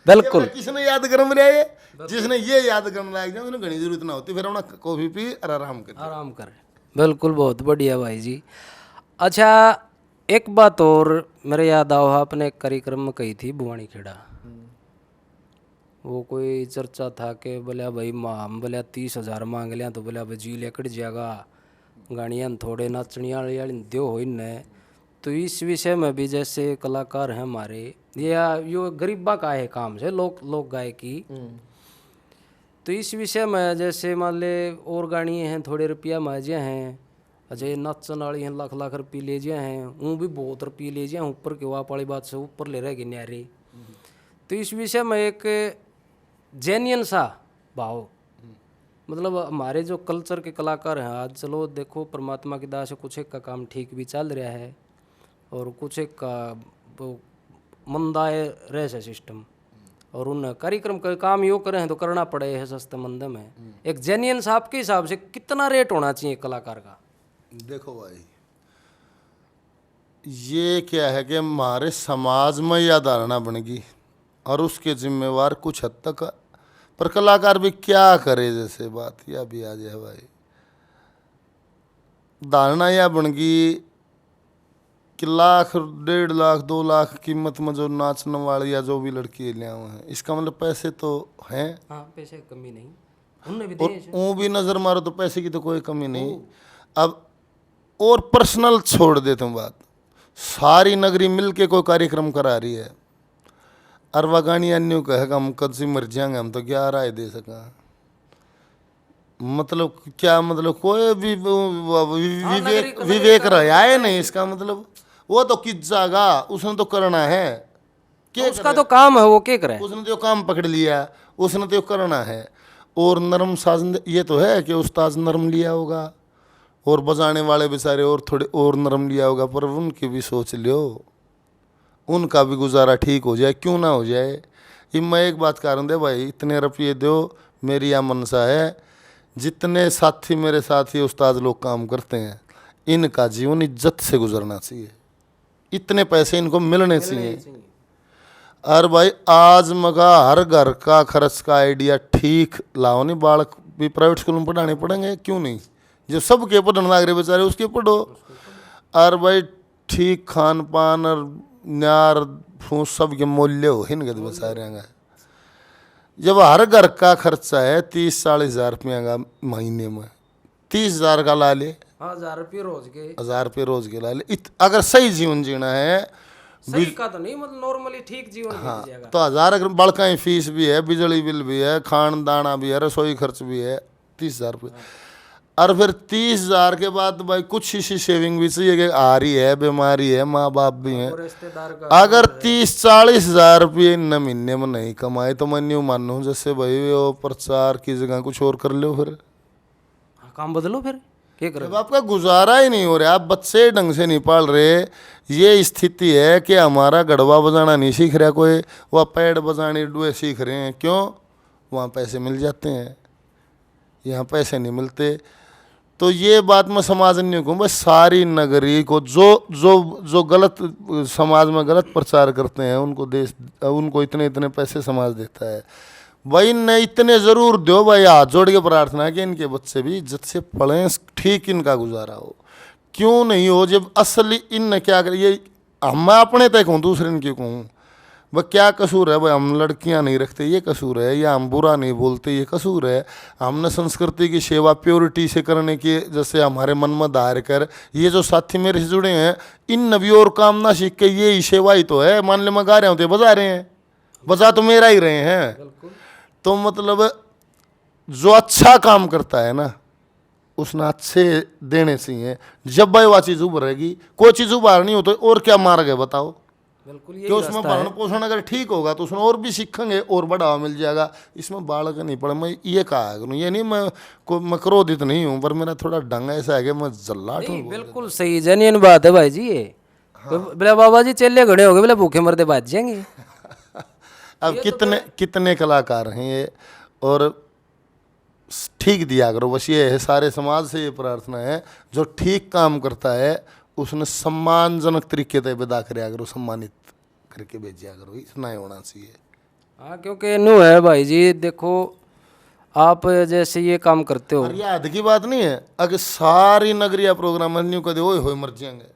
Speaker 1: बिल्कुल,
Speaker 2: किसने याद कर बोला ये, जिसने ये याद करने लग जाए उन्हें घनी जरूरत ना होती, फिर अपना कॉफी पी और आराम कर,
Speaker 1: आराम करें। बिल्कुल, बहुत बढ़िया भाई जी। अच्छा, एक बात और मेरे याद आओ, आपने एक कार्यक्रम में कही थी बुआनी खेड़ा, वो कोई चर्चा था कि बोले भाई हम बोले 30,000 मांग लिया, तो बोले भाई जी लेकड़ जाएगा गाड़ियाँ थोड़े नाचनिया दो हो ने। तो इस विषय में भी जैसे कलाकार हैं हमारे, यो गरीबा का है काम से लोक गायकी, तो इस विषय में जैसे मान ले और गाड़ी हैं थोड़े रुपया माजे हैं, अजय नाचन वाली हैं लाख लाख रुपये ले जाए हैं, वो भी बहुत रुपये ले जाए ऊपर के वाप वाली बात से ऊपर ले रहे न्यारे। तो इस विषय में एक जेन्यन सा भाव, मतलब हमारे जो कल्चर के कलाकार हैं आज, चलो देखो परमात्मा की दया से कुछ एक का काम ठीक भी चल रहा है और कुछ एक का वो मंदाए रह से सिस्टम, और उन कार्यक्रम का काम यो करें तो करना पड़े है सस्ते मंदे में। एक जेन्यन सा आपके हिसाब से कितना रेट होना चाहिए कलाकार का?
Speaker 2: देखो भाई ये क्या है कि हमारे समाज में यह धारणा बन गई और उसके जिम्मेवार कुछ हद तक, पर कलाकार भी क्या करे, जैसे बात यह भी आ जाए भाई, धारणा यह बन गई कि 1,00,000, 1.5 लाख 2 लाख कीमत में जो नाचने वाले या जो भी लड़की ले आए हैं, इसका मतलब पैसे तो हैं।
Speaker 1: हाँ, पैसे की कमी नहीं, उनने भी
Speaker 2: और ऊँ भी नज़र मारो तो पैसे की तो कोई कमी नहीं। अब और पर्सनल छोड़ देता हूँ बात, सारी नगरी मिल के कोई कार्यक्रम करा रही है, अरवा गानी अन्य कहेगा हम कद से मर जाएंगे, हम तो क्या राय दे सका, मतलब क्या, मतलब कोई भी विवेक रहा है नहीं, इसका मतलब वो तो किस जाएगा, उसने तो करना है,
Speaker 1: उसका तो काम है, वो क्या करे,
Speaker 2: उसने तो काम पकड़ लिया, उसने तो करना है। और नरम साजन ये तो है कि उस्ताद नरम लिया होगा और बजाने वाले बेचारे और थोड़े और नरम लिया होगा, पर उनकी भी सोच लियो, उनका भी गुजारा ठीक हो जाए, क्यों ना हो जाए। ये मैं एक बात कह रहा हूँ भाई, इतने रुपये दो, मेरी यह मनसा है, जितने साथी मेरे साथ ही उस्ताद लोग काम करते हैं, इनका जीवन इज्जत से गुजरना चाहिए, इतने पैसे इनको मिलने चाहिए। और भाई आज मगा हर घर का खर्च का आइडिया ठीक लाओ, नहीं बालक भी प्राइवेट स्कूल में पढ़ाने पड़ेंगे, क्यों नहीं, जो सबके पढ़ने लग रहे बेचारे उसके पढ़ो। और भाई ठीक खान पान और न्यार फूस सब के मूल्य हो इनके तो बेचारे हैं। जब हर घर का खर्चा है 30-40 हज़ार रुपया का महीने में, 30,000 का ला ले,
Speaker 1: 1,000 रुपये रोज के,
Speaker 2: 1,000 रुपये रोज के ला ले, अगर सही जीवन जीना है
Speaker 1: सही का तो नहीं, मतलब नॉर्मली ठीक जीवन बीत जाएगा।
Speaker 2: तो 1000 बड़का ही फीस भी है, बिजली बिल भी है, खान दाना भी है, रसोई खर्च भी है, 30,000 रुपये। और फिर 30,000 के बाद भाई कुछ इसी सेविंग भी चाहिए कि आ रही है, बीमारी है, माँ बाप भी हैं।
Speaker 1: और रिश्तेदार का
Speaker 2: अगर 30-40,000 रुपये इन महीने में नहीं कमाए तो मैं न्यू मानूँ जैसे भाई वो प्रचार की जगह कुछ और कर लो। फिर
Speaker 1: काम बदलो, फिर क्या
Speaker 2: जब
Speaker 1: करें।
Speaker 2: आपका गुजारा ही नहीं हो रहा, आप बच्चे ढंग से नहीं पाल रहे, ये स्थिति है कि हमारा गढ़वा बजाना नहीं सीख रहा कोई, वह पैड बजाने डुए सीख रहे हैं। क्यों? वहाँ पैसे मिल जाते हैं, यहाँ पैसे नहीं मिलते। तो ये बात मैं समाज नहीं कहूँ, बस सारी नगरी को जो जो जो गलत समाज में गलत प्रचार करते हैं उनको देश, उनको इतने इतने पैसे समाज देता है। भाई न इतने ज़रूर दो भाई, हाथ जोड़ के प्रार्थना है कि इनके बच्चे भी इज्जत से पढ़ें, ठीक इनका गुजारा हो। क्यों नहीं हो? जब असली इन क्या कर, ये हम अपने तय कहूँ, दूसरे इनकी कहूँ, वह क्या कसूर है भाई? हम लड़कियां नहीं रखते ये कसूर है, या हम बुरा नहीं बोलते ये कसूर है? हमने संस्कृति की सेवा प्योरिटी से करने की जैसे हमारे मन में धार कर, ये जो साथी मेरे से जुड़े हैं इन नबी और काम ना सीख के ये ही सेवा ही तो है। मान ले मैं गा रहे होते बजा रहे हैं, बजा तो मेरा ही रहे हैं। तो मतलब जो अच्छा काम करता है ना उसने अच्छे देने चाहिए। जब भाई वह चीज़ उभरेगी, कोई चीज़ उभारनी हो तो और क्या मार्ग है बताओ?
Speaker 1: बिल्कुल
Speaker 2: कि उसमें भरण पोषण अगर ठीक होगा तो उसमें और भी सीखेंगे और बढ़ावा मिल जाएगा। इसमें बालक नहीं पड़े। मैं ये कहा करूँ, ये नहीं मैं क्रोधित नहीं हूँ, पर मेरा थोड़ा ढंग ऐसा है कि मैं जल्लाट हूँ।
Speaker 1: बिल्कुल सही जेन्युइन बात है भाई जी ये। बोले बाबा जी चेले घड़े हो गए, बोले भूखे मरते बाज जाएंगे।
Speaker 2: अब कितने कलाकार हैं ये, और ठीक दिया करो, बस ये है। सारे समाज से ये प्रार्थना है, जो ठीक काम करता है उसने सम्मानजनक तरीके से विदा कराया करो, सम्मानित करके भेजा करो, इतना ही होना चाहिए।
Speaker 1: हाँ, क्योंकि नू है भाई जी, देखो आप जैसे ये काम करते हो,
Speaker 2: और ये हद की बात नहीं है, अगर सारी नगरिया प्रोग्राम न्यू कदे ओए होए मर जाएंगे।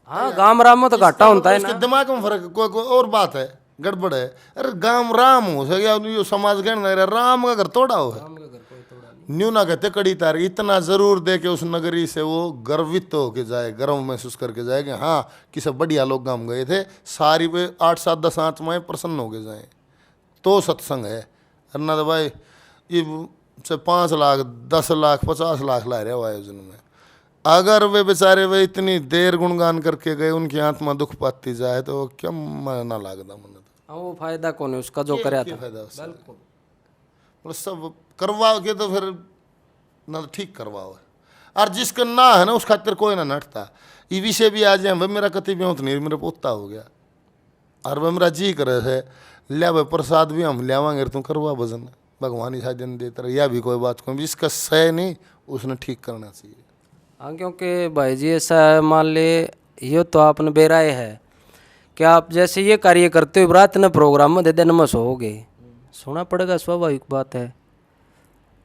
Speaker 1: हाँ गांव राम में तो घाटा होता है ना।
Speaker 2: इसके दिमाग में फर्क, कोई और बात है, गड़बड़ है। अरे गांव राम हो सके, यो समाज कहने राम का घर तोड़ा हो है। न्यू ना कहते कड़ी तार, इतना जरूर दे के उस नगरी से वो गर्वित होके जाए, गर्व महसूस करके जाए कि हाँ किसे बढ़िया लोग गांव गए थे, सारी पे 8-7-10 आत्माएं प्रसन्न होके जाए, तो सत्संग है। अन्ना तो भाई ये से 5 लाख 10 लाख 50 लाख ला रहे हो आयोजन में, अगर वे बेचारे वे इतनी देर गुणगान करके गए, उनकी आत्मा दुख पाती जाए तो क्या ना लागदा मन।
Speaker 1: वो फायदा कौन है उसका जो करे था।
Speaker 2: बिल्कुल सब करवाओ के तो फिर ना तो ठीक करवाओ, और जिसका ना है ना उस खातिर कोई ना नटता। ये विषय भी आ जाए, भाई मेरा कति भी होता नहीं, मेरा पोता हो गया और वह मेरा जी करे है लिया भाई प्रसाद भी हम लियावांगे, तुम करवा भजन भगवान ही साधन देता रहे, या भी कोई बात कोई जिसका सह नहीं उसने ठीक करना चाहिए।
Speaker 1: हाँ, क्योंकि भाई जी ऐसा मान ले ये तो आपने बेराय है कि आप जैसे ये कार्य करते हो रात न प्रोग्राम में दे दिन में सोओगे, सोना पड़ेगा, स्वाभाविक बात है।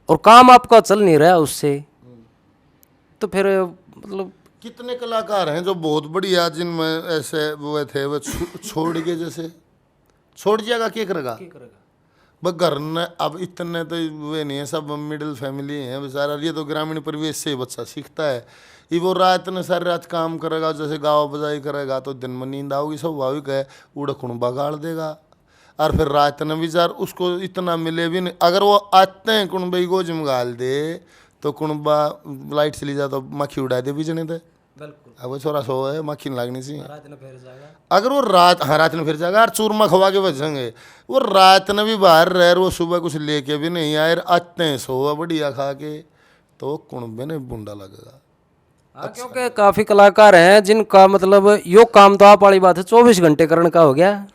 Speaker 1: और काम आपका चल नहीं रहा उससे, तो फिर मतलब
Speaker 2: कितने कलाकार हैं जो बहुत बढ़िया, जिनमें ऐसे वो थे वो छोड़ के, जैसे छोड़ जाएगा क्या करेगा बस घर न। अब इतने तो वे नहीं है, सब मिडिल फैमिली हैं बेचारा, ये तो ग्रामीण परिवेश से ही बच्चा सीखता है। ये वो रात ने सारी रात काम करेगा, जैसे गाँव बजाई करेगा तो दिन में नींद आओगी, स्वाभाविक है, उड़ खुणबा गाड़ देगा। और फिर रात ने विचार उसको इतना मिले भी नहीं, अगर वो आते हैं कुणबे गोज में गाल दे तो कुणबा लाइट चली जाए तो मक्खी उड़ा दे बीजने दे। अब वो छोरा सो है, मक्खी नहीं लगनी चाहिए। अगर वो रात, हाँ रात में फिर जाएगा और चूरमा खवा के बचेंगे। वो रात ने भी बाहर रह, वो सुबह कुछ लेके भी नहीं आए, आते हैं सो बढ़िया खा के, तो कुणबे ने बुंडा लगेगा।
Speaker 1: हाँ, क्योंकि काफ़ी कलाकार हैं जिनका मतलब यो काम तो आप वाली बात है 24 घंटे करने का हो गया।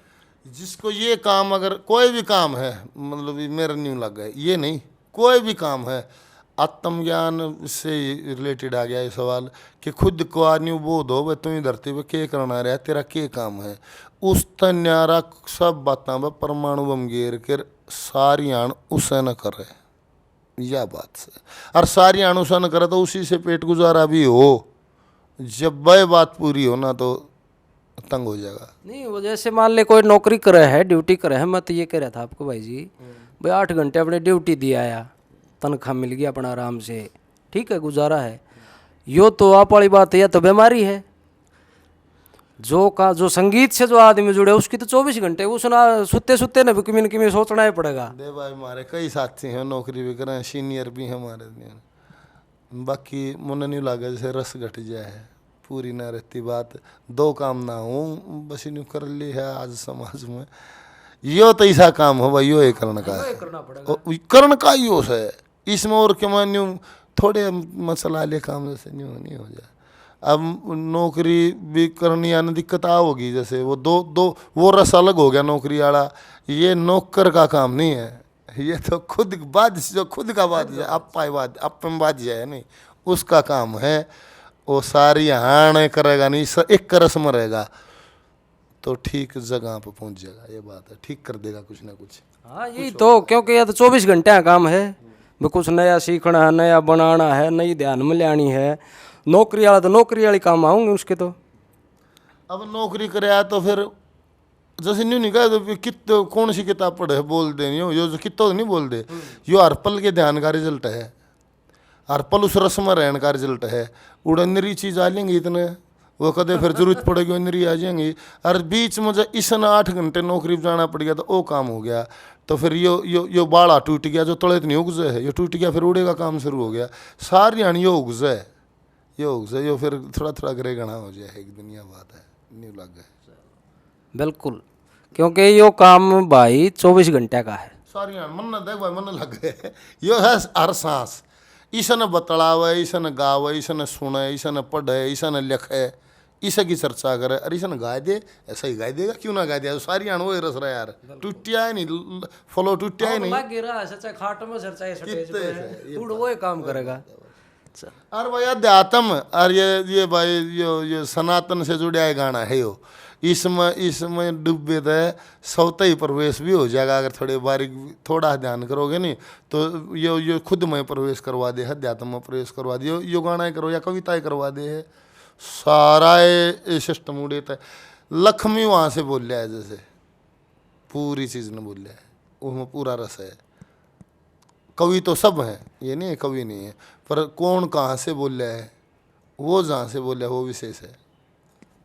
Speaker 2: जिसको ये काम, अगर कोई भी काम है, मतलब मेरा न्यू लग गया, ये नहीं कोई भी काम है, आत्मज्ञान से रिलेटेड आ गया ये सवाल कि खुद को न्यू बोध हो, तुम धरती पे के करना रहा, तेरा के काम है, उस तन्यारा सब बातें व परमाणु बम गेर कर सारी आण उसे न करे, यह बात से। और सारी आण उसे न करे तो उसी से पेट गुजारा भी हो, जब वह बात पूरी हो ना तो तंग हो जाएगा।
Speaker 1: नहीं, वो जैसे मान ले कोई नौकरी करे है, ड्यूटी करे है, मैं तो ये कह रहा था आपको भाई जी, भाई 8 घंटे अपने ड्यूटी दिया आया, तनख्वाह मिल गया अपना आराम से, ठीक है गुजारा है। यो तो आप वाली बात है, या तो बीमारी है। जो संगीत से जो आदमी जुड़े उसकी तो 24 घंटे उसना सुते सुते न भी किमी न किमी सोचना ही पड़ेगा।
Speaker 2: दे भाई हमारे कई साथी हैं नौकरी भी करें, सीनियर भी हैं हमारे। बाकी मुझे नहीं लगा जैसे रस घट जाए, पूरी ना रहती बात, दो काम ना हो बस यूँ कर ली है आज समाज में। यो तो ऐसा काम हो भाई, यो ये करने का है, करने का ही हो है इसमें। और क्या मैं यूँ थोड़े मसला ले काम जैसे यूँ नहीं हो जाए। अब नौकरी भी करनी आने दिक्कत आ होगी, जैसे वो दो वो रस अलग हो गया नौकरी वाला, ये नौकर का काम नहीं है, ये तो खुद बाज जो खुद का बाज जाए अपन बाज जाए नहीं उसका काम है। वो सारी हाण करेगा नहीं, एक रस्म रहेगा तो ठीक जगह पर पहुंच जाएगा। ये बात है, ठीक कर देगा कुछ ना कुछ।
Speaker 1: हाँ यही तो, क्योंकि ये तो 24 घंटे का काम है, भी कुछ नया सीखना है, नया बनाना है, नई ध्यान में लानी है। नौकरी वाला तो नौकरी वाली काम आऊंगे उसके तो।
Speaker 2: अब नौकरी करे तो फिर जैसे न्यू नहीं कहा तो कित कौन सी किताब पढ़े बोल दे यो जो कितो नहीं बोल दे, यो हर पल के ध्यान का रिजल्ट है, हर पल उस रस्म रहने का रिजल्ट है। उड़नरी चीज़ आ लेंगी इतने, वो कदे फिर जरूरत पड़ेगी उन्नरी आ जाएंगी। और बीच में जब इस 8 घंटे नौकरी जाना पड़ गया तो वो काम हो गया, तो फिर यो बाड़ा टूट गया, जो तले नहीं उगजे है यो टूट गया, फिर उड़ेगा काम शुरू हो गया। सारी हानि यो उगजे है, यो फिर थोड़ा थोड़ा करे गणा हो जाए, एक दुनिया बात है न्यू लग गए।
Speaker 1: बिल्कुल, क्योंकि यो काम भाई 24 घंटे का है।
Speaker 2: सारी मन न देख भाई मन लग गए, यो है हर सांस ईसन बतलावे, ईसन गावे, ईसन सुने, ईसन पढ़े, ईसन लिखे, ईसा की चर्चा करे। अरे ईसन गा दे, ऐसा ही गा देगा, क्यों ना गा दिया। सारी वो रस रहा यार, टूटिया है नहीं, फॉलो टूटिया है नहीं,
Speaker 1: खाट में वो काम करेगा।
Speaker 2: और भाई अध्यात्म और ये भाई ये सनातन से जुड़ा है गाना है यो, इसमें डूबे तो सौते ही प्रवेश भी हो जाएगा। अगर थोड़े बारीक थोड़ा ध्यान करोगे नहीं तो यो खुद में प्रवेश करवा दे, अध्यात्म में प्रवेश करवा दे, यो गाना करो या कविताएं करवा दे है, सारा ये सिस्टम उड़ेता है। लक्ष्मी वहाँ से बोल रहा है, जैसे पूरी चीज़ ने बोल रहा है, उसमें पूरा रस है। कवि तो सब हैं, ये नहीं है कवि नहीं है, पर कौन कहाँ से बोल रहा है, वो जहाँ से बोल रहा है वो विशेष है।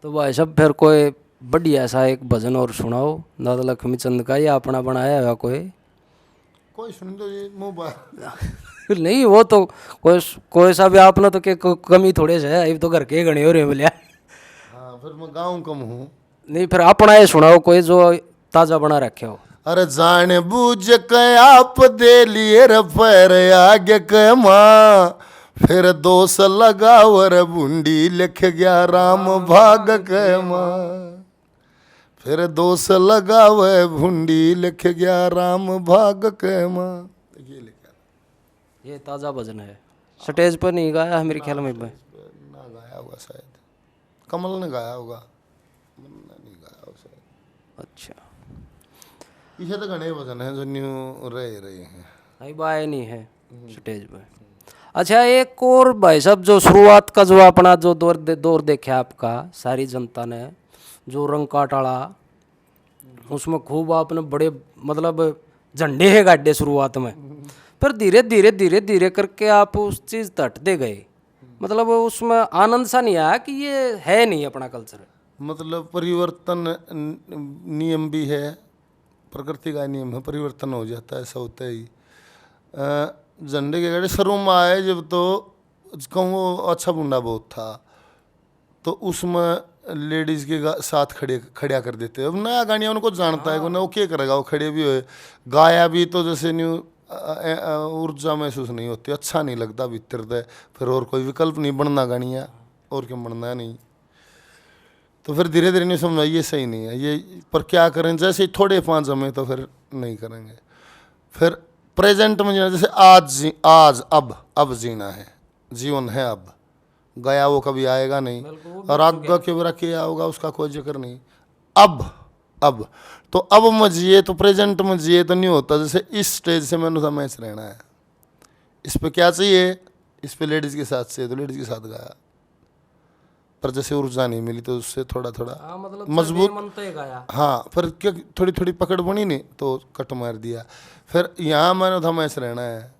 Speaker 1: तो भाई साहब फिर कोई बढ़िया सा एक भजन और सुनाओ दादा लक्ष्मी चंद का, या अपना बनाया हुआ कोई
Speaker 2: सुन दो ये मोबाइल
Speaker 1: नहीं, वो तो कोई सा भी आपने तो के कमी थोड़े से है, तो घर के गणे हो रहे बोलिया।
Speaker 2: हाँ फिर मैं गाँव कम हूँ,
Speaker 1: नहीं फिर अपना ये सुनाओ कोई जो ताज़ा बना रखे हो।
Speaker 2: अरे जान बूझ के आप दे लिए पैर आगे के माँ, फिर दोष लगावर बूंदी लिख गया राम भाग के माँ, फिर दोष लगावे बूंदी लिख गया राम भाग के माँ। ये लिखा,
Speaker 1: ये ताज़ा भजन है, स्टेज पर नहीं गाया है मेरे ख्याल में।
Speaker 2: ना गाया होगा शायद, कमल ने गाया होगा, नहीं गाया होगा शायद।
Speaker 1: अच्छा,
Speaker 2: इसे तो घने भजन है जो न्यू रहे हैं,
Speaker 1: नहीं बाय नहीं है स्टेज पे। अच्छा एक और भाई साहब, जो शुरुआत का जो अपना जो दौर देखा आपका सारी जनता ने, जो रंग काटाड़ा, उसमें खूब आपने बड़े मतलब झंडे है गाड्डे शुरुआत में, फिर धीरे धीरे धीरे धीरे करके आप उस चीज़ तटते गए, मतलब उसमें आनंद सा नहीं आया कि ये है नहीं अपना कल्चर।
Speaker 2: मतलब परिवर्तन नियम भी है, प्रकृति का नियम है, परिवर्तन हो जाता है, ऐसा होता ही। झंडे के गाड़ी शुरू में आए जब, तो कहूँ अच्छा बुंडा बहुत था, तो उसमें लेडीज़ के साथ खड़ा कर देते। अब नया गानिया उनको जानता है, वो क्या करेगा, वो खड़े भी हुए गाया भी तो जैसे न्यू ऊर्जा महसूस नहीं होती, अच्छा नहीं लगता भीतर से, फिर और कोई विकल्प नहीं बनना गानिया, और क्यों बनना नहीं। तो फिर धीरे धीरे नहीं समझा ये सही नहीं है ये, पर क्या करें, जैसे थोड़े 5 जमे तो फिर नहीं करेंगे। फिर प्रेजेंट में जीना, जैसे आज अब जीना है, जीवन है अब, गया वो कभी आएगा नहीं, और आगे के क्या होगा उसका कोई जिक्र नहीं। अब तो अब में जिए, तो प्रेजेंट में जिए तो नहीं होता। जैसे इस स्टेज से मैंने मैच रहना है, इस पे क्या चाहिए, इस पे लेडीज़ के साथ चाहिए तो लेडीज़ के साथ गाया, पर जैसे ऊर्जा नहीं मिली तो उससे थोड़ा मतलब मजबूत गाया। हाँ फिर क्या थोड़ी थोड़ी पकड़ बनी नहीं तो कट मार दिया। फिर यहाँ मैंने था मैच रहना है,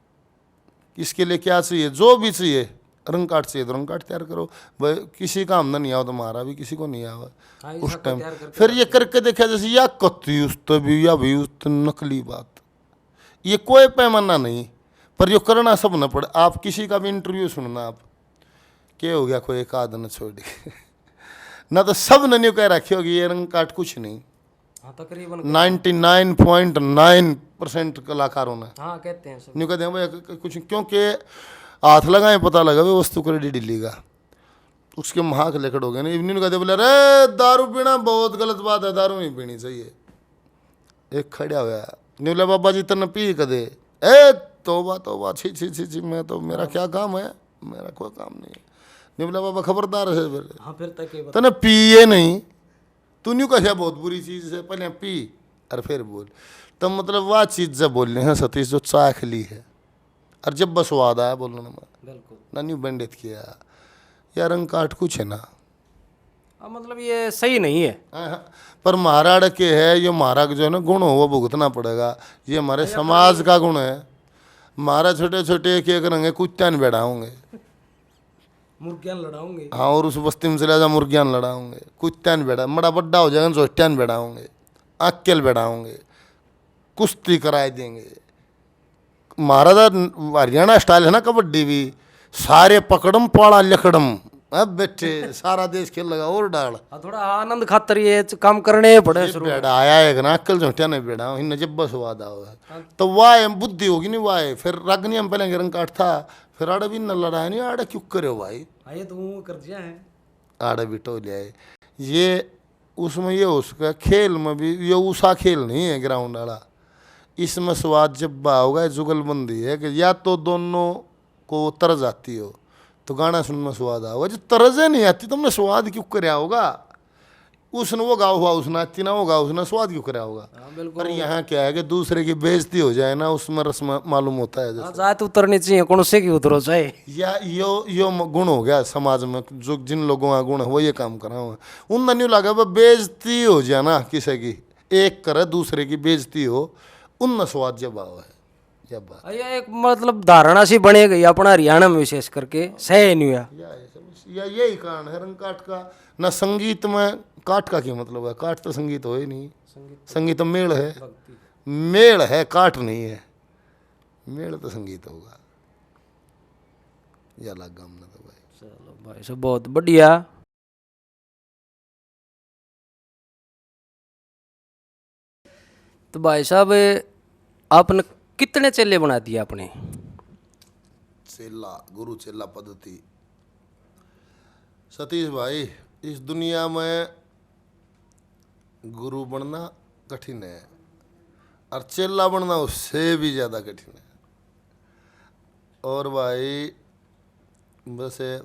Speaker 2: इसके लिए क्या चाहिए, जो भी चाहिए रंग काट चाहिए तो रंग काट तैयार करो भाई, किसी का आमदन नहीं आओ तो हमारा भी किसी को नहीं आवा
Speaker 1: हाँ,
Speaker 2: उस
Speaker 1: ऐसा
Speaker 2: टाइम।
Speaker 1: तैयार करके
Speaker 2: फिर ये करके देखा जैसे या कत्ती उस भी या भी उस नकली बात, ये कोई पैमाना नहीं, पर जो करना सब न पड़े। आप किसी का भी इंटरव्यू सुनना, आप क्या हो गया कोई एक आध न छोड़ के ना तो सब ने न्यू कह रखी होगी ये रंग काट कुछ नहीं।
Speaker 1: हाँ तकरीबन
Speaker 2: 99.9% कलाकारों ने
Speaker 1: हाँ कहते हैं सब।
Speaker 2: न्यू कहते हैं भाई कुछ, क्योंकि हाथ लगाए पता लगा भाई वस्तु क्रेडिट दिल्ली का, उसके महाक लेखड़ हो गए ना। इवनिंग कहते बोले अरे दारू पीना बहुत गलत बात है, दारू नहीं पीनी चाहिए। एक खड़ा हुआ न्यूला बाबा जी तन पी कदे, ए तोबा तोबा छी छी छी छी, मैं तो मेरा क्या काम है, मेरा कोई काम नहीं है। न्यूला बाबा खबरदार है फिर,
Speaker 1: हाँ फिर तक ये
Speaker 2: तने पिए नहीं, तू न्यू कहा बहुत बुरी चीज़ है, पहले पी और फिर बोल। तब मतलब वह चीज़ जब बोलने हैं सतीश जो चाख ली है, और जब बस स्वाद आया बोलने में
Speaker 1: बिल्कुल
Speaker 2: ना न्यू बैंडेड किया यार रंग काट कुछ है ना।
Speaker 1: हाँ मतलब ये सही नहीं है।
Speaker 2: हाँ, पर महाराड़ के है ये महाराज जो है ना गुण हो वो भुगतना पड़ेगा, ये हमारे समाज का गुण है। हमारा छोटे छोटे एक एक रंगे कुत्तान बैठाओगे,
Speaker 1: मुर्गियां लड़ाऊंगे।
Speaker 2: हाँ, और उस बस्ती में चले जा मुर्गियान लड़ाओगे, कुत्तान बैठा बड़ा बड्डा हो जाएगा चोटियान बैठाओगे, अक्केल बैठाओगे, कुश्ती कराए देंगे। महाराजा हरियाणा स्टाइल है ना कबड्डी भी, सारे पकड़म पाड़ा लकड़म, अब बेटे सारा देश खेल लगा और डाल।
Speaker 1: हाँ थोड़ा आनंद खातर ये काम करने पड़े शुरू।
Speaker 2: बेड़ा आया है ना अक्कल झोटिया नहीं बेड़ा इन जब बस वादा हुआ तो वाह बुद्धि होगी नहीं वाह, फिर रगनी हम पहले रंग काट था, फिर आड़े भी न लड़ाया नहीं, आड़े क्यों करे हो भाई,
Speaker 1: हाँ ये तो कर दिया है।
Speaker 2: आड़े भी टो लिया ये उसमें, ये उसका खेल में भी ये उषा खेल नहीं है ग्राउंड वाला। इसमें स्वाद जब होगा जुगलबंदी है कि या तो दोनों को तरज आती हो तो गाना सुनने में स्वाद आओगा, जो तरजे नहीं आती तुमने स्वाद क्यों कराया होगा। उसने वो गाओ हुआ उसने आती ना वो गाओ उसने स्वाद क्यों कराया होगा। पर यहाँ क्या है कि दूसरे की बेइज्जती हो जाए ना उसमें रस मालूम होता है।
Speaker 1: हाँ जात उतरनी चाहिए, कौन से की उतरो चाहे।
Speaker 2: या यो गुण हो गया समाज में, जो जिन लोगों का गुण है वो ये काम कर रहा हूँ। उन नहीं लगा बेइज्जती हो जाए ना किसी की, एक करे दूसरे की बेइज्जती हो, उन स्वाद जब आओ है।
Speaker 1: ये एक मतलब धारणा सी बने गई अपना हरियाणा में विशेष करके सही नहीं हुआ।
Speaker 2: या यही कारण है रंग काट का। ना संगीत में काट का क्या मतलब है, काट तो संगीत हो ही नहीं, संगीत तो मेल है, मेल है काट नहीं है, मेल तो संगीत होगा। या लगा हमने तो भाई।
Speaker 1: चलो भाई सब बहुत बढ़िया। तो भाई साहब आपने कितने चेले बना दिए अपने?
Speaker 2: चेला गुरु चेला पद्धति सतीश भाई, इस दुनिया में गुरु बनना कठिन है और चेला बनना उससे भी ज़्यादा कठिन है। और भाई वैसे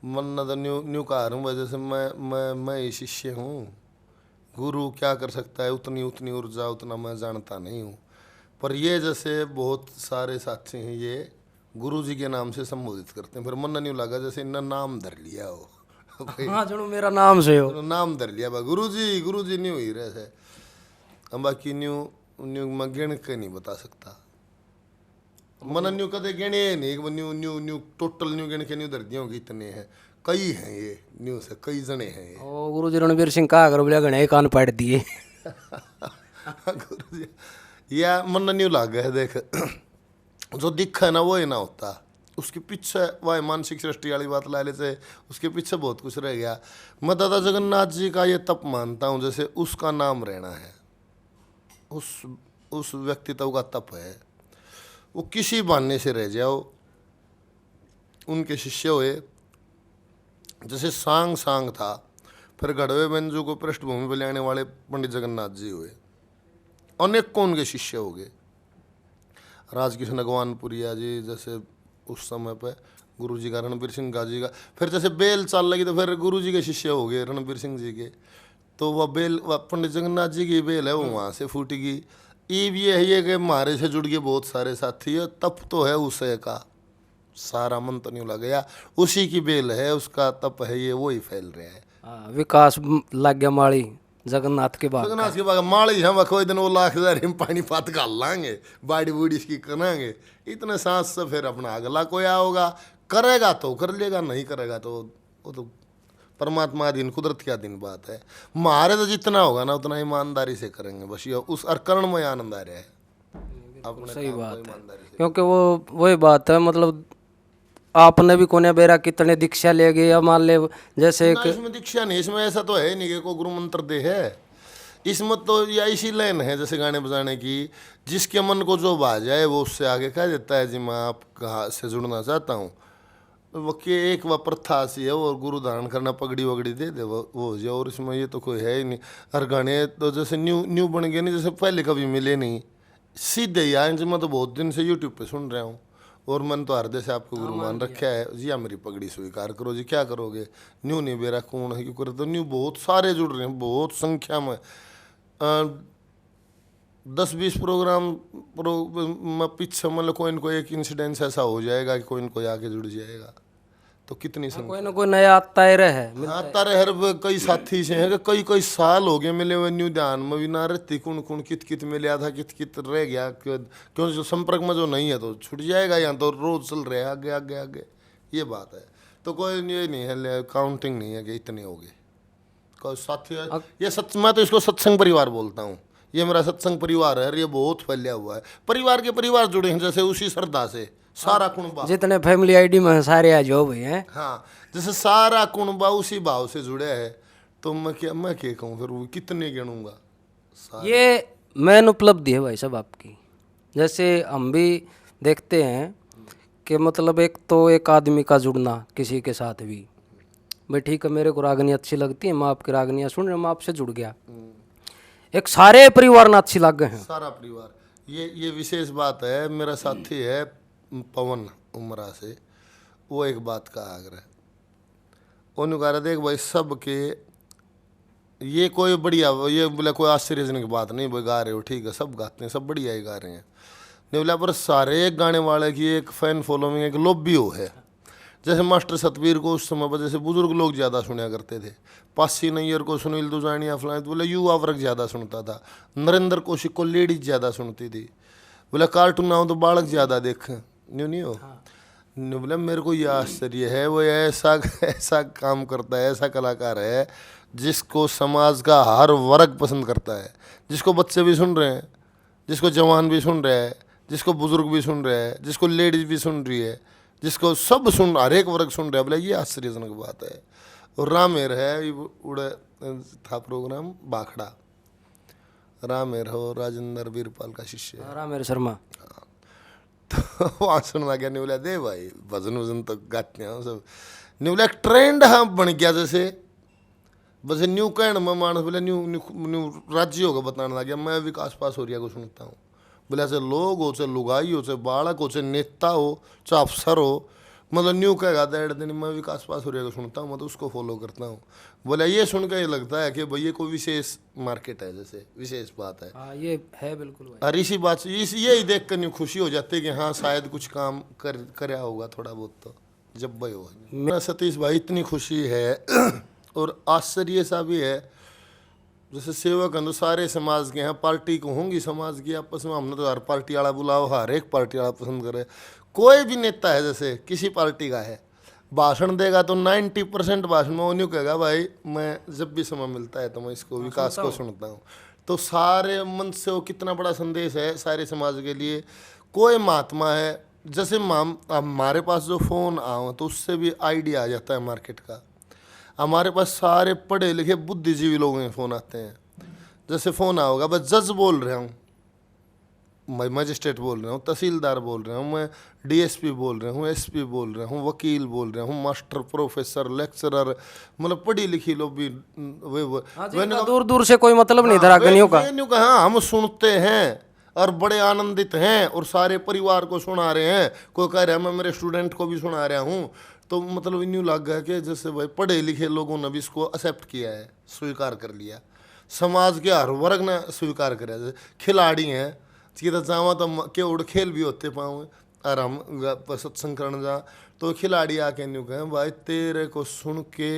Speaker 2: मन न तो न्यू कहा हूँ वजह से मैं ही शिष्य हूँ। गुरु क्या कर सकता है उतनी ऊर्जा उतना मैं जानता नहीं हूँ। पर ये जैसे बहुत सारे साथी हैं ये गुरु जी के नाम से संबोधित करते हैं, फिर मन नहीं लगा जैसे इन्हें नाम धर लिया हो।
Speaker 1: हाँ चलो मेरा नाम से हो,
Speaker 2: नाम धर लिया भाई गुरु जी नहीं हुई रहे है। अब बाकी न्यू मैं गिण के नहीं बता सकता, मन न्यू कदे गिणे नहीं, न्यू टोटल न्यू गिण के न्यू धर दिया होगी इतने हैं, कई हैं ये न्यू से कई जने हैं ये।
Speaker 1: ओ गुरु जी रणवीर सिंह कहा करो बोले गणे कान पाट दिए।
Speaker 2: गुरु जी या मन न्यू लाग है देख, जो दिखा है ना वो ही ना होता, उसके पीछे वह मानसिक सृष्टि वाली बात ला लेते, उसके पीछे बहुत कुछ रह गया। मैं दादा जगन्नाथ जी का ये तप मानता हूँ, जैसे उसका नाम रहना है, उस व्यक्तित्व का तप है, वो किसी बहाने से रह जाओ। उनके शिष्य हुए, जैसे सांग था, फिर गढ़वे बेंजू को पृष्ठभूमि पर लाने वाले पंडित जगन्नाथ जी हुए, अनेकों उनके शिष्य हो गए। राजकिशन अगवानपुरिया जी जैसे उस समय पे गुरु जी का, रणबीर सिंह गाजी का, फिर जैसे बेल चाल लगी तो फिर गुरु जी के शिष्य हो गए रणबीर सिंह जी के। तो वह बेल पंडित जगन्नाथ जी की बेल है वो वहाँ से फूटेगी। ईब ये है ये कि हमारे से जुड़ गए बहुत सारे साथी है, तप तो है उसे का सारा मन तो नहीं लग गया, उसी की बेल है, उसका तप है ये, वो ही फैल रहा है।
Speaker 1: विकास लग गया माड़ी जगन्नाथ के बाद
Speaker 2: माड़ी हम कोई दिन वो लाख में पानी पात घाल लाएंगे, बाड़ी बूड़ी इसकी कराएंगे, इतने सांस से फिर अपना अगला कोई आओगा, करेगा तो कर लेगा, नहीं करेगा तो वो तो परमात्मा अधीन, कुदरत के अधीन बात है। हमारे तो जितना होगा ना उतना ईमानदारी से करेंगे बस, ये उस अरकरण में आनंद आ रहा है अपने
Speaker 1: सही
Speaker 2: काम को
Speaker 1: बात है,
Speaker 2: ईमानदारी से।
Speaker 1: क्योंकि वो वही बात है, मतलब आपने भी कोने बेरा कितने दीक्षा ले गए, या मान ले जैसे
Speaker 2: ना इसमें दीक्षा नहीं, इसमें ऐसा तो है नहीं कि कोई गुरु मंत्र दे है। इसमें तो या इसी लाइन है जैसे गाने बजाने की, जिसके मन को जो भा जाए वो उससे आगे कह देता है जी मैं आपका से जुड़ना चाहता हूँ। वो के एक वह प्रथा सी है, और गुरु धारण करना, पगड़ी वगड़ी दे दे वो हो जाए, और इसमें ये तो कोई है ही नहीं। और गाने तो जैसे न्यू न्यू बन गए नहीं, जैसे पहले कभी मिले नहीं, सीधे ही आए जी। मैं तो बहुत दिन से यूट्यूब पे सुन रहा हूँ, और मन तो हृदय से आपको गुरु मान रखा है जी, या मेरी पगड़ी स्वीकार करो जी, क्या करोगे। न्यू नहीं बेरा कौन है क्यों करे, तो न्यू बहुत सारे जुड़ रहे हैं, बहुत संख्या में। 10-20 प्रोग्राम में पीछे मतलब कोई न कोई एक इंसिडेंस ऐसा हो जाएगा कि कोई न कोई आके जुड़ जाएगा, तो कितनी संख्या।
Speaker 1: कोई ना कोई नया आता ही रहे।
Speaker 2: हाँ तारे हर कई साथी से हैं कि कई साल हो गए मिले हुए, न्यू ध्यान में भी ना रहती, कौन कौन कित कित मिला था, कित कित रह गया, क्यों जो संपर्क में जो नहीं है तो छूट जाएगा, यहाँ तो रोज चल रहे हैं आगे आगे आगे, ये बात है। तो कोई ये नहीं है, काउंटिंग नहीं है कि इतने हो गए कोई साथी है। ये मैं तो इसको सत्संग परिवार बोलता हूँ, ये मेरा सत्संग परिवार है, और ये बहुत फैलिया हुआ है। परिवार के परिवार जुड़े हैं जैसे उसी श्रद्धा से सारा कुणबा,
Speaker 1: जितने फैमिली आईडी में सारे आज हो भाई हैं।
Speaker 2: हाँ जैसे सारा कुणबा उसी भाव से जुड़े है, तो मैं क्या कहूँ फिर, वो कितने गिनूंगा।
Speaker 1: ये मेन उपलब्धि है भाई साहब आपकी। जैसे हम भी देखते हैं कि मतलब एक तो एक आदमी का जुड़ना किसी के साथ भी, भाई ठीक है मेरे को रागनी अच्छी लगती है, मैं आपकी रागनियाँ सुन रहा हूँ, मैं आपसे जुड़ गया, एक सारे परिवार ना अच्छी लग गए हैं,
Speaker 2: सारा परिवार। ये विशेष बात है। मेरा साथी है पवन उमरा से, वो एक बात का आग्रह, उन्होंने कहा देख भाई सबके ये कोई बढ़िया, ये बोला कोई आश्चर्यजनक बात नहीं, भाई गा रहे हो ठीक है, सब गाते हैं, सब बढ़िया ही गा रहे हैं, नहीं बोला पर सारे गाने वाले की एक फैन फॉलोइंग, एक लॉबी हो है। जैसे मास्टर सतवीर को उस समय पर जैसे बुजुर्ग लोग ज़्यादा सुना करते थे, पासी नैयर को, सुनील दुजानिया फलां, बोले युवा वर्ग ज़्यादा सुनता था, नरेंद्र कौशिक को लेडीज ज़्यादा सुनती थी, बोले कार्टून आओ तो बालक ज़्यादा देख, न्यू नहीं हो। बोले मेरे को यह आश्चर्य है, वो ऐसा काम करता है, ऐसा कलाकार है जिसको समाज का हर वर्ग पसंद करता है, जिसको बच्चे भी सुन रहे हैं, जिसको जवान भी सुन रहे हैं, जिसको बुजुर्ग भी सुन रहे हैं, जिसको लेडीज भी सुन रही है, जिसको सब सुन, हर एक वर्ग सुन रहा है। बोले ये आश्चर्यजनक बात है। और रामेर है, उड़े था प्रोग्राम बाखड़ा, रामेर हो राजेंद्र वीरपाल का शिष्य है,
Speaker 1: रामेर शर्मा।
Speaker 2: तो वहाँ सुनना क्या, नहीं बोला दे भाई भजन वजन तो गाते हैं सब, नहीं बोला एक ट्रेंड हाँ बन गया, जैसे बस न्यू कहण में मानस बोले न्यू न्यू न्यू राज्यों का बताने लग गया, मैं विकास पास हो रिया को सुनता हूँ, बोले ऐसे लोग हो, चाहे लुगाई हो, चाहे बालक हो, चाहे नेता हो, चाहे अफसर हो, मतलब न्यू कहेगा डेढ़ दिन मैं विकास पास हो रिया को सुनता हूँ, मैं तो उसको फॉलो करता हूँ। बोले ये सुन के ये लगता है कि भाई ये कोई विशेष मार्केट है, जैसे विशेष बात है।
Speaker 1: हाँ ये है बिल्कुल भाई।
Speaker 2: और इसी बात से यही देख कर न्यू खुशी हो जाती है कि हाँ शायद कुछ काम करया होगा थोड़ा बहुत, तो जब भाई हो। मेरा सतीश भाई इतनी खुशी है और आश्चर्य सा भी है, जैसे सेवक हैं तो सारे समाज के हैं, पार्टी को होंगी समाज की आपस में, हमने तो हर पार्टी वाला बुलाओ, हर एक पार्टी वाला पसंद करे। कोई भी नेता है जैसे किसी पार्टी का है, भाषण देगा तो 90% भाषण में वो न्यू कहेगा भाई मैं जब भी समय मिलता है तो मैं इसको विकास को सुनता हूँ। तो सारे मन से वो कितना बड़ा संदेश है सारे समाज के लिए। कोई महात्मा है, जैसे हमारे पास जो फ़ोन आओ तो उससे भी आइडिया आ जाता है मार्केट का। हमारे पास सारे पढ़े लिखे बुद्धिजीवी लोगों के फ़ोन आते हैं, जैसे फ़ोन आओगा बस जज बोल रहा हूँ, मैं मजिस्ट्रेट बोल रहा हूँ, तहसीलदार बोल रहा हूँ, मैं डीएसपी बोल रहा हूँ, एसपी बोल रहा हूँ, वकील बोल रहा हूँ, मास्टर प्रोफेसर लेक्चरर, मतलब पढ़ी लिखी लोग भी
Speaker 1: दूर दूर से कोई मतलब नहीं था रागनियों का।
Speaker 2: हाँ हम सुनते हैं और बड़े आनंदित हैं और सारे परिवार को सुना रहे हैं। कोई कह रहा है मैं मेरे स्टूडेंट को भी सुना रहा हूँ, तो मतलब न्यू लग गया कि जैसे भाई पढ़े लिखे लोगों ने भी इसको एक्सेप्ट किया है, स्वीकार कर लिया, समाज के हर वर्ग ने स्वीकार किया। जैसे खिलाड़ी हैं कि तो जावा तो के उड़ खेल भी होते पाऊँ और हम सत्संग करने जा तो खिलाड़ी आके न्यू कहें भाई तेरे को सुन के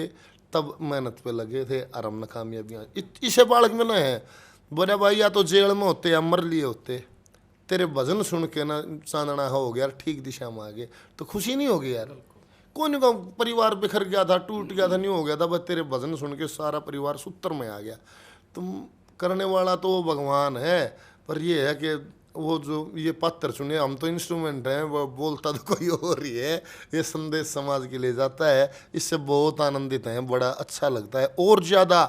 Speaker 2: तब मेहनत पे लगे थे और हमने कामयाबियाँ इसे बालक में न है। बोले भाई या तो जेल में होते या मर लिए होते, तेरे भजन सुन के ना चांदना हो गया ठीक दिशा में आ गए, तो खुशी नहीं होगी यार। कोई नहीं, परिवार बिखर गया था, टूट गया था, नहीं हो गया था, बस तेरे भजन सुन के सारा परिवार सूत्र में आ गया। तुम करने वाला तो वो भगवान है, पर ये है कि वो जो ये पत्थर सुने, हम तो इंस्ट्रूमेंट हैं, वो बोलता तो कोई और ही है। ये संदेश समाज के लिए जाता है, इससे बहुत आनंदित हैं, बड़ा अच्छा लगता है। और ज़्यादा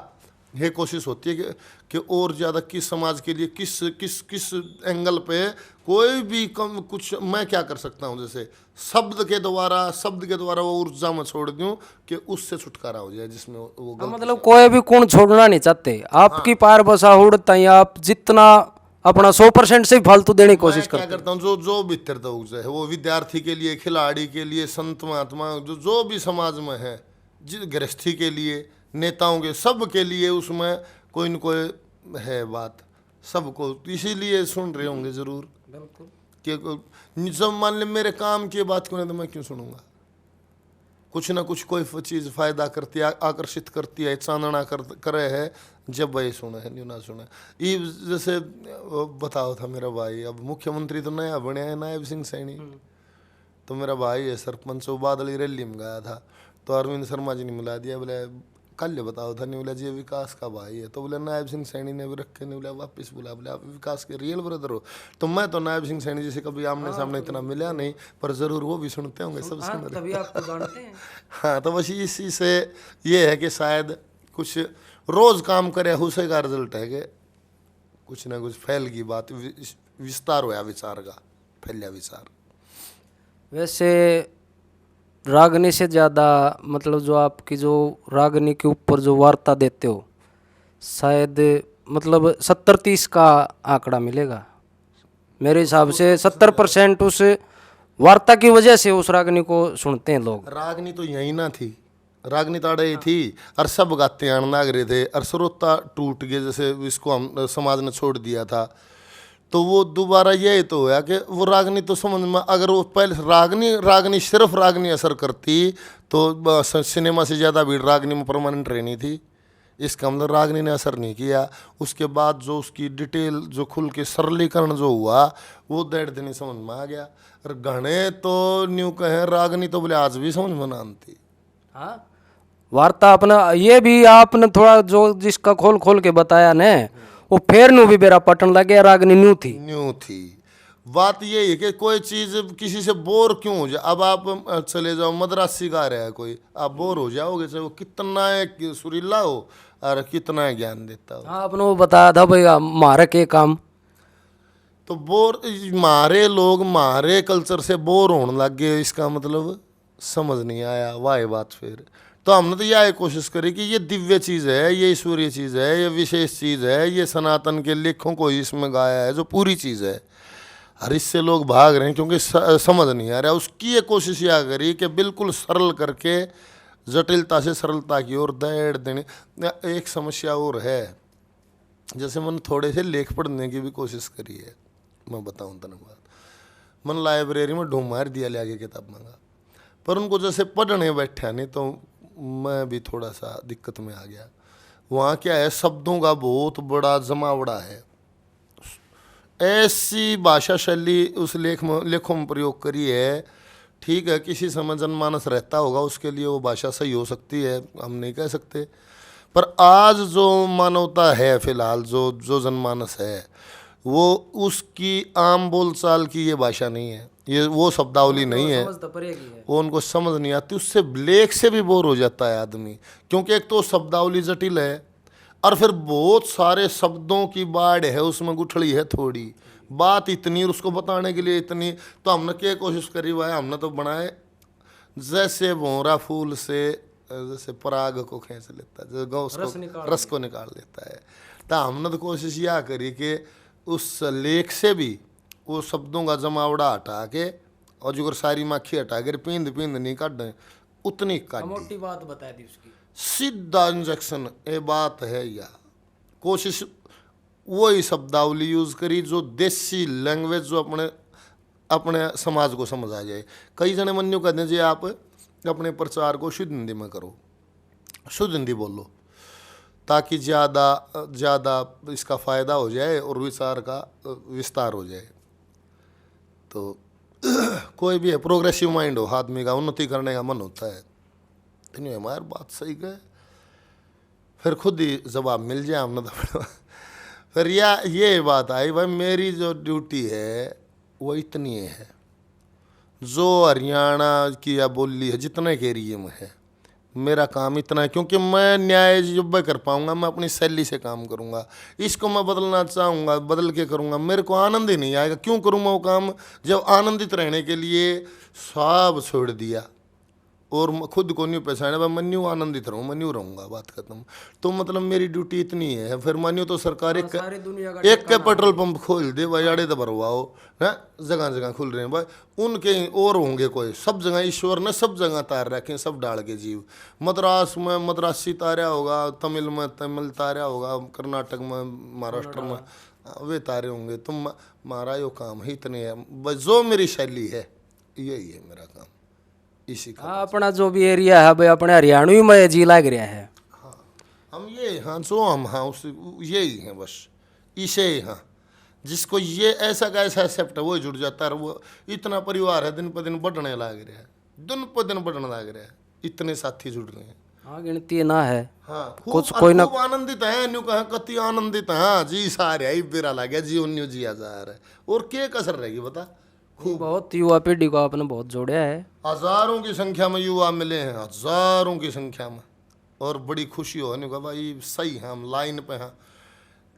Speaker 2: ये कोशिश होती है कि और ज़्यादा किस समाज के लिए किस किस किस एंगल पे कोई भी कम कुछ मैं क्या कर सकता हूँ, जैसे शब्द के द्वारा वो ऊर्जा में छोड़ दूँ कि उससे छुटकारा हो जाए, जिसमें वो
Speaker 1: मतलब कोई भी गुण छोड़ना नहीं चाहते, आपकी पार बसा उड़ता ही आप जितना अपना 100% से फालतू देने की कोशिश
Speaker 2: क्या करता हूँ, जो भीतर है वो विद्यार्थी के लिए, खिलाड़ी के लिए, संत महात्मा जो भी समाज में है, गृहस्थी के लिए, नेताओं के, सब के लिए उसमें कोई न कोई है बात, सबको इसीलिए सुन रहे होंगे जरूर।
Speaker 1: बिल्कुल
Speaker 2: कि जब मान ले मेरे काम की बात करें तो मैं क्यों सुनूंगा, कुछ ना कुछ कोई चीज़ फायदा करती है, आकर्षित करती है, चांदना करे है, जब भाई सुना है नहीं ना सुना। ये जैसे बताओ था मेरा भाई, अब मुख्यमंत्री तो नया बने है नायब सिंह सैनी, तो मेरा भाई है सरपंच, वो बादली रैली में गया था, तो अरविंद शर्मा जी ने मिला दिया, बोले कल बताओ था, नहीं बोला जी विकास का भाई है, तो बोले नायब सिंह सैनी ने भी रखे, नहीं बोला वापस बोला, बोले आप विकास के रियल ब्रदर हो। तो मैं तो नायब सिंह सैनी जी से कभी आमने सामने इतना मिला नहीं, पर जरूर वो भी सुनते होंगे, सब सुन रहे,
Speaker 1: तभी आपको जानते हैं।
Speaker 2: हाँ, तो बस इसी से ये है कि शायद कुछ रोज काम करे उसे का रिजल्ट है कि कुछ ना कुछ फैल की बात, विस्तार होया विचार का, फैलिया विचार।
Speaker 1: वैसे रागनी से ज़्यादा मतलब जो आपकी जो रागनी के ऊपर जो वार्ता देते हो, शायद मतलब 70-30 का आंकड़ा मिलेगा मेरे हिसाब से। 70% उस वार्ता की वजह से उस रागनी को सुनते हैं लोग।
Speaker 2: रागनी तो यही ना थी, रागनी ताड़े ही थी, और सब गाते आने लग रहे थे, और श्रोता टूट गए, जैसे इसको हम समाज ने छोड़ दिया था, तो वो दोबारा यही तो हुआ कि वो रागनी तो समझ में, अगर वो पहले रागनी सिर्फ रागनी असर करती तो सिनेमा से ज़्यादा भीड़ रागनी में परमानेंट रहनी थी। इसका मतलब रागनी ने असर नहीं किया। उसके बाद जो उसकी डिटेल जो खुल के सरलीकरण जो हुआ, वो 1.5 दिन समझ में आ गया। और घने तो न्यू कहें रागनी तो बोले आज भी समझ में ना आती।
Speaker 1: हाँ, वार्ता अपना ये भी आपने थोड़ा जो जिसका खोल खोल के बताया ने, वो फेर नु भी बेरा पटन लगे, रागनी न्यू थी।
Speaker 2: बात ये है कि कोई चीज़ किसी से बोर क्यों हो जाए। अब आप चले जाओ, मद्रासी गा रहा है कोई, आप बोर हो जाओगे, चाहे वो कितना है सुरीला हो और कितना है ज्ञान देता हो।
Speaker 1: हाँ, आपने वो बताया था भाई मारे के काम,
Speaker 2: तो बोर मारे कल्चर से बोर होने लग गए, इसका मतलब समझ नहीं आया वाह बात। फिर तो हमने तो यह कोशिश करी कि ये दिव्य चीज़ है, ये ईश्वरीय चीज़ है, ये विशेष चीज़ है, ये सनातन के लेखों को इसमें गाया है जो पूरी चीज़ है। और इससे लोग भाग रहे हैं क्योंकि समझ नहीं आ रहा। उसकी ये कोशिश यह करी कि बिल्कुल सरल करके जटिलता से सरलता की ओर दौड़ देने। एक समस्या और है, जैसे मैंने थोड़े से लेख पढ़ने की भी कोशिश करी है, मैं बताऊँ धन्यवाद। मन लाइब्रेरी में ढूंढ मार दिया, ले आगे किताब मंगा, पर उनको जैसे पढ़ने बैठा नहीं तो मैं भी थोड़ा सा दिक्कत में आ गया। वहाँ क्या है, शब्दों का बहुत बड़ा जमावड़ा है, ऐसी भाषा शैली उस लेखों में प्रयोग करी है। ठीक है, किसी समय जनमानस रहता होगा उसके लिए वो भाषा सही हो सकती है, हम नहीं कह सकते, पर आज जो मानवता है फिलहाल, जो जनमानस है, वो उसकी आम बोलचाल की ये भाषा नहीं है, ये वो शब्दावली नहीं है, वो उनको समझ नहीं आती। उससे लेख से भी बोर हो जाता है आदमी, क्योंकि एक तो शब्दावली जटिल है और फिर बहुत सारे शब्दों की बाढ़ है, उसमें गुठली है थोड़ी, बात इतनी और उसको बताने के लिए इतनी। तो हमने क्या कोशिश करी भाई, हमने तो बनाए जैसे भौरा फूल से जैसे पराग को खींच लेता है, जो रस को निकाल लेता है। तो हमने तो कोशिश यह करी कि उस लेख से भी वो शब्दों का जमावड़ा हटा के और जो सारी माखी हटा के पिंद नहीं काटें, उतनी काट
Speaker 1: मोटी बात बता दी उसकी,
Speaker 2: सीधा इंजेक्शन ये बात है। या कोशिश वही शब्दावली यूज करी जो देसी लैंग्वेज, जो अपने समाज को समझ आ जाए। कई जने मन यूँ कहते हैं जी आप अपने प्रचार को शुद्ध हिंदी में करो, शुद्ध हिंदी बोलो, ताकि ज़्यादा इसका फ़ायदा हो जाए और विचार का विस्तार हो जाए। तो कोई भी है प्रोग्रेसिव माइंड हो, आदमी का उन्नति करने का मन होता है, तो नहीं हमारी बात सही कहे फिर खुद ही जवाब मिल जाए हमने तो फिर ये बात आई भाई मेरी जो ड्यूटी है वो इतनी है, जो हरियाणा की या बोली है जितने के एरिए में है मेरा काम इतना है, क्योंकि मैं न्याय जब कर पाऊंगा मैं अपनी शैली से काम करूंगा। इसको मैं बदलना चाहूँगा बदल के करूंगा, मेरे को आनंद ही नहीं आएगा। क्यों करूँ मैं वो काम जब आनंदित रहने के लिए सब छोड़ दिया और खुद को न्यू पहचाना, भाई मैं न्यू आनंदित रहूँ, मैं न्यू रहूँगा, बात खत्म। तो मतलब मेरी ड्यूटी इतनी है। फिर मानियो तो सरकार एक के पेट्रोल पंप खोल दे भाई, आड़े तो भरवाओ है, जगह जगह खुल रहे हैं भाई, उनके और होंगे कोई, सब जगह ईश्वर ने सब जगह तार रखे, सब डाल के जीव। मद्रास में मद्रासी तारा होगा, तमिल में तमिल तारा होगा, कर्नाटक में महाराष्ट्र में वे तारे होंगे। तुम हमारा यो काम ही इतने है, बस जो मेरी शैली है यही है मेरा काम, इसी का।
Speaker 1: हाँ, अपना जो भी एरिया है भाई अपने हरियाणवी में जी लग रहा है।
Speaker 2: हाँ हम ये हाँ जो हम हाँ उस यही हैं बस, इसे ही हाँ जिसको ये ऐसा का ऐसा एक्सेप्ट है वो जुड़ जाता है। वो इतना परिवार है दिन पर दिन बढ़ने लग रहा है, दिन पर दिन बढ़ने लग रहा है, इतने साथी जुड़ रहे हैं।
Speaker 1: हाँ गिनती ना है।
Speaker 2: हाँ
Speaker 1: कुछ कोई ना
Speaker 2: आनंदित है, न्यू कहा कति आनंदित है। हाँ जी सारे आई बेरा लग गया जीवन न्यू जिया जा रहा है, और क्या कसर रहेगी बता।
Speaker 1: बहुत युवा पीढ़ी को आपने बहुत जोड़ा है।
Speaker 2: हजारों की संख्या में युवा मिले हैं, हजारों की संख्या में, और बड़ी खुशी हो कहा भाई सही है हम लाइन पे हैं।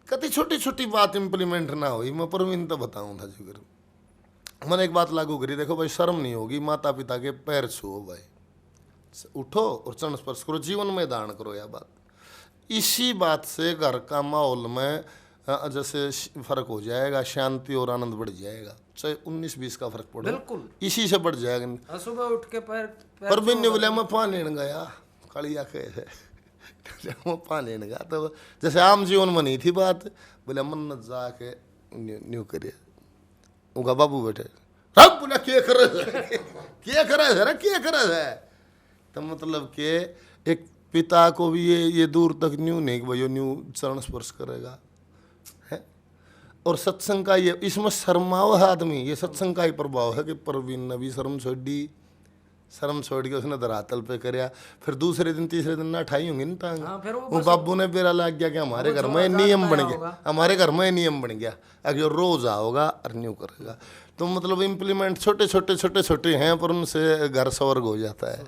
Speaker 2: कति छोटी छोटी बात इम्प्लीमेंट ना हुई मैं परवीन तो बताऊँ था जिगर मैंने एक बात लागू करी। देखो भाई शर्म नहीं होगी, माता पिता के पैर छुओ भाई, उठो और चरण स्पर्श करो, जीवन में दान करो। यह बात इसी बात से घर का माहौल में जैसे फर्क हो जाएगा, शांति और आनंद बढ़ जाएगा। चाहे 19-20 का फर्क पड़े, बिल्कुल इसी से बढ़ जाएगा।
Speaker 1: सुबह उठ के
Speaker 2: पर भी नहीं बोले मैं पानी लेने गया कड़िया कैसे मैं पानी लेने गया, तो जैसे आम जीवन में नहीं थी बात, बोले मन्नत जाके न्यू करिए उनका बाबू बैठे रब बोला क्या कर रहे है। तो मतलब कि एक पिता को भी ये दूर तक न्यू नहीं कि भाई न्यू चरण स्पर्श करेगा है। और सत्संग का ये इसमें शर्माओ है आदमी, ये सत्संग का ही प्रभाव है कि परवीन ने भी शर्म छोड़ दी, शर्म छोड़ के उसने धरातल पे कराया। फिर दूसरे दिन तीसरे दिन ना ठाई होंगी ना टांग। वो बाबू ने बेरा लग गया कि हमारे घर में नियम बन गया, हमारे घर में नियम बन गया, अगर रोज आओगा और न्यू करेगा। तो मतलब इम्प्लीमेंट छोटे छोटे हैं पर उनसे घर स्वर्ग हो जाता है।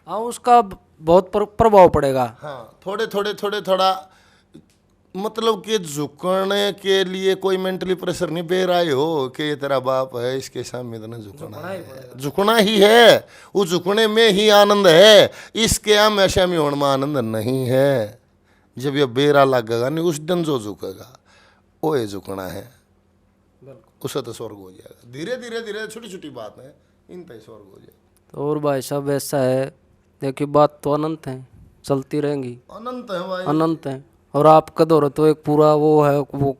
Speaker 1: हाँ उसका बहुत प्रभाव पड़ेगा।
Speaker 2: हाँ थोड़ा मतलब कि झुकने के लिए कोई मेंटली प्रेशर नहीं दे रहे हो कि ये तेरा बाप है इसके सामने इतना झुकना ही है। वो झुकने में ही आनंद है, इसके हमेशा में होने में आनंद नहीं है। जब ये बेरा लगेगा नहीं उस दिन जो झुकेगा वो ये झुकना है, उससे तो स्वर्ग हो जाएगा। धीरे छोटी छोटी बात है इन तय स्वर्ग हो जाएगा।
Speaker 1: और भाई साहब ऐसा है, देखिए बात तो अनंत है, चलती रहेंगी,
Speaker 2: अनंत है भाई, अनंत है।
Speaker 1: और आपका दौर तो एक पूरा वो है, वो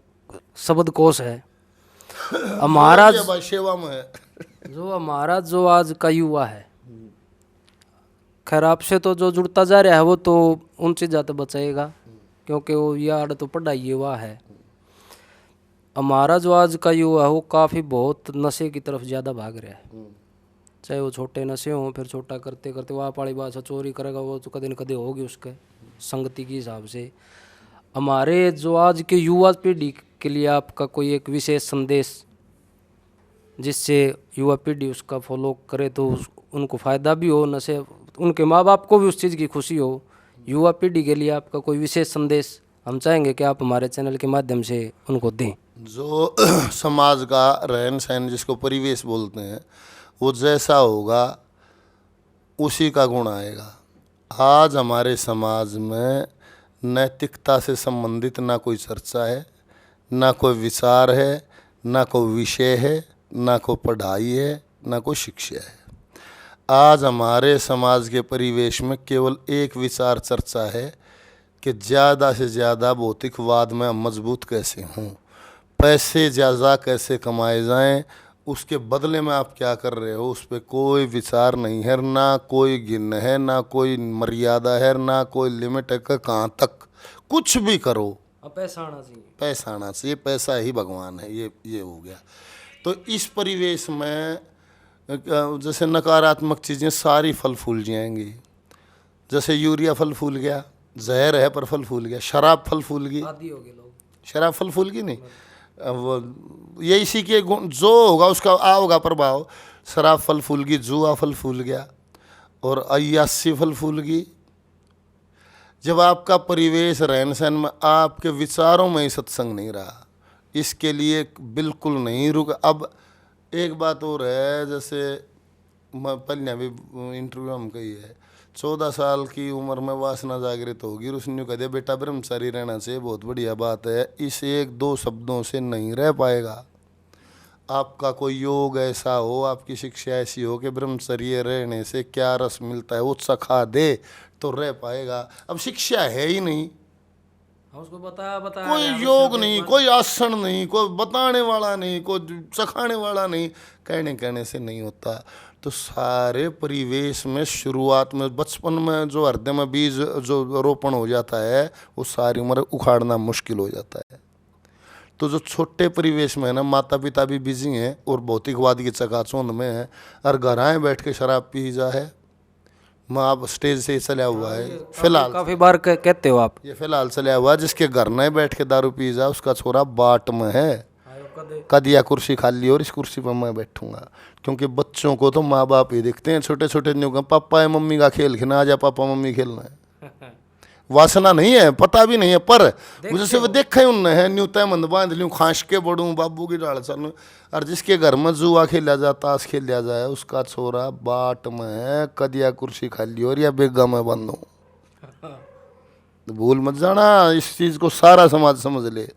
Speaker 1: शब्द कोश है हमारा
Speaker 2: सेवा में है
Speaker 1: जो हमारा जो आज का युवा है। खैर आपसे तो जो जुड़ता जा रहा है वो तो उन चीज़ों तो बचाएगा, क्योंकि वो यार तो पढ़ाई युवा है। हमारा जो आज का युवा है वो काफ़ी बहुत नशे की तरफ ज़्यादा भाग रहा है, चाहे वो छोटे नशे हों, फिर छोटा करते करते वो आप वाली बात चोरी करेगा, वो तो कदे न कदे होगी उसके संगति के हिसाब से। हमारे जो आज के युवा पीढ़ी के लिए आपका कोई एक विशेष संदेश जिससे युवा पीढ़ी उसका फॉलो करे तो उनको फ़ायदा भी हो, नशे उनके माँ बाप को भी उस चीज़ की खुशी हो। युवा पीढ़ी के लिए आपका कोई विशेष संदेश हम चाहेंगे कि आप हमारे चैनल के माध्यम से उनको दें।
Speaker 2: जो समाज का रहन सहन जिसको परिवेश बोलते हैं वो जैसा होगा उसी का गुण आएगा। आज हमारे समाज में नैतिकता से संबंधित ना कोई चर्चा है, ना कोई विचार है, ना कोई विषय है, ना कोई पढ़ाई है, ना कोई शिक्षा है। आज हमारे समाज के परिवेश में केवल एक विचार चर्चा है कि ज़्यादा से ज़्यादा भौतिकवाद में हम मजबूत कैसे हों, पैसे ज़्यादा कैसे कमाए जाएं, उसके बदले में आप क्या कर रहे हो उस पर कोई विचार नहीं है, ना कोई गिन है, ना कोई मर्यादा है, ना कोई लिमिट है कि कहाँ तक कुछ भी करो
Speaker 1: पैसा आना चाहिए,
Speaker 2: पैसा आना चाहिए, पैसा ही भगवान है, ये हो गया। तो इस परिवेश में जैसे नकारात्मक चीज़ें सारी फल फूल जाएंगी। जैसे यूरिया फल फूल गया, जहर है पर फल फूल गया। शराब फल फूल गई,
Speaker 1: आदि हो गए लोग।
Speaker 2: शराब फल फूल गई नहीं। अब ये इसी के गुण जो होगा उसका होगा प्रभाव। शराब फल फूल गई, जुआ फल फूल गया और अय्यासी फल फूल गई। जब आपका परिवेश रहन सहन में, आपके विचारों में ही सत्संग नहीं रहा, इसके लिए बिल्कुल नहीं रुक। अब एक बात और है, जैसे मैं पहले भी इंटरव्यू में कही है, 14 साल की उम्र में वासना जागृत होगी, उसने कह दिया बेटा ब्रह्मचारी रहना चाहिए, बहुत बढ़िया बात है। इस एक दो शब्दों से नहीं रह पाएगा। आपका कोई योग ऐसा हो, आपकी शिक्षा ऐसी हो कि ब्रह्मचर्य रहने से क्या रस मिलता है वो चखा दे तो रह पाएगा। अब शिक्षा है ही नहीं,
Speaker 1: उसको बताया
Speaker 2: कोई योग नहीं, कोई आसन नहीं, कोई बताने वाला नहीं, कोई चखाने वाला नहीं, कहने से नहीं होता। तो सारे परिवेश में शुरुआत में बचपन में जो हृदय में बीज जो रोपण हो जाता है वो सारी उम्र उखाड़ना मुश्किल हो जाता है। तो जो छोटे परिवेश में है ना, माता पिता भी बिजी हैं और भौतिकवाद की चकाचौंध में है, और घर आए बैठ के शराब पी जा है। माँ आप स्टेज से ही चला हुआ है फिलहाल,
Speaker 1: काफी बार कहते हो आप,
Speaker 2: ये फिलहाल चला हुआ है, जिसके घर नहीं बैठ के दारू पी जा उसका छोरा बाट में है। कद या कुर्सी खाली और इस कुर्सी पर मैं बैठूंगा। क्योंकि बच्चों को तो माँ बाप ही देखते हैं, छोटे छोटे न्यू का पापा है मम्मी का खेल खेलना, आ जा पापा मम्मी खेलना है। वासना नहीं है, पता भी नहीं है, पर मुझे से वो देखा ही उनने है, न्यू तय मंद बांध लूँ, खांस के बढ़ूँ, बाबू की डाल चलूँ। और जिसके घर में जुआ खेला जाए, ताश खेला जाए, उसका छोरा बाट में है, कद या कुर्सी खाली और या बेगा में बंद हूँ। तो भूल मत जाना, इस चीज़ को सारा समाज समझ ले।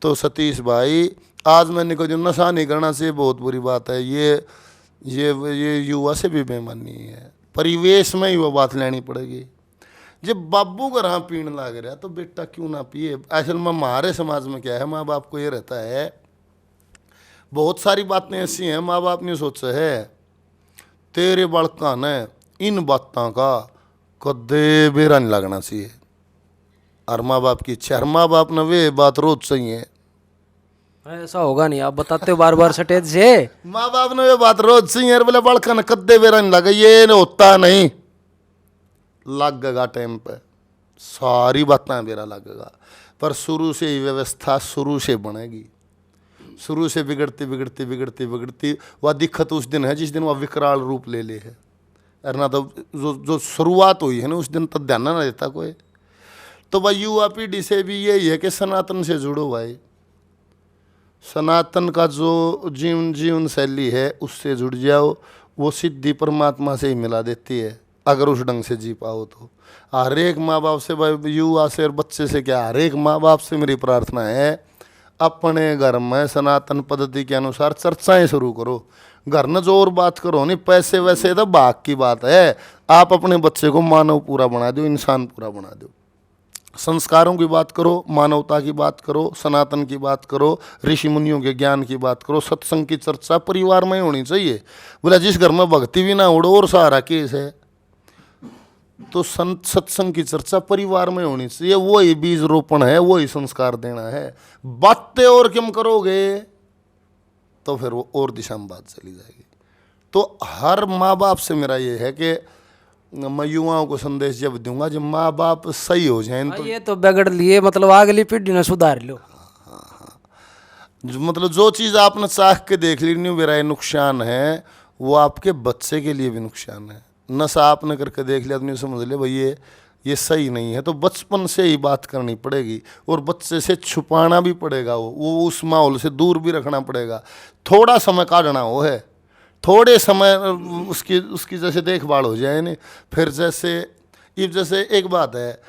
Speaker 2: तो सतीश भाई, आज मैंने कहा जो नशा नहीं करना चाहिए, बहुत बुरी बात है। ये युवा से भी बेईमानी है। परिवेश में ही वो बात लेनी पड़ेगी। जब बाबू का रहा पीने लग रहा तो बेटा क्यों ना पिए। असल में हमारे समाज में क्या है, माँ बाप को ये रहता है, बहुत सारी बातें ऐसी हैं माँ बाप ने सोचा है, तेरे बड़का ने इन बातों का कदे बेरा नहीं लगना चाहिए। और माँ बाप की इच्छा, माँ बाप ने वे बात रोज चाहिए।
Speaker 1: ऐसा होगा नहीं, आप बताते हो बार बार स्टेज से।
Speaker 2: माँ बाप ने वे बात रोज चाहिए, बोले बड़का ने कदे बेरा नहीं लगा, ये होता नहीं, लगेगा टाइम पे, सारी बातें बेरा लगेगा। पर शुरू से ही व्यवस्था शुरू से बनेगी, शुरू से बिगड़ती बिगड़ती बिगड़ती बिगड़ती वह दिक्कत उस दिन है जिस दिन वह विकराल रूप ले ले है। अरे ना तो जो शुरुआत हुई है ना उस दिन तक ध्यान ना देता कोई। तो भाई युवा पीढ़ी से भी यही है कि सनातन से जुड़ो भाई, सनातन का जो जीवन शैली है उससे जुड़ जाओ, वो सिद्धि परमात्मा से ही मिला देती है अगर उस ढंग से जी पाओ तो। हर एक माँ बाप से, भाई युवा से और बच्चे से क्या, हर एक माँ बाप से मेरी प्रार्थना है, अपने घर में सनातन पद्धति के अनुसार चर्चाएं शुरू करो। घर में जो और बात करो नहीं, पैसे वैसे तो भाग की बात है। आप अपने बच्चे को मानव पूरा बना दो, इंसान पूरा बना दो। संस्कारों की बात करो, मानवता की बात करो, सनातन की बात करो, ऋषि मुनियों के ज्ञान की बात करो। सत्संग की चर्चा परिवार में होनी चाहिए। बोला जिस घर में भक्ति भी ना उड़ो और सहारा केस है, तो सत्संग की चर्चा परिवार में होनी चाहिए। वही बीज रोपण है, वही संस्कार देना है। बातें और क्यों करोगे तो फिर वो और दिशा में बात चली जाएगी। तो हर माँ बाप से मेरा ये है कि मैं युवाओं को संदेश जब दूंगा, जब माँ बाप सही हो जाए तो
Speaker 1: ये तो बिगड़ लिए, मतलब अगली पीढ़ी ने सुधार लो।
Speaker 2: मतलब जो चीज़ आपने चाह के देख ली नहीं मेरा ये नुकसान है, वो आपके बच्चे के लिए भी नुकसान है। नशा आपने करके देख लिया, आदमी समझ ले भाई ये सही नहीं है, तो बचपन से ही बात करनी पड़ेगी और बच्चे से छुपाना भी पड़ेगा, वो उस माहौल से दूर भी रखना पड़ेगा। थोड़ा समय काटना वो है, थोड़े समय उसकी जैसे देखभाल हो जाए नहीं। फिर जैसे एक बात है,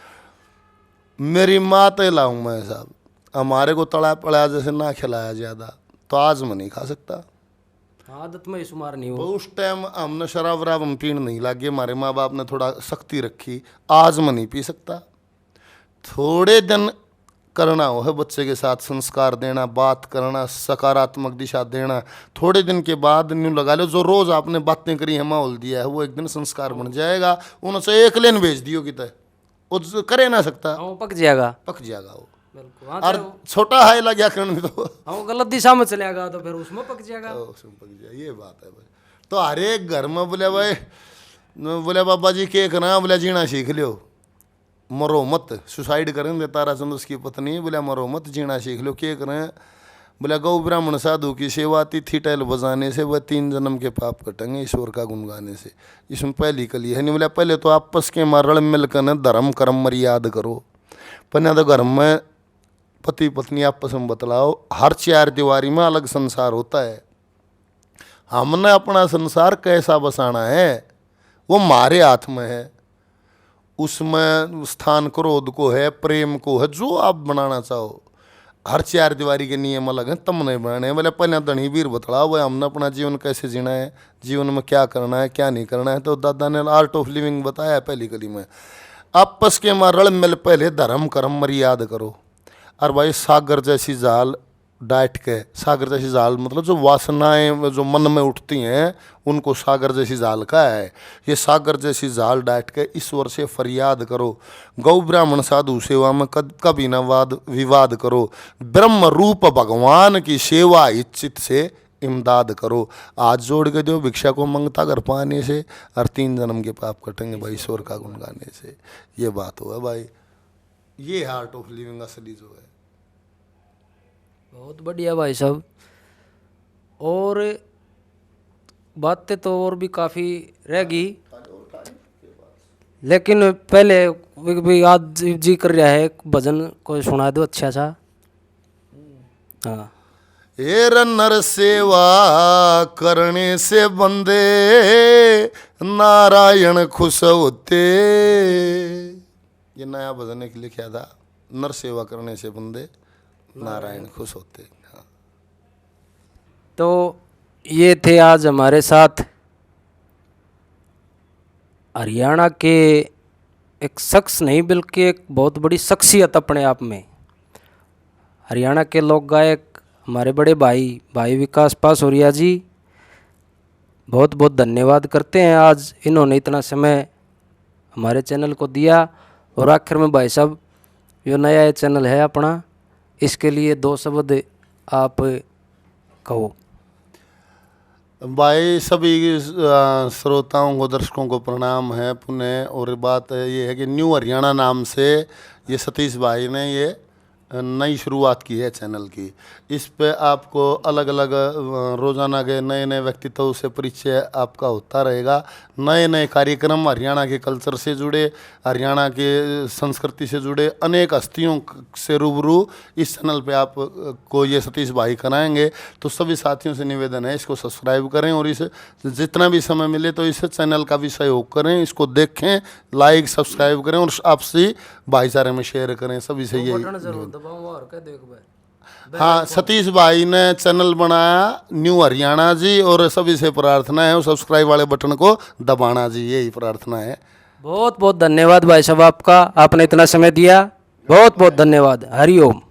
Speaker 2: मेरी माँ तो लाऊँ मैं साहब, हमारे को तड़ा पड़ा जैसे ना खिलाया ज़्यादा तो आज मैं नहीं खा सकता।
Speaker 1: आदत में शुमार नहीं हो।
Speaker 2: तो उस टाइम हमने शराब वराब हम पीने नहीं लगे, हमारे माँ बाप ने थोड़ा सख्ती रखी, आज मैं नहीं पी सकता। थोड़े दिन करना हो है बच्चे के साथ, संस्कार देना, बात करना, सकारात्मक दिशा देना। थोड़े दिन के बाद न्यू लगा लो, जो रोज़ आपने बातें करी है, माहौल दिया है, वो एक दिन संस्कार बन जाएगा। उनसे एक लेन भेज दियो कि तय वो करे ना सकता,
Speaker 1: पक जाएगा
Speaker 2: वो।
Speaker 1: बिल्कुल।
Speaker 2: और छोटा है लग गया करने तो
Speaker 1: गलत दिशा में चलेगा तो फिर उसमें पक जाएगा।
Speaker 2: उसमें पक जाए, ये बात है भाई। तो हर एक घर में बोले भाई, बोले बाबा जी के करना, बोले जीना सीख लो, मरो मत, सुसाइड करेंगे ताराचंद उसकी पत्नी, बोले मरो मत, जीना सीख लो, के करें, बोले गौ ब्राह्मण साधु की सेवा, तिथि टैल बजाने से वह 3 जन्म के पाप कटेंगे ईश्वर का गुण गाने से। इसमें पहली कली है नहीं, बोले पहले तो आपस के मरल मिलकर न धर्म कर्म मर्याद करो, पहले तो घर में पति पत्नी आपस में बतलाओ, हर 4 दीवारी में अलग संसार होता है, हमने अपना संसार कैसा बसाना है वो हमारे हाथ में है, उसमें स्थान क्रोध को है, प्रेम को है, जो आप बनाना चाहो, हर 4 दीवारी के नियम अलग हैं, तब नहीं बनाने हैं। बोले पहले धनी वीर बतलाओ भाई हमने अपना जीवन कैसे जीना है, जीवन में क्या करना है क्या नहीं करना है, तो दादा ने आर्ट ऑफ लिविंग बताया है पहली कली में। आपस के मरल मिल पहले धर्म कर्म मर्याद करो, और भाई सागर जैसी जाल डाइट के, सागर जैसी जाल मतलब जो वासनाएं जो मन में उठती हैं उनको सागर जैसी जाल का है, ये सागर जैसी जाल डाइट के ईश्वर से फरियाद करो, गौ ब्राह्मण साधु सेवा में कभी न वाद विवाद करो, ब्रह्म रूप भगवान की सेवा इच्छित से इमदाद करो, आज जोड़ के दो भिक्षा को मंगता कर पाने से, और 3 जन्म के पाप कटेंगे भाई ईश्वर का गुण गाने से। ये बात हुआ भाई, ये आर्ट ऑफ लिविंग असली जो है।
Speaker 1: बहुत बढ़िया भाई साहब, और बातें तो और भी काफ़ी रहेगी, लेकिन पहले भी आज जी कर रहा है, एक भजन को सुना दो अच्छा सा। हाँ,
Speaker 2: हेर नर सेवा करने से बंदे नारायण खुश होते, ये नया भजन एक लिखा था, नर सेवा करने से बंदे नारायण खुश होते। हाँ।
Speaker 1: तो ये थे आज हमारे साथ हरियाणा के एक शख्स नहीं बल्कि एक बहुत बड़ी शख्सियत अपने आप में, हरियाणा के लोक गायक हमारे बड़े भाई विकास पासौरिया जी। बहुत बहुत धन्यवाद करते हैं, आज इन्होंने इतना समय हमारे चैनल को दिया। और आखिर में भाई साहब, जो नया ये चैनल है अपना, इसके लिए 2 शब्द आप कहो।
Speaker 2: भाई सभी श्रोताओं को दर्शकों को प्रणाम है पुनः। और बात ये है कि न्यू हरियाणा नाम से ये सतीश भाई ने ये नई शुरुआत की है चैनल की। इस पे आपको अलग अलग रोज़ाना के नए नए व्यक्तित्व से परिचय आपका होता रहेगा, नए नए कार्यक्रम हरियाणा के कल्चर से जुड़े, हरियाणा के संस्कृति से जुड़े अनेक हस्तियों से रूबरू इस चैनल पे आप को ये सतीश भाई कराएंगे। तो सभी साथियों से निवेदन है, इसको सब्सक्राइब करें और इसे जितना भी समय मिले तो इस चैनल का भी सहयोग करें, इसको देखें, लाइक सब्सक्राइब करें और आपसी भाईचारे में शेयर करें। सभी से यही हाँ, सतीश भाई ने चैनल बनाया न्यू हरियाणा जी, और सभी से प्रार्थना है सब्सक्राइब वाले बटन को दबाना जी, यही प्रार्थना है।
Speaker 1: बहुत बहुत धन्यवाद भाई साहब आपका, आपने इतना समय दिया, बहुत बहुत धन्यवाद। हरिओम।